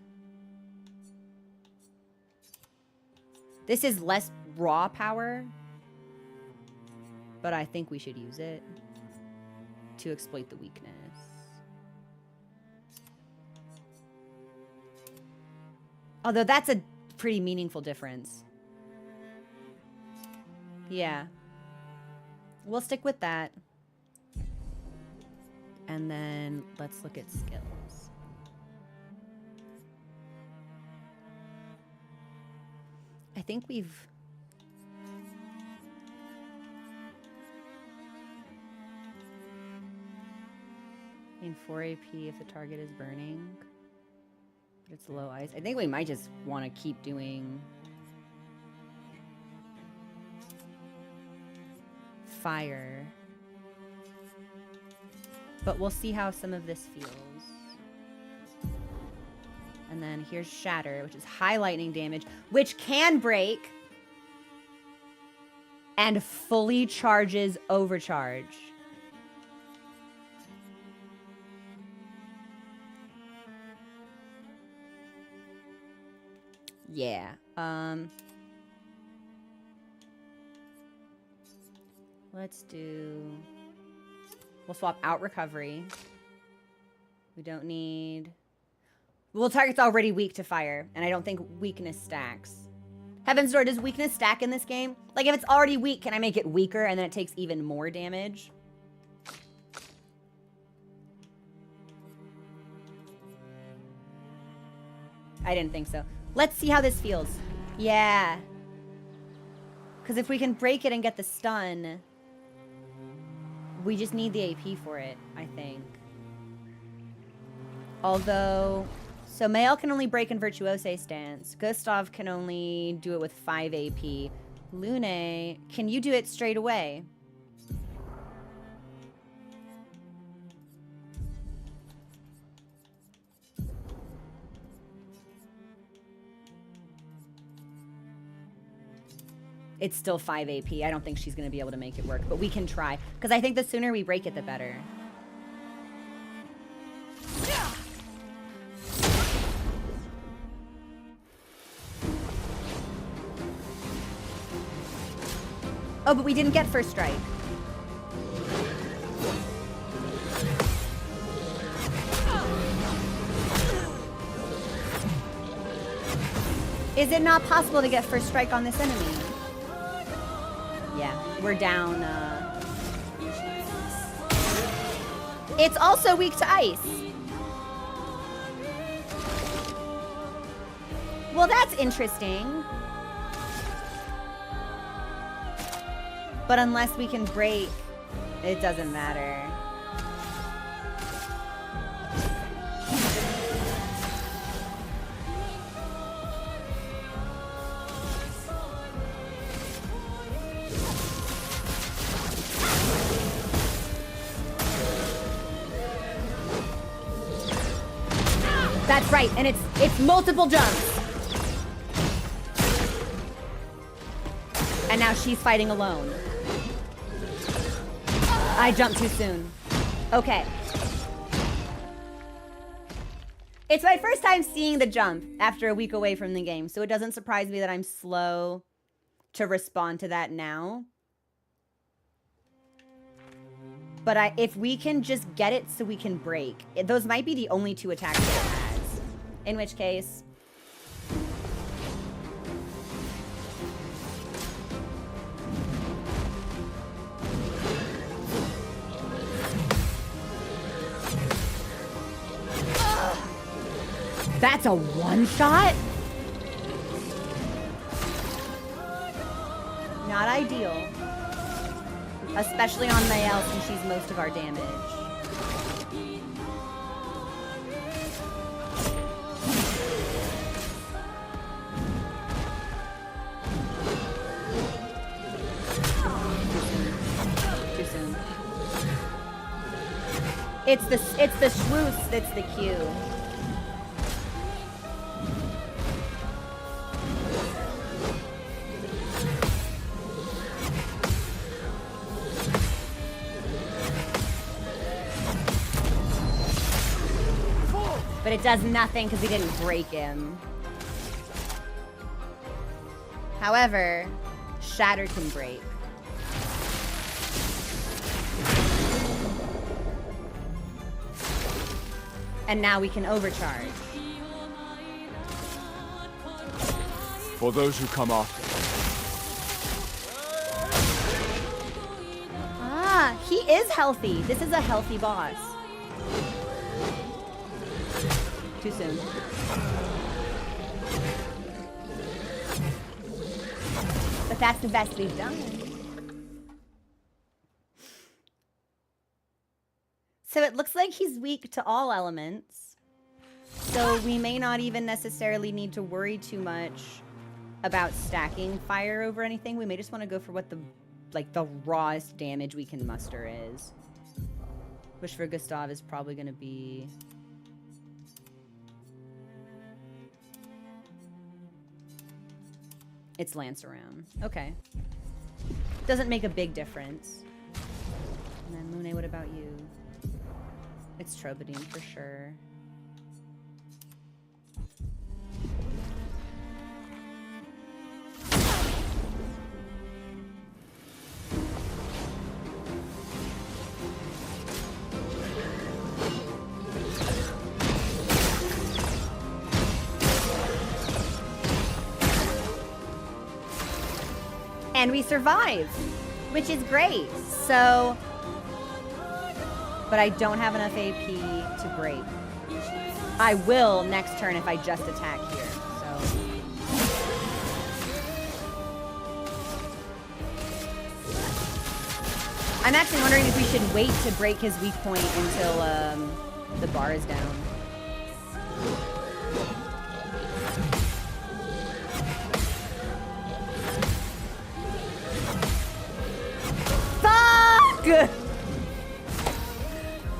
This is less raw power, but I think we should use it to exploit the weakness. Although that's a pretty meaningful difference. Yeah. We'll stick with that. And then let's look at skills. I think we've... in 4 AP if the target is burning. But it's low ice. I think we might just want to keep doing... fire. But we'll see how some of this feels. And then here's Shatter, which is high lightning damage, which can break and fully charges Overcharge. Yeah. Let's do... We'll swap out Recovery. We don't need... Well, target's already weak to fire, and I don't think weakness stacks. Heaven's Door, does weakness stack in this game? Like, if it's already weak, can I make it weaker and then it takes even more damage? I didn't think so. Let's see how this feels. Yeah. Because if we can break it and get the stun, we just need the AP for it, I think. Although... So Mael can only break in Virtuose stance. Gustav can only do it with 5 AP. Lune, can you do it straight away? It's still 5 AP. I don't think she's going to be able to make it work, but we can try. Because I think the sooner we break it, the better. Oh, but we didn't get first strike. Is it not possible to get first strike on this enemy? Yeah, we're down. It's also weak to ice. Well, that's interesting. But unless we can break, it doesn't matter. That's right, and it's multiple jumps. And now she's fighting alone. I jumped too soon. Okay. It's my first time seeing the jump after a week away from the game, so it doesn't surprise me that I'm slow to respond to that now. But if we can just get it so we can break, those might be the only 2 attacks that it has. In which case... That's a one-shot? Not ideal. Especially on Mael since she's most of our damage. Too soon. It's the swoosh that's the cue. But it does nothing because we didn't break him. However, Shatter can break. And now we can overcharge. For those who come after. Ah, he is healthy. This is a healthy boss. Too soon. But that's the best we've done. So it looks like he's weak to all elements. So we may not even necessarily need to worry too much about stacking fire over anything. We may just want to go for what the rawest damage we can muster is. Which for Gustav is probably going to be... It's Lance around. Okay. Doesn't make a big difference. And then Lune, what about you? It's Trobadine for sure. And we survive, which is great. So, but I don't have enough AP to break. I will next turn if I just attack here. So, I'm actually wondering if we should wait to break his weak point until the bar is down.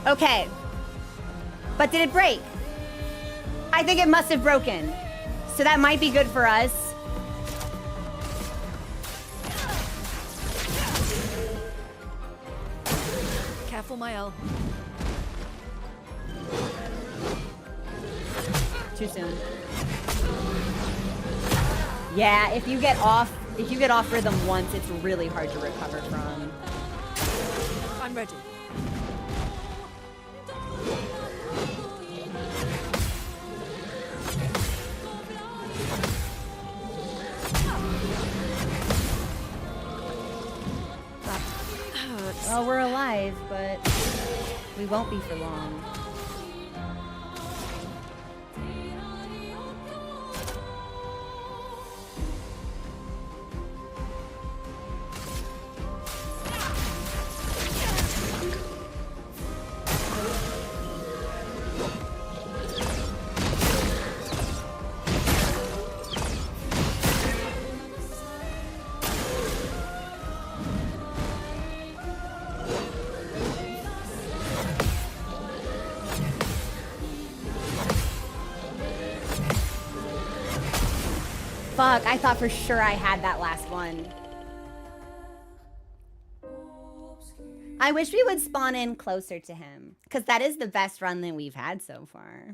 Okay. But did it break? I think it must have broken. So that might be good for us. Careful, Mael. Too soon. Yeah, if you get off rhythm once, it's really hard to recover from. I'm ready. Well, we're alive, but we won't be for long. Fuck, I thought for sure I had that last one. I wish we would spawn in closer to him, because that is the best run that we've had so far.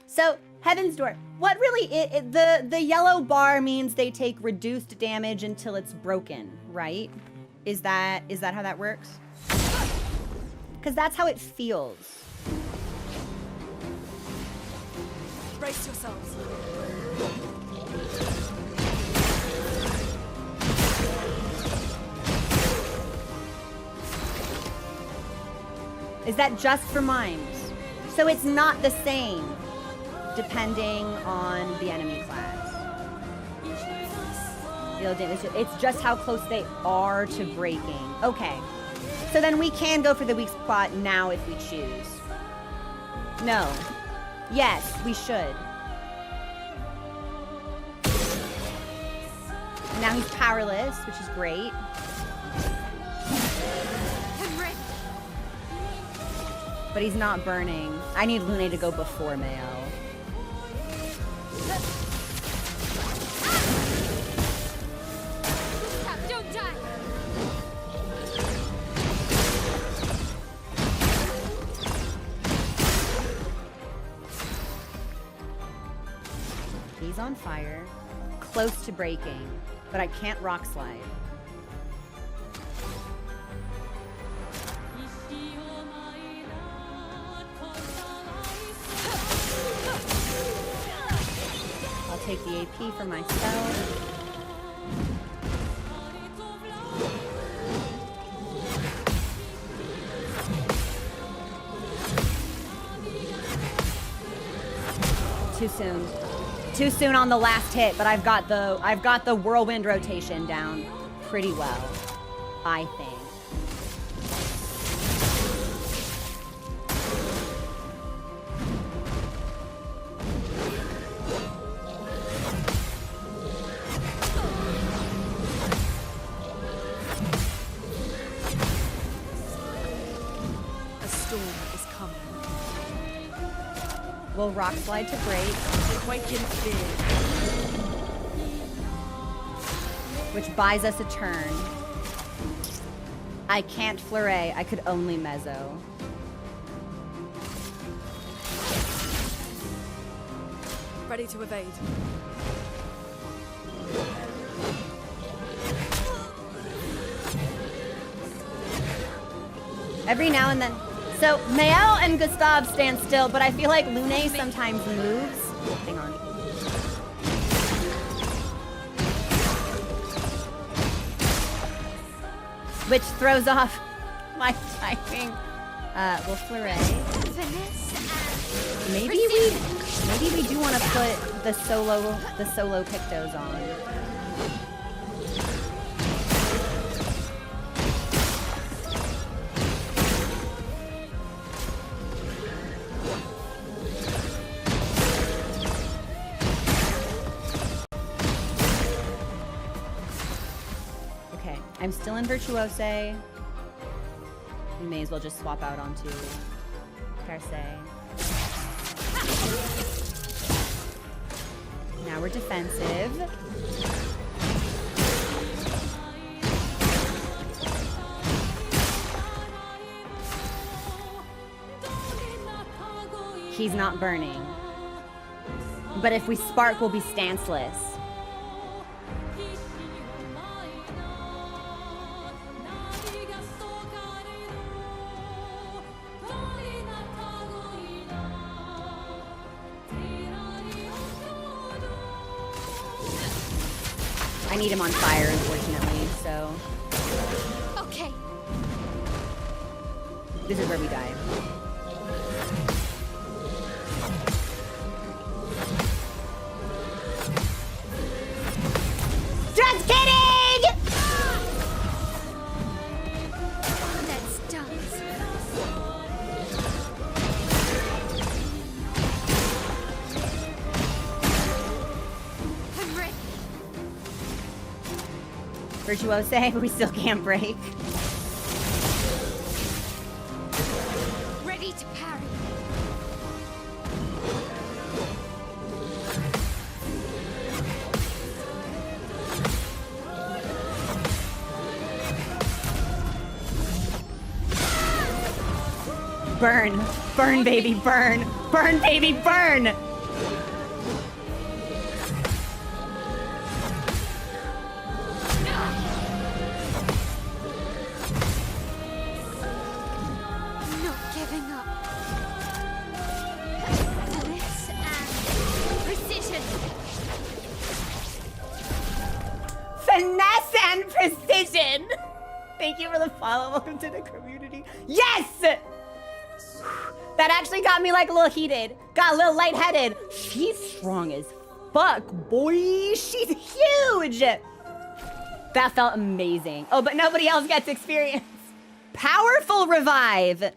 So, Heaven's Door. What really, the yellow bar means they take reduced damage until it's broken, right? Is that how that works? Because that's how it feels. Brace yourselves. Is that just for mimes? So it's not the same, depending on the enemy class. It's just how close they are to breaking. Okay. So then we can go for the weak spot now if we choose. No. Yes, we should. Now he's powerless, which is great. But he's not burning. I need Lune to go before Mayo. Don't die. He's on on fire. Close to breaking, but I can't rock slide. I'll take the AP for myself. Too soon. Too soon on the last hit, but I've got the whirlwind rotation down pretty well, I think. A storm is coming. We'll rock slide to break, Quake in fear. which buys us a turn. I can't flurry. I could only mezzo. Ready to evade. Every now and then. So Mael and Gustav stand still, but I feel like Lune sometimes moves. Hang on. Which throws off my timing. We'll flurry. Finesse and Maybe we do want to put the solo pictos on. Okay, I'm still in Virtuose. We may as well just swap out onto Perse. Now we're defensive. He's not burning. But if we spark, we'll be stanceless. I need him on fire, unfortunately, so okay. this is where we die. Just kidding! Let's dance. I'm ready. Virtuose, but we still can't break. Ready to parry. Burn. Burn, baby, burn. Burn, baby, burn! Not giving up. Finesse and precision. Finesse and precision! Thank you for the follow. Welcome to the community. Yes! That actually got me like a little heated. Got a little lightheaded. She's strong as fuck, boy. She's huge. That felt amazing. Oh, but nobody else gets experience. Powerful revive.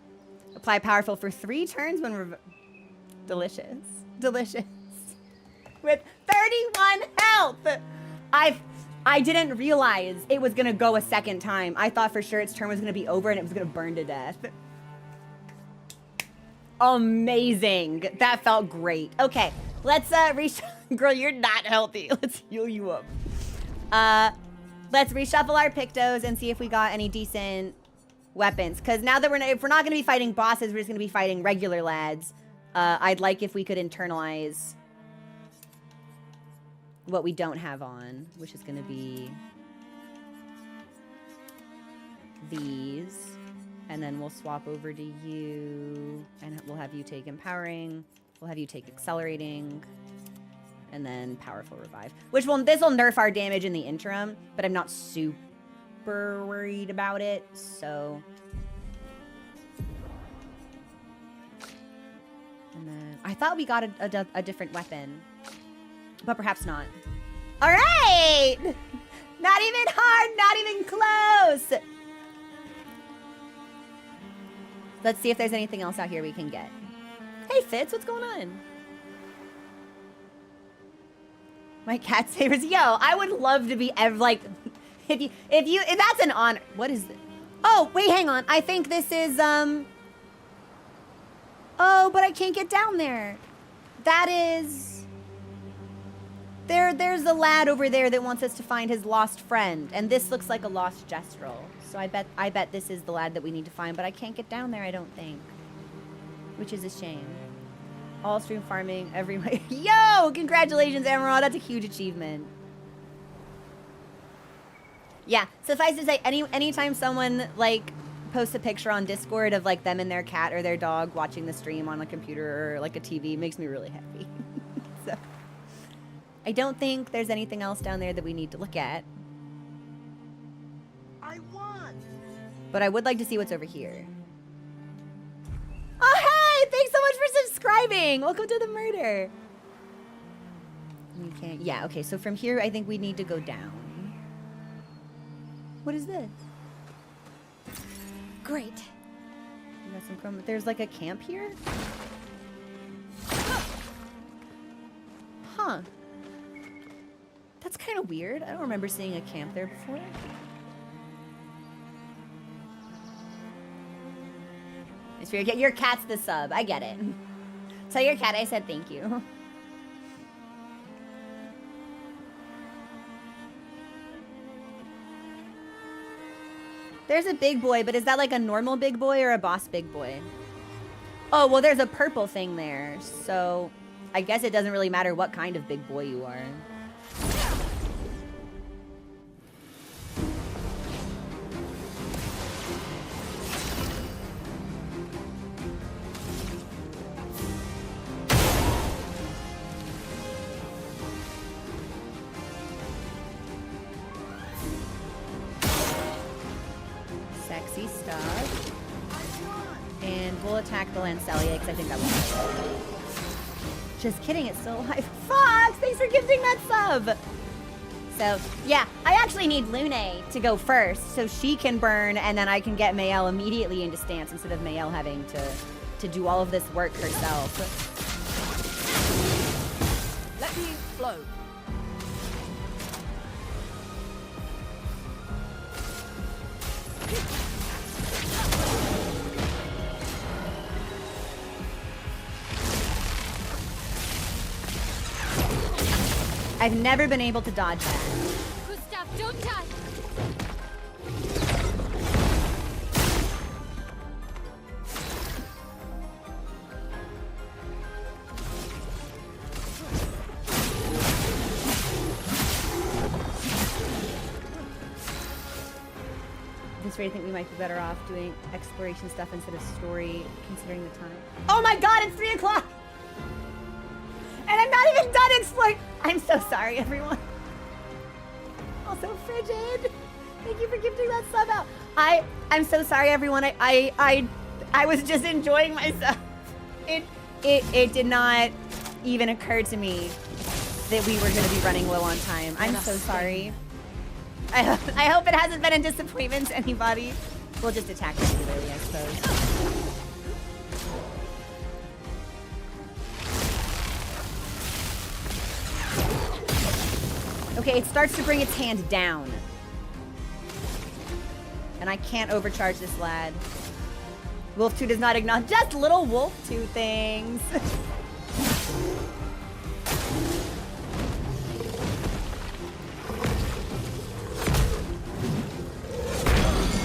Apply powerful for 3 turns when delicious. Delicious. With 31 health. I didn't realize it was gonna go a second time. I thought for sure its turn was gonna be over and it was gonna burn to death. Amazing. That felt great. Okay, let's girl, you're not healthy. Let's heal you up. Let's reshuffle our Pictos and see if we got any decent weapons. Because now that if we're not going to be fighting bosses, we're just going to be fighting regular lads. I'd like if we could internalize what we don't have on, which is going to be these. And then we'll swap over to you, and we'll have you take Empowering. We'll have you take Accelerating, and then Powerful Revive. This will nerf our damage in the interim, but I'm not super worried about it, so. And then I thought we got a different weapon, but perhaps not. All right! Not even hard, not even close! Let's see if there's anything else out here we can get. Hey, Fitz, what's going on? My cat savers. Yo, I would love to be like, if that's an honor. What is this? Oh, wait, hang on. I think this is oh, but I can't get down there. That is. There's a lad over there that wants us to find his lost friend, and this looks like a lost gestral. So I bet this is the lad that we need to find, but I can't get down there, I don't think. Which is a shame. All stream farming every way. Yo! Congratulations, Emerald. That's a huge achievement. Yeah, suffice to say, anytime someone, like, posts a picture on Discord of, like, them and their cat or their dog watching the stream on a computer or, like, a TV makes me really happy. So, I don't think there's anything else down there that we need to look at. But I would like to see what's over here. Oh, hey! Thanks so much for subscribing! Welcome to the murder. We can't... Yeah, okay, so from here, I think we need to go down. What is this? Great. We got some chrome... There's like a camp here? Huh. That's kind of weird. I don't remember seeing a camp there before. Your cat's the sub. I get it. Tell your cat I said thank you. There's a big boy, but is that like a normal big boy or a boss big boy? Oh, well, there's a purple thing there. So I guess it doesn't really matter what kind of big boy you are. Sexy stuff. And we'll attack the Lancelia because I think that will. Just kidding, it's still alive. Fox, thanks for gifting that sub. So, yeah, I actually need Lune to go first so she can burn and then I can get Mayel immediately into stance instead of Mayel having to do all of this work herself. Let me flow. I've never been able to dodge that. Gustav, don't die. This way I think we might be better off doing exploration stuff instead of story, considering the time. Oh my god, it's 3 o'clock! And I'm not even done exploring! I'm so sorry, everyone. Also, Frigid, thank you for gifting that sub out. I'm so sorry, everyone. I was just enjoying myself. It did not even occur to me that we were going to be running low on time. I'm so sorry. I hope it hasn't been a disappointment to anybody. We'll just attack regularly, I suppose. Okay, it starts to bring its hand down. And I can't overcharge this lad. Wolf 2 does not acknowledge just little Wolf 2 things.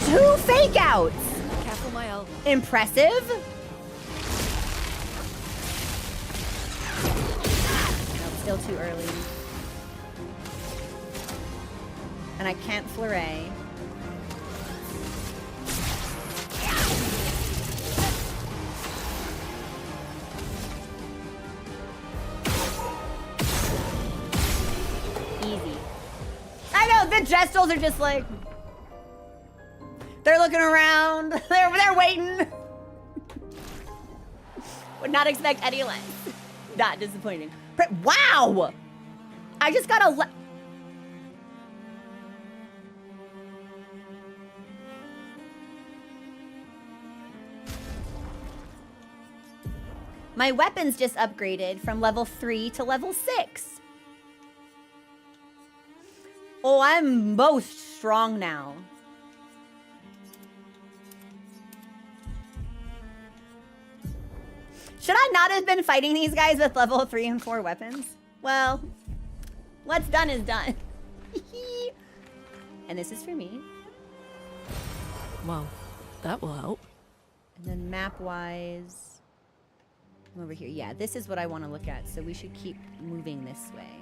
2 fake outs! Careful, my elf. Impressive. Nope, still too early. And I can't flurry. Easy. I know, the Gestals are just like... They're looking around. They're waiting. Would not expect any less. Not disappointing. Wow! I just got a... My weapons just upgraded from level 3 to level 6. Oh, I'm most strong now. Should I not have been fighting these guys with level 3 and 4 weapons? Well, what's done is done. And this is for me. Well, that will help. And then map-wise, I'm over here. Yeah, this is what I want to look at, so we should keep moving this way.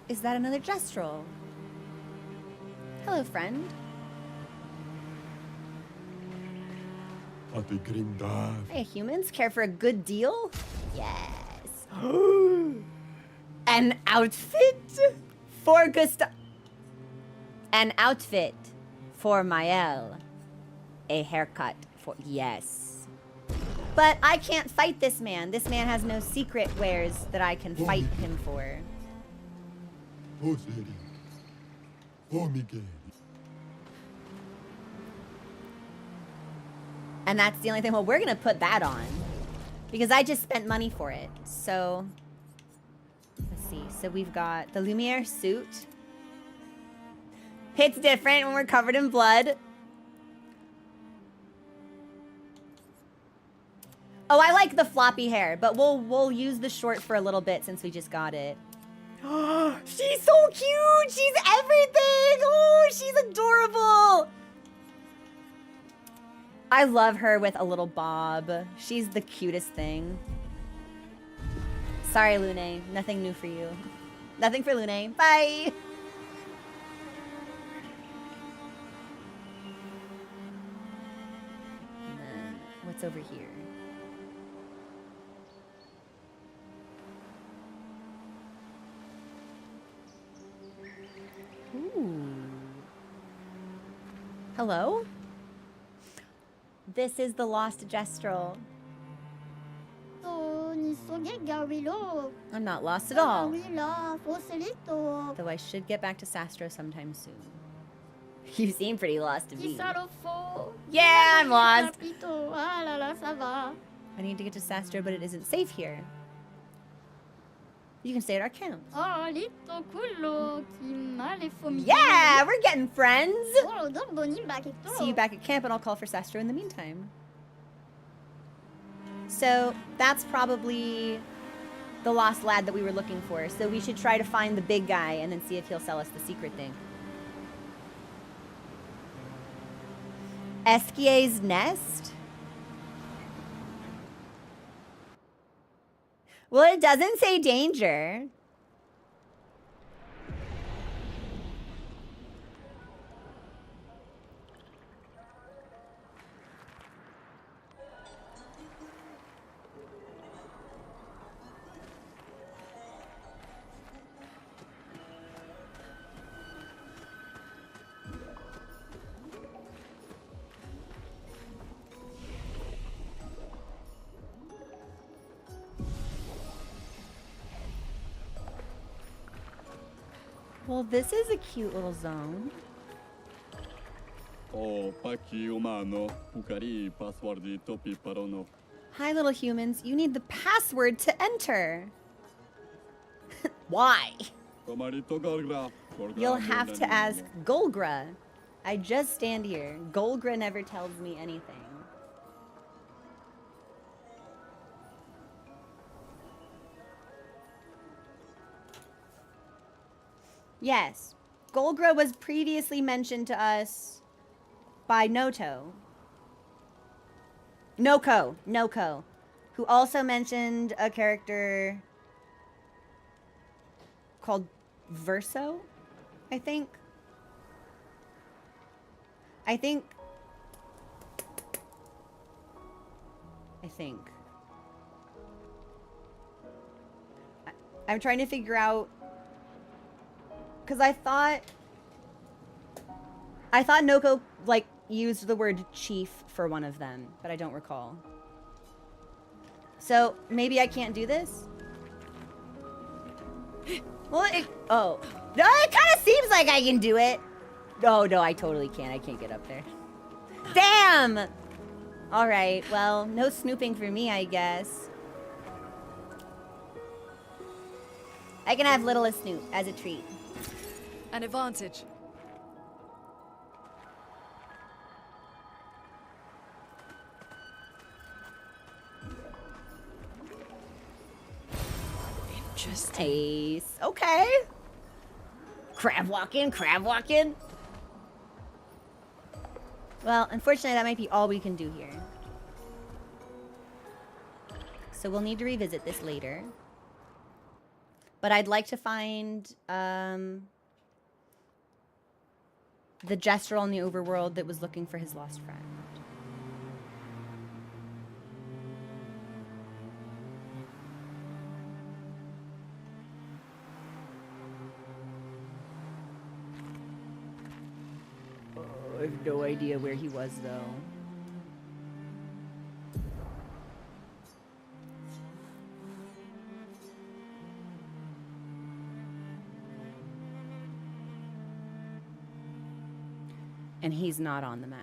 Is that another Gestral? Hello, friend. Hey, humans, care for a good deal? Yes. An outfit for Gestal. An outfit for Mael. A haircut for... Yes. But I can't fight this man. This man has no secret wares that I can fight him for. And that's the only thing. Well, we're going to put that on. Because I just spent money for it. So, let's see. So we've got the Lumiere suit. It's different when we're covered in blood. Oh, I like the floppy hair. But we'll use the short for a little bit since we just got it. Oh, she's so cute. She's everything. Oh, she's adorable. I love her with a little bob. She's the cutest thing. Sorry, Lune. Nothing new for you. Nothing for Lune. Bye. And then, what's over here? Ooh. Hello? This is the lost Gestral. I'm not lost at all. Though I should get back to Sastro sometime soon. You seem pretty lost to me. Yeah, I'm lost. I need to get to Sastro, but it isn't safe here. You can stay at our camp. Yeah, we're getting friends. See you back at camp, and I'll call for Sastro in the meantime. So that's probably the lost lad that we were looking for. So we should try to find the big guy and then see if he'll sell us the secret thing. Esquier's nest? Well, it doesn't say danger. Well, this is a cute little zone. Hi, little humans. You need the password to enter. Why? You'll have to ask Golgra. I just stand here. Golgra never tells me anything. Yes, Golgra was previously mentioned to us by Noko, who also mentioned a character called Verso, I think. I think. I'm trying to figure out, because I thought Noko like used the word chief for one of them, but I don't recall. So maybe I can't do this? Well, oh. No, it kind of seems like I can do it. Oh, no, I totally can't. I can't get up there. Damn! All right, well, no snooping for me, I guess. I can have Little a Snoop as a treat. An advantage. Interesting. Nice. Okay. Crab walking, crab walking. Well, unfortunately, that might be all we can do here. So we'll need to revisit this later. But I'd like to find the Gestral in the overworld that was looking for his lost friend. Oh, I have no idea where he was, though. And he's not on the map.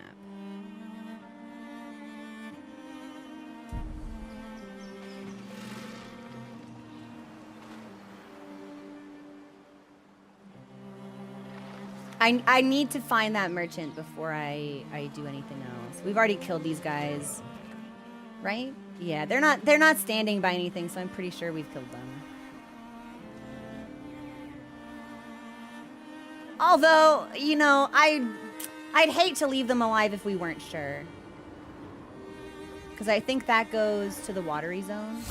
I need to find that merchant before I do anything else. We've already killed these guys, right? Yeah, they're not standing by anything, so I'm pretty sure we've killed them. Although, you know, I'd hate to leave them alive if we weren't sure. Because I think that goes to the watery zone.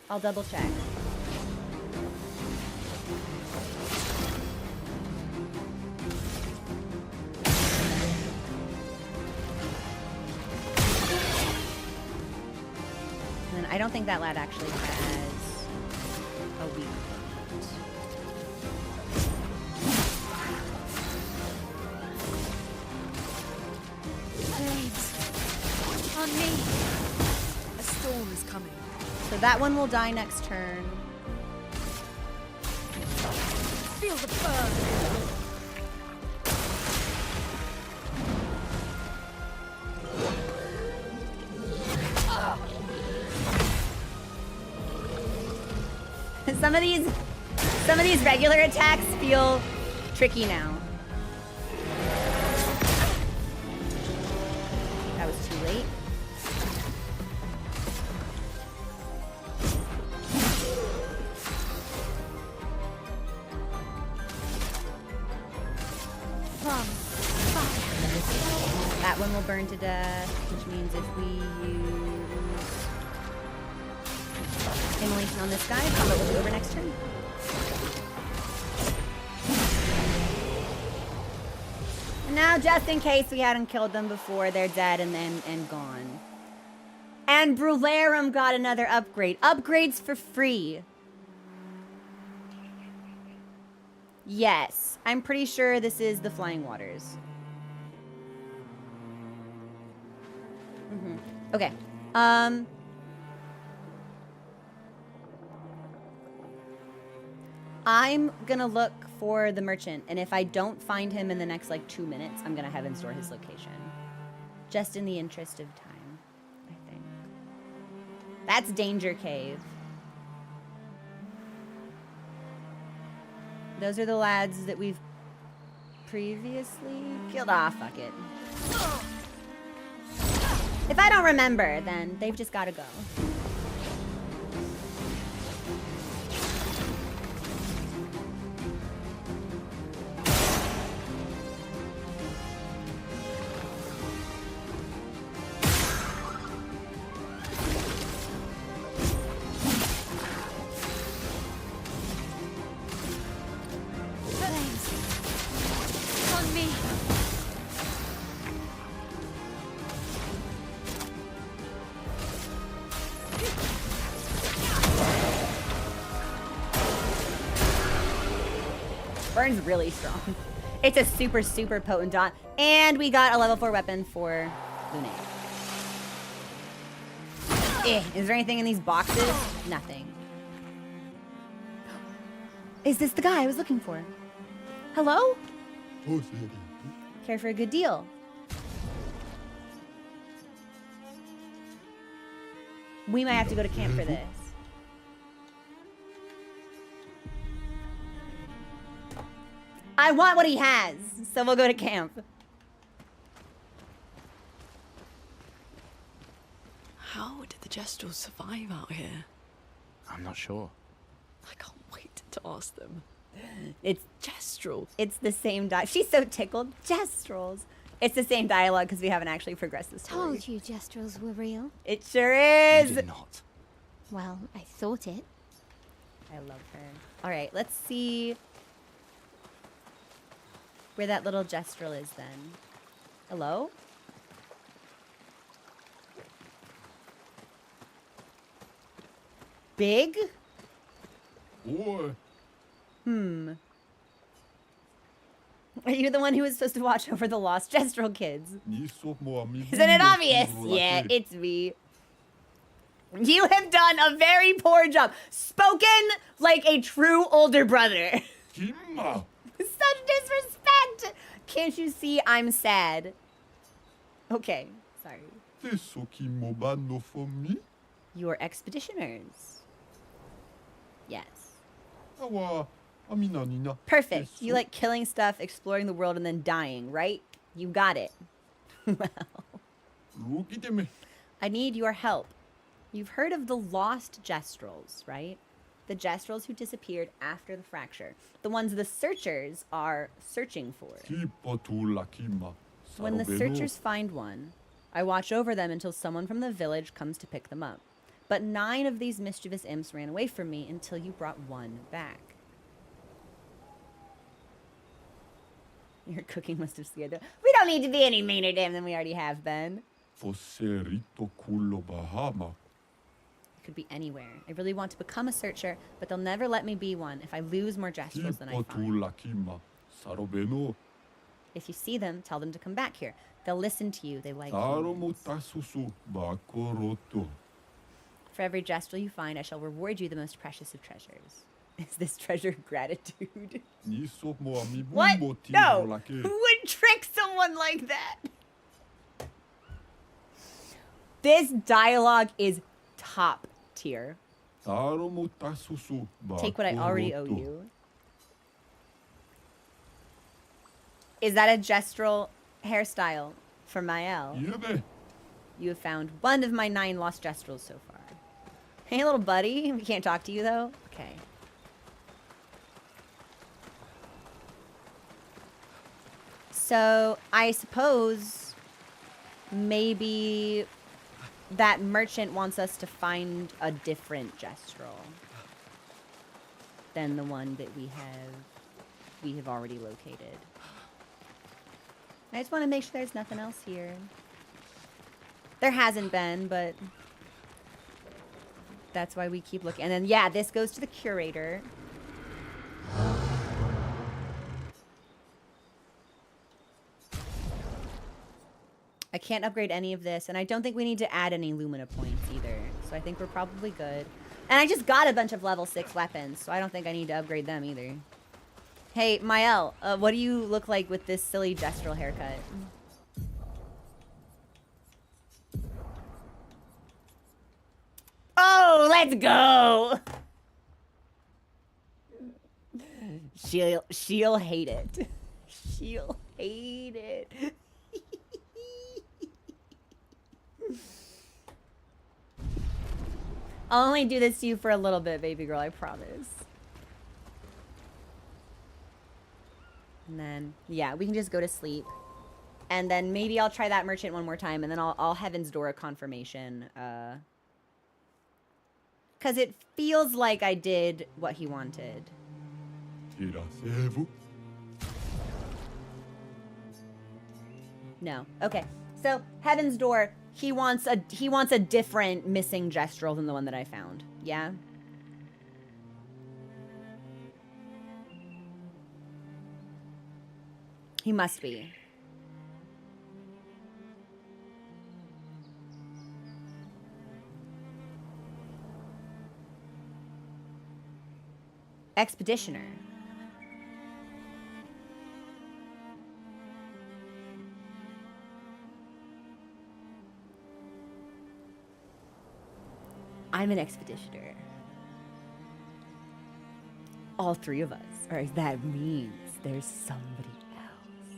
I'll double check. And I don't think that lad actually has a weak point. On me. A storm is coming. So that one will die next turn. Feel the burn. Some of these regular attacks feel tricky now. That was too late. That one will burn to death, which means if we use Immolation on this guy, combat will be over next turn. And now, just in case we hadn't killed them before, they're dead and gone. And Brularum got another upgrade. Upgrades for free. Yes, I'm pretty sure this is the Flying Waters. Okay. I'm gonna look for the merchant, and if I don't find him in the next like 2 minutes, I'm gonna have him store his location. Just in the interest of time, I think. That's Danger Cave. Those are the lads that we've previously killed. Ah, fuck it. If I don't remember, then they've just gotta go. Burns really strong. It's a super, super potent dot. And we got a level 4 weapon for Lune. Is there anything in these boxes? Nothing. Is this the guy I was looking for? Hello? Care for a good deal? We might have to go to camp for this. I want what he has, so we'll go to camp. How did the Gestrals survive out here? I'm not sure. I can't wait to ask them. It's Gestral. It's the same She's so tickled. Gestrals. It's the same dialogue because we haven't actually progressed the story. Told you gestrals were real. It sure You is. did not. Well, I thought it. I love her. All right, let's see where that little Gestral is then. Hello? Big? Boy, Are you the one who was supposed to watch over the lost Gestral kids? Isn't Isn't it obvious? Yeah, it's me. You have done a very poor job. Spoken like a true older brother. Kimma. Such disrespect! Can't you see I'm sad? Okay, sorry. Teso Kimmoba no for me? You're expeditioners. Yes. Awa, Amina Nina. Perfect. Teso. You like killing stuff, exploring the world, and then dying, right? You got it. Well, Rukiteme. I need your help. You've heard of the lost Gestrals, right? The Gestrals who disappeared after the fracture. The ones the searchers are searching for. Kipotu la Kimma. When the Sarobeno. searchers find one, I watch over them until someone from the village comes to pick them up. But 9 of these mischievous imps ran away from me until you brought one back. Your cooking must have scared them. We don't need to be any meaner to him than we already have been. Foserito culo Bahama. It could be anywhere. I really want to become a searcher, but they'll never let me be one if I lose more Gestrals than I Kipotu find. la Kimma. Sarobeno. If you see them, tell them to come back here. They'll listen to you. They like Saromo humans. tasusu bakoroto. For every Gestral you find, I shall reward you the most precious of treasures. Is this treasure gratitude? Niso mo ami What? bumbo tiro No! la ke. Who would trick someone like that? This dialogue is top tier. Saromo tasusu Take what I already owe bakoroto. you. Is that a Gestral hairstyle for Mael? Yebe. You have found one of my 9 lost Gestrals so far. Hey, little buddy. We can't talk to you, though? Okay. So, I suppose maybe that merchant wants us to find a different Gestral than the one that we have already located. I just want to make sure there's nothing else here. There hasn't been, but that's why we keep looking. And then, yeah, this goes to the curator. I can't upgrade any of this, and I don't think we need to add any Lumina points either. So I think we're probably good. And I just got a bunch of level 6 weapons, so I don't think I need to upgrade them either. Hey, Mael, what do you look like with this silly Gestral haircut? Oh, let's go! She'll hate it. She'll hate it. I'll only do this to you for a little bit, baby girl, I promise. And then, yeah, we can just go to sleep. And then maybe I'll try that merchant one more time, and then I'll Heaven's Door a confirmation. Because it feels like I did what he wanted. Irasevu. No. Okay. So, Heaven's Door, he wants a different missing Gestral than the one that I found. Yeah? He must be. Expeditioner. I'm an expeditioner. All three of us. Or that means there's somebody else.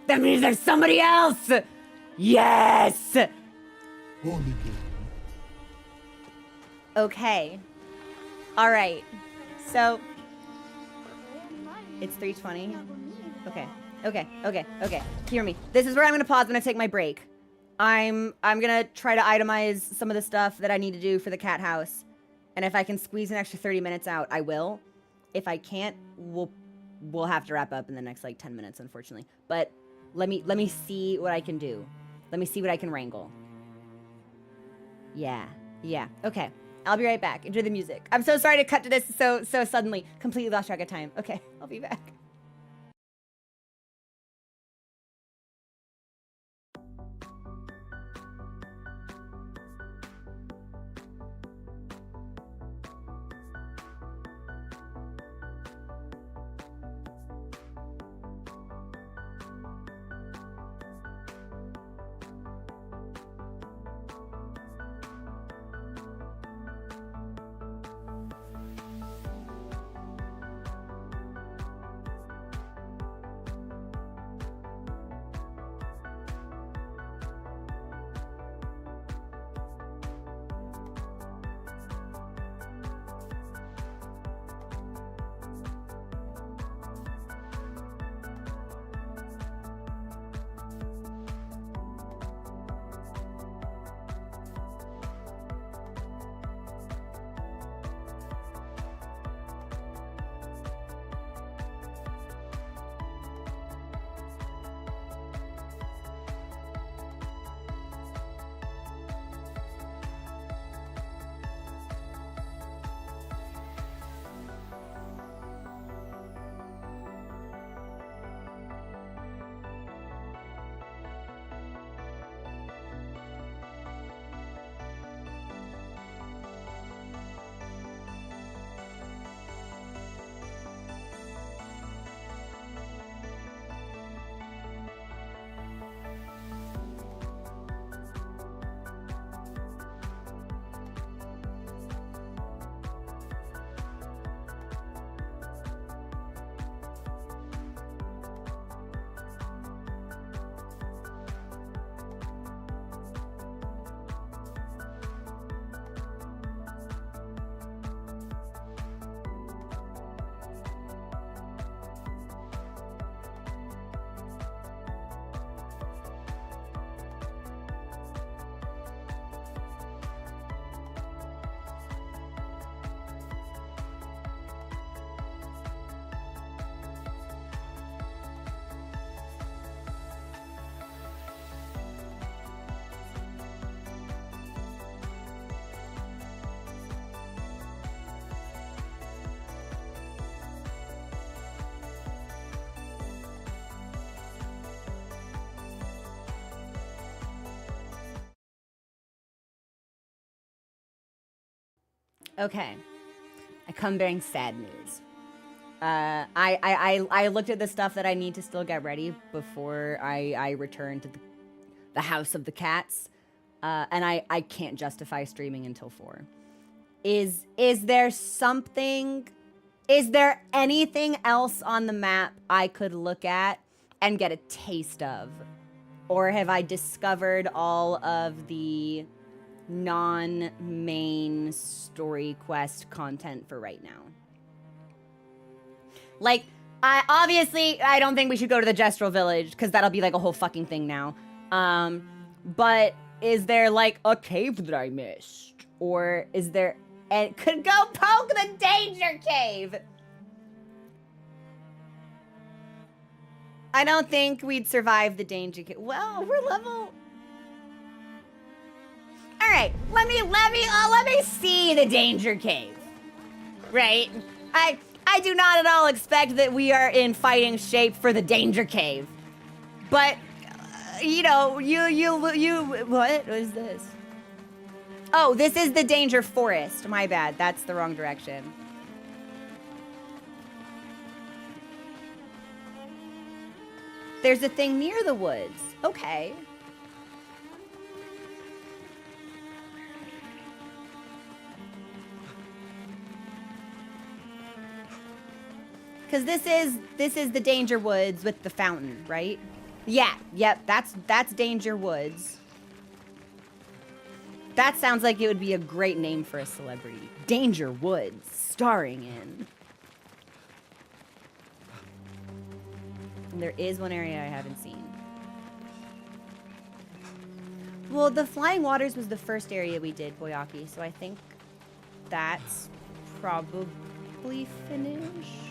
That means there's somebody else! Yes! Okay. Alright. So, it's 3:20. Okay. Hear me. This is where I'm gonna pause when I take my break. I'm gonna try to itemize some of the stuff that I need to do for the cat house. And if I can squeeze an extra 30 minutes out, I will. If I can't, we'll have to wrap up in the next like 10 minutes, unfortunately. But let me see what I can do. Let me see what I can wrangle. Yeah. Okay. I'll be right back. Enjoy the music. I'm so sorry to cut to this so suddenly. Completely lost track of time. Okay, I'll be back. Okay. I come bearing sad news. I looked at the stuff that I need to still get ready before I return to the House of the Cats. And I can't justify streaming until 4. Is there something... Is there anything else on the map I could look at and get a taste of? Or have I discovered all of the non-main story quest content for right now? Like, I don't think we should go to the Gestral Village, because that'll be like a whole fucking thing now. But is there like a cave that I missed? Or is there... And could go poke the danger cave! I don't think we'd survive the danger cave. Well, we're level... Alright, let me see the danger cave. Right? I do not at all expect that we are in fighting shape for the danger cave. But, you know, what is this? Oh, this is the danger forest. My bad, that's the wrong direction. There's a thing near the woods. Okay. Because this is the Danger Woods with the fountain, right? Yeah, yep, that's Danger Woods. That sounds like it would be a great name for a celebrity. Danger Woods, starring in. And there is one area I haven't seen. Well, the Flying Waters was the first area we did, Boyaki, so I think that's probably finished.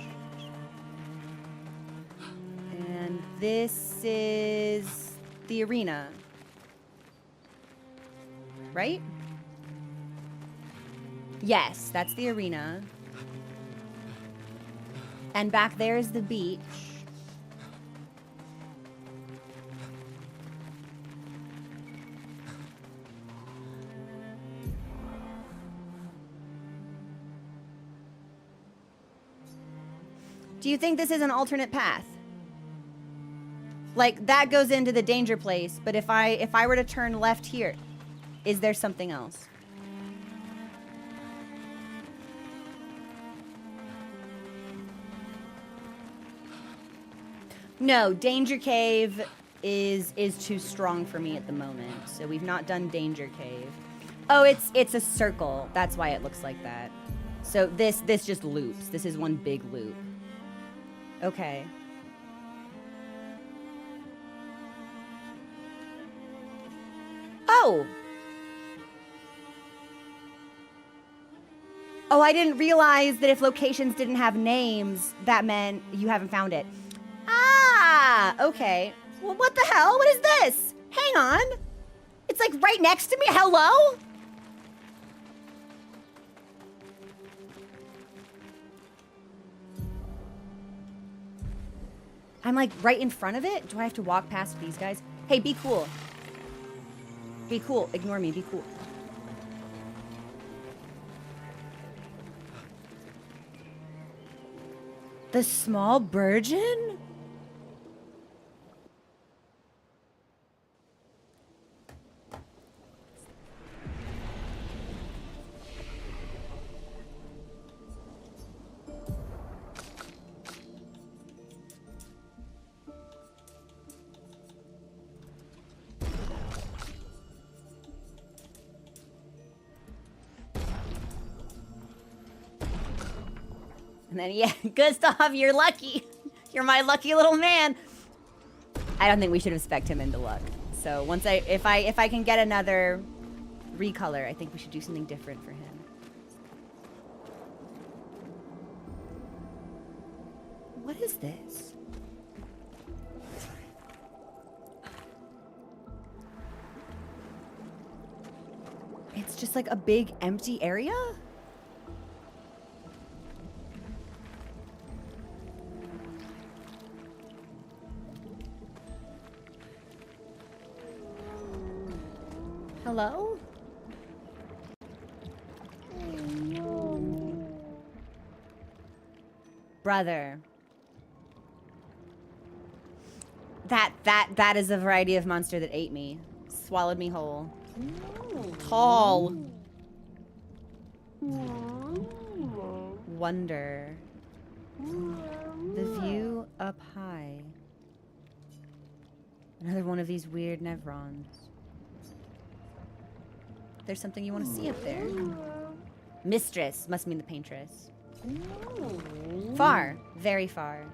And this is the arena. Right? Yes, that's the arena. And back there is the beach. Do you think this is an alternate path? Like, that goes into the danger place, but if I were to turn left here, is there something else? No, Danger Cave is too strong for me at the moment, so we've not done Danger Cave. Oh, it's a circle. That's why it looks like that. So this just loops. This is one big loop. Okay. Oh! Oh, I didn't realize that if locations didn't have names, that meant you haven't found it. Ah! Okay. Well, what the hell? What is this? Hang on. It's like right next to me. Hello? I'm like right in front of it? Do I have to walk past these guys? Hey, be cool. Be cool. Ignore me. Be cool. The small burgeon? And then, yeah, Gustav, you're lucky. You're my lucky little man. I don't think we should have spec'd him into luck. So once if I can get another recolor, I think we should do something different for him. What is this? It's just like a big empty area? Hello? Brother. That is a variety of monster that ate me. Swallowed me whole. Tall. Wonder. The view up high. Another one of these weird nevrons. There's something you want to see up there. Mistress must mean the paintress. Far, very far.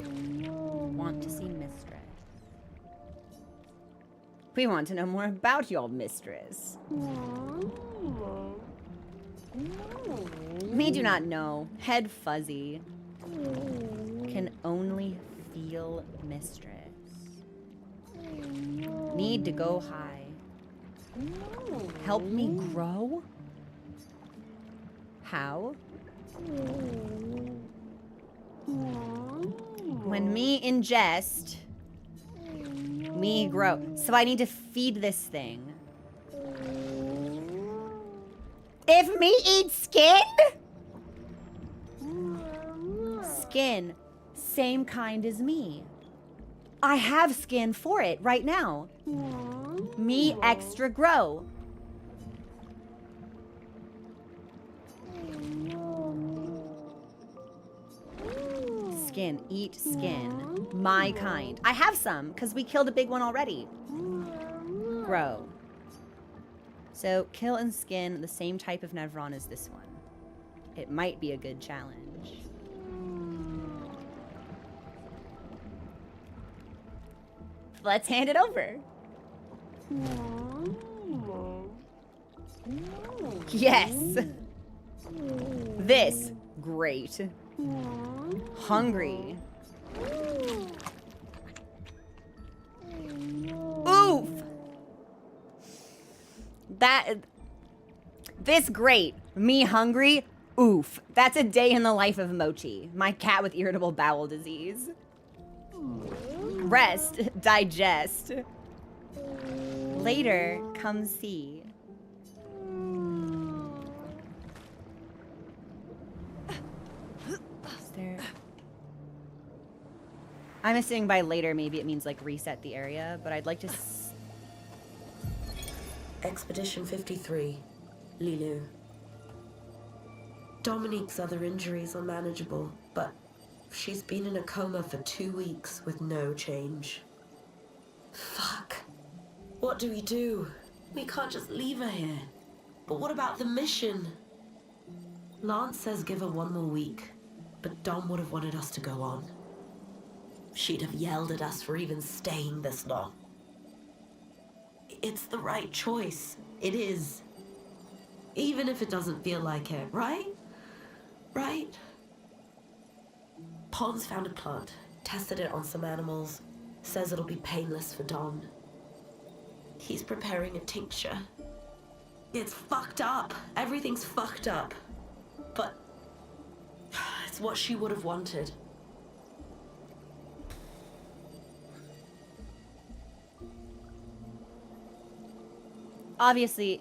Want to see mistress. We want to know more about your mistress. We do not know. Head fuzzy. Can only feel mistress. Need to go high. Help me grow? How? When me ingest, me grow. So I need to feed this thing. If me eat skin? Skin, same kind as me. I have skin for it right now. Me extra grow. Skin, eat skin. My kind. I have some, because we killed a big one already. Grow. So, kill and skin the same type of Nevron as this one. It might be a good challenge. Let's hand it over. Yes. This, great. Hungry. Oof. This great. Me hungry. Oof. That's a day in the life of Mochi, my cat with irritable bowel disease. Rest, digest. Later, come see. Is there... I'm assuming by later maybe it means like reset the area, but I'd like to... Expedition 53, Lilu. Dominique's other injuries are manageable, but she's been in a coma for 2 weeks with no change. Fuck. What do we do? We can't just leave her here. But what about the mission? Lance says give her 1 more week, but Dom would have wanted us to go on. She'd have yelled at us for even staying this long. It's the right choice. It is. Even if it doesn't feel like it, right? Right? Pons found a plant, tested it on some animals, says it'll be painless for Don. He's preparing a tincture. It's fucked up. Everything's fucked up. But it's what she would have wanted. Obviously,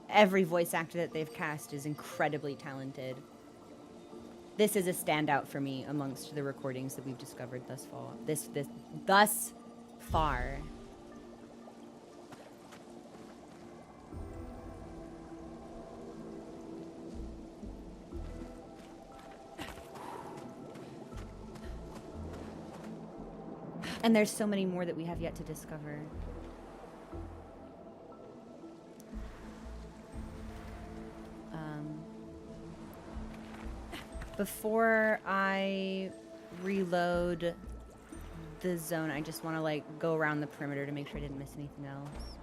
every voice actor that they've cast is incredibly talented. This is a standout for me amongst the recordings that we've discovered thus far. And there's so many more that we have yet to discover. Before I reload the zone, I just want to like go around the perimeter to make sure I didn't miss anything else.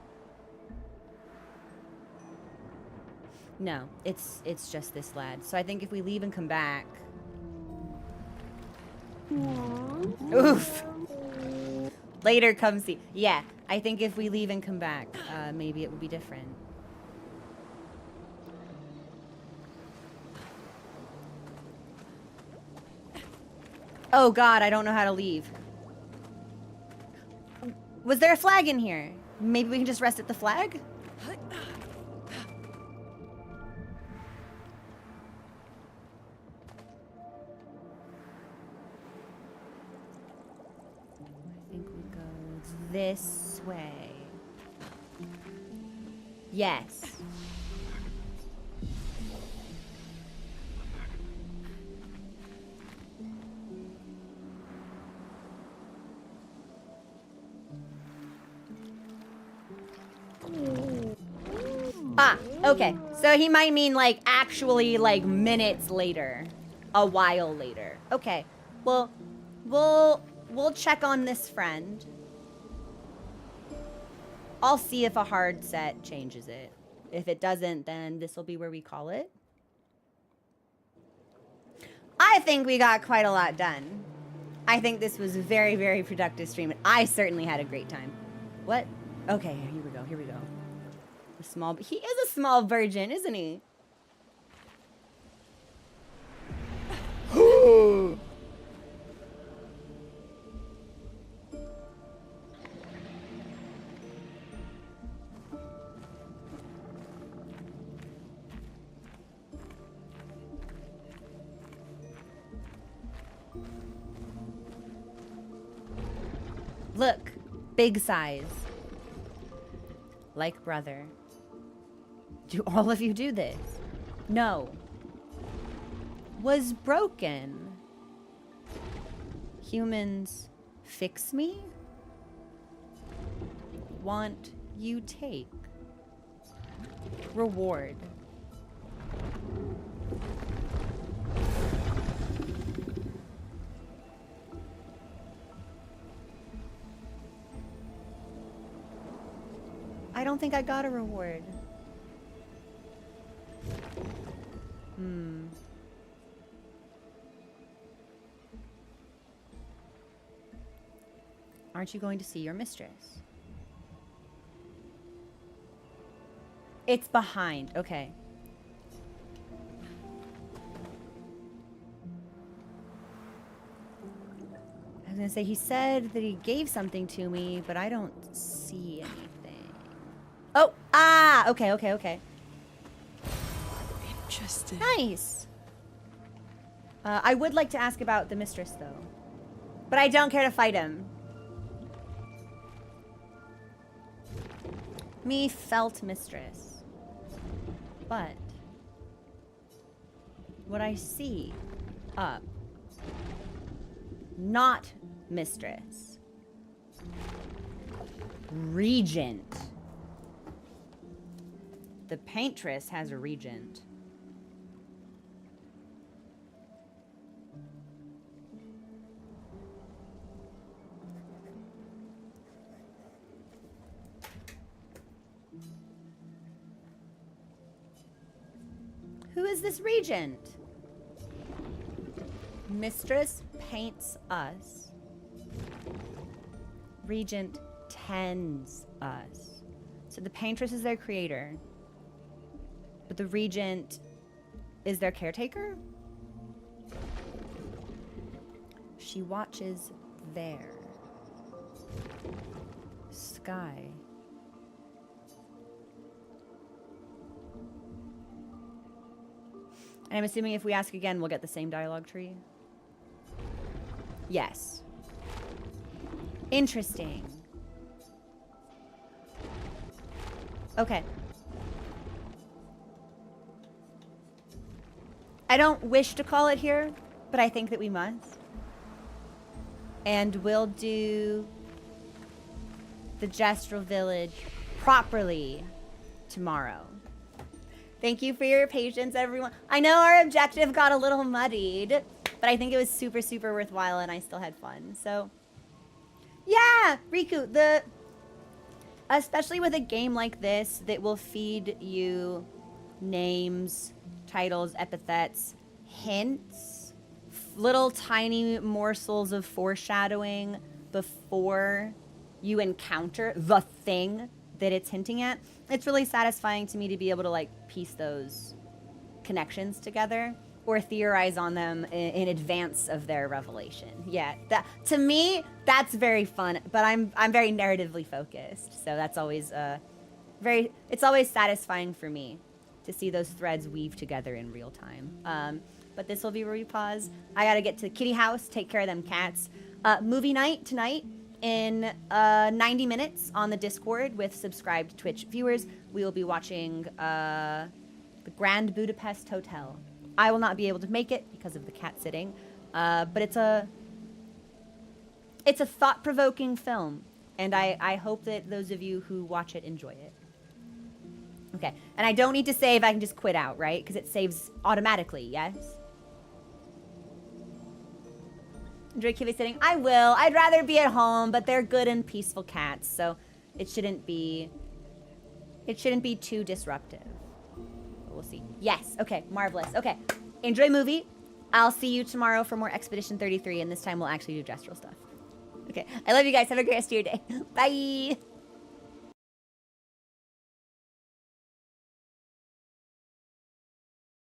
No, it's just this lad. So I think if we leave and come back... Oof! Later, come see. Yeah, I think if we leave and come back, maybe it will be different. Oh god, I don't know how to leave. Was there a flag in here? Maybe we can just rest at the flag? I think we go this way. Yes. Ah, okay. So he might mean like actually like minutes later. A while later. Okay. Well, we'll check on this friend. I'll see if a hard set changes it. If it doesn't, then this will be where we call it. I think we got quite a lot done. I think this was a very, very productive stream, and I certainly had a great time. What? Okay, here we go, here we go. He is a small virgin, isn't he? Look, big size. Like brother. Do all of you do this? No. Was broken. Humans fix me? Want you take. Reward. I don't think I got a reward. Aren't you going to see your mistress? It's behind. Okay. I was gonna say, he said that he gave something to me, but I don't see anything. Oh! Ah! Okay, okay, okay. Interesting. Nice! I would like to ask about the mistress, though. But I don't care to fight him. Me felt mistress. But what I see up, not mistress, regent. The paintress has a regent. Who is this regent? Mistress paints us. Regent tends us. So the paintress is their creator. But the regent is their caretaker? She watches there. Sky. And I'm assuming if we ask again, we'll get the same dialogue tree. Yes. Interesting. Okay. I don't wish to call it here, but I think that we must. And we'll do the Gestral Village properly tomorrow. Thank you for your patience, everyone. I know our objective got a little muddied, but I think it was super, super worthwhile, and I still had fun. So, yeah, Riku, especially with a game like this that will feed you names, titles, epithets, hints, little tiny morsels of foreshadowing before you encounter the thing that it's hinting at. It's really satisfying to me to be able to like piece those connections together or theorize on them in advance of their revelation. Yeah, that to me that's very fun, but I'm very narratively focused, so that's always it's always satisfying for me to see those threads weave together in real time. But this will be where we pause. I gotta get to Kitty House, take care of them cats. Movie night tonight in 90 minutes on the Discord with subscribed Twitch viewers. We will be watching the Grand Budapest Hotel. I will not be able to make it because of the cat sitting, but it's a thought-provoking film, and I hope that those of you who watch it enjoy it. Okay, and I don't need to save, I can just quit out, right? Because it saves automatically, yes? Enjoy Kiwi sitting? I will. I'd rather be at home, but they're good and peaceful cats, so it shouldn't be too disruptive. But we'll see. Yes, okay, marvelous. Okay, enjoy movie. I'll see you tomorrow for more Expedition 33, and this time we'll actually do Gestral stuff. Okay, I love you guys. Have a great rest of your day. Bye!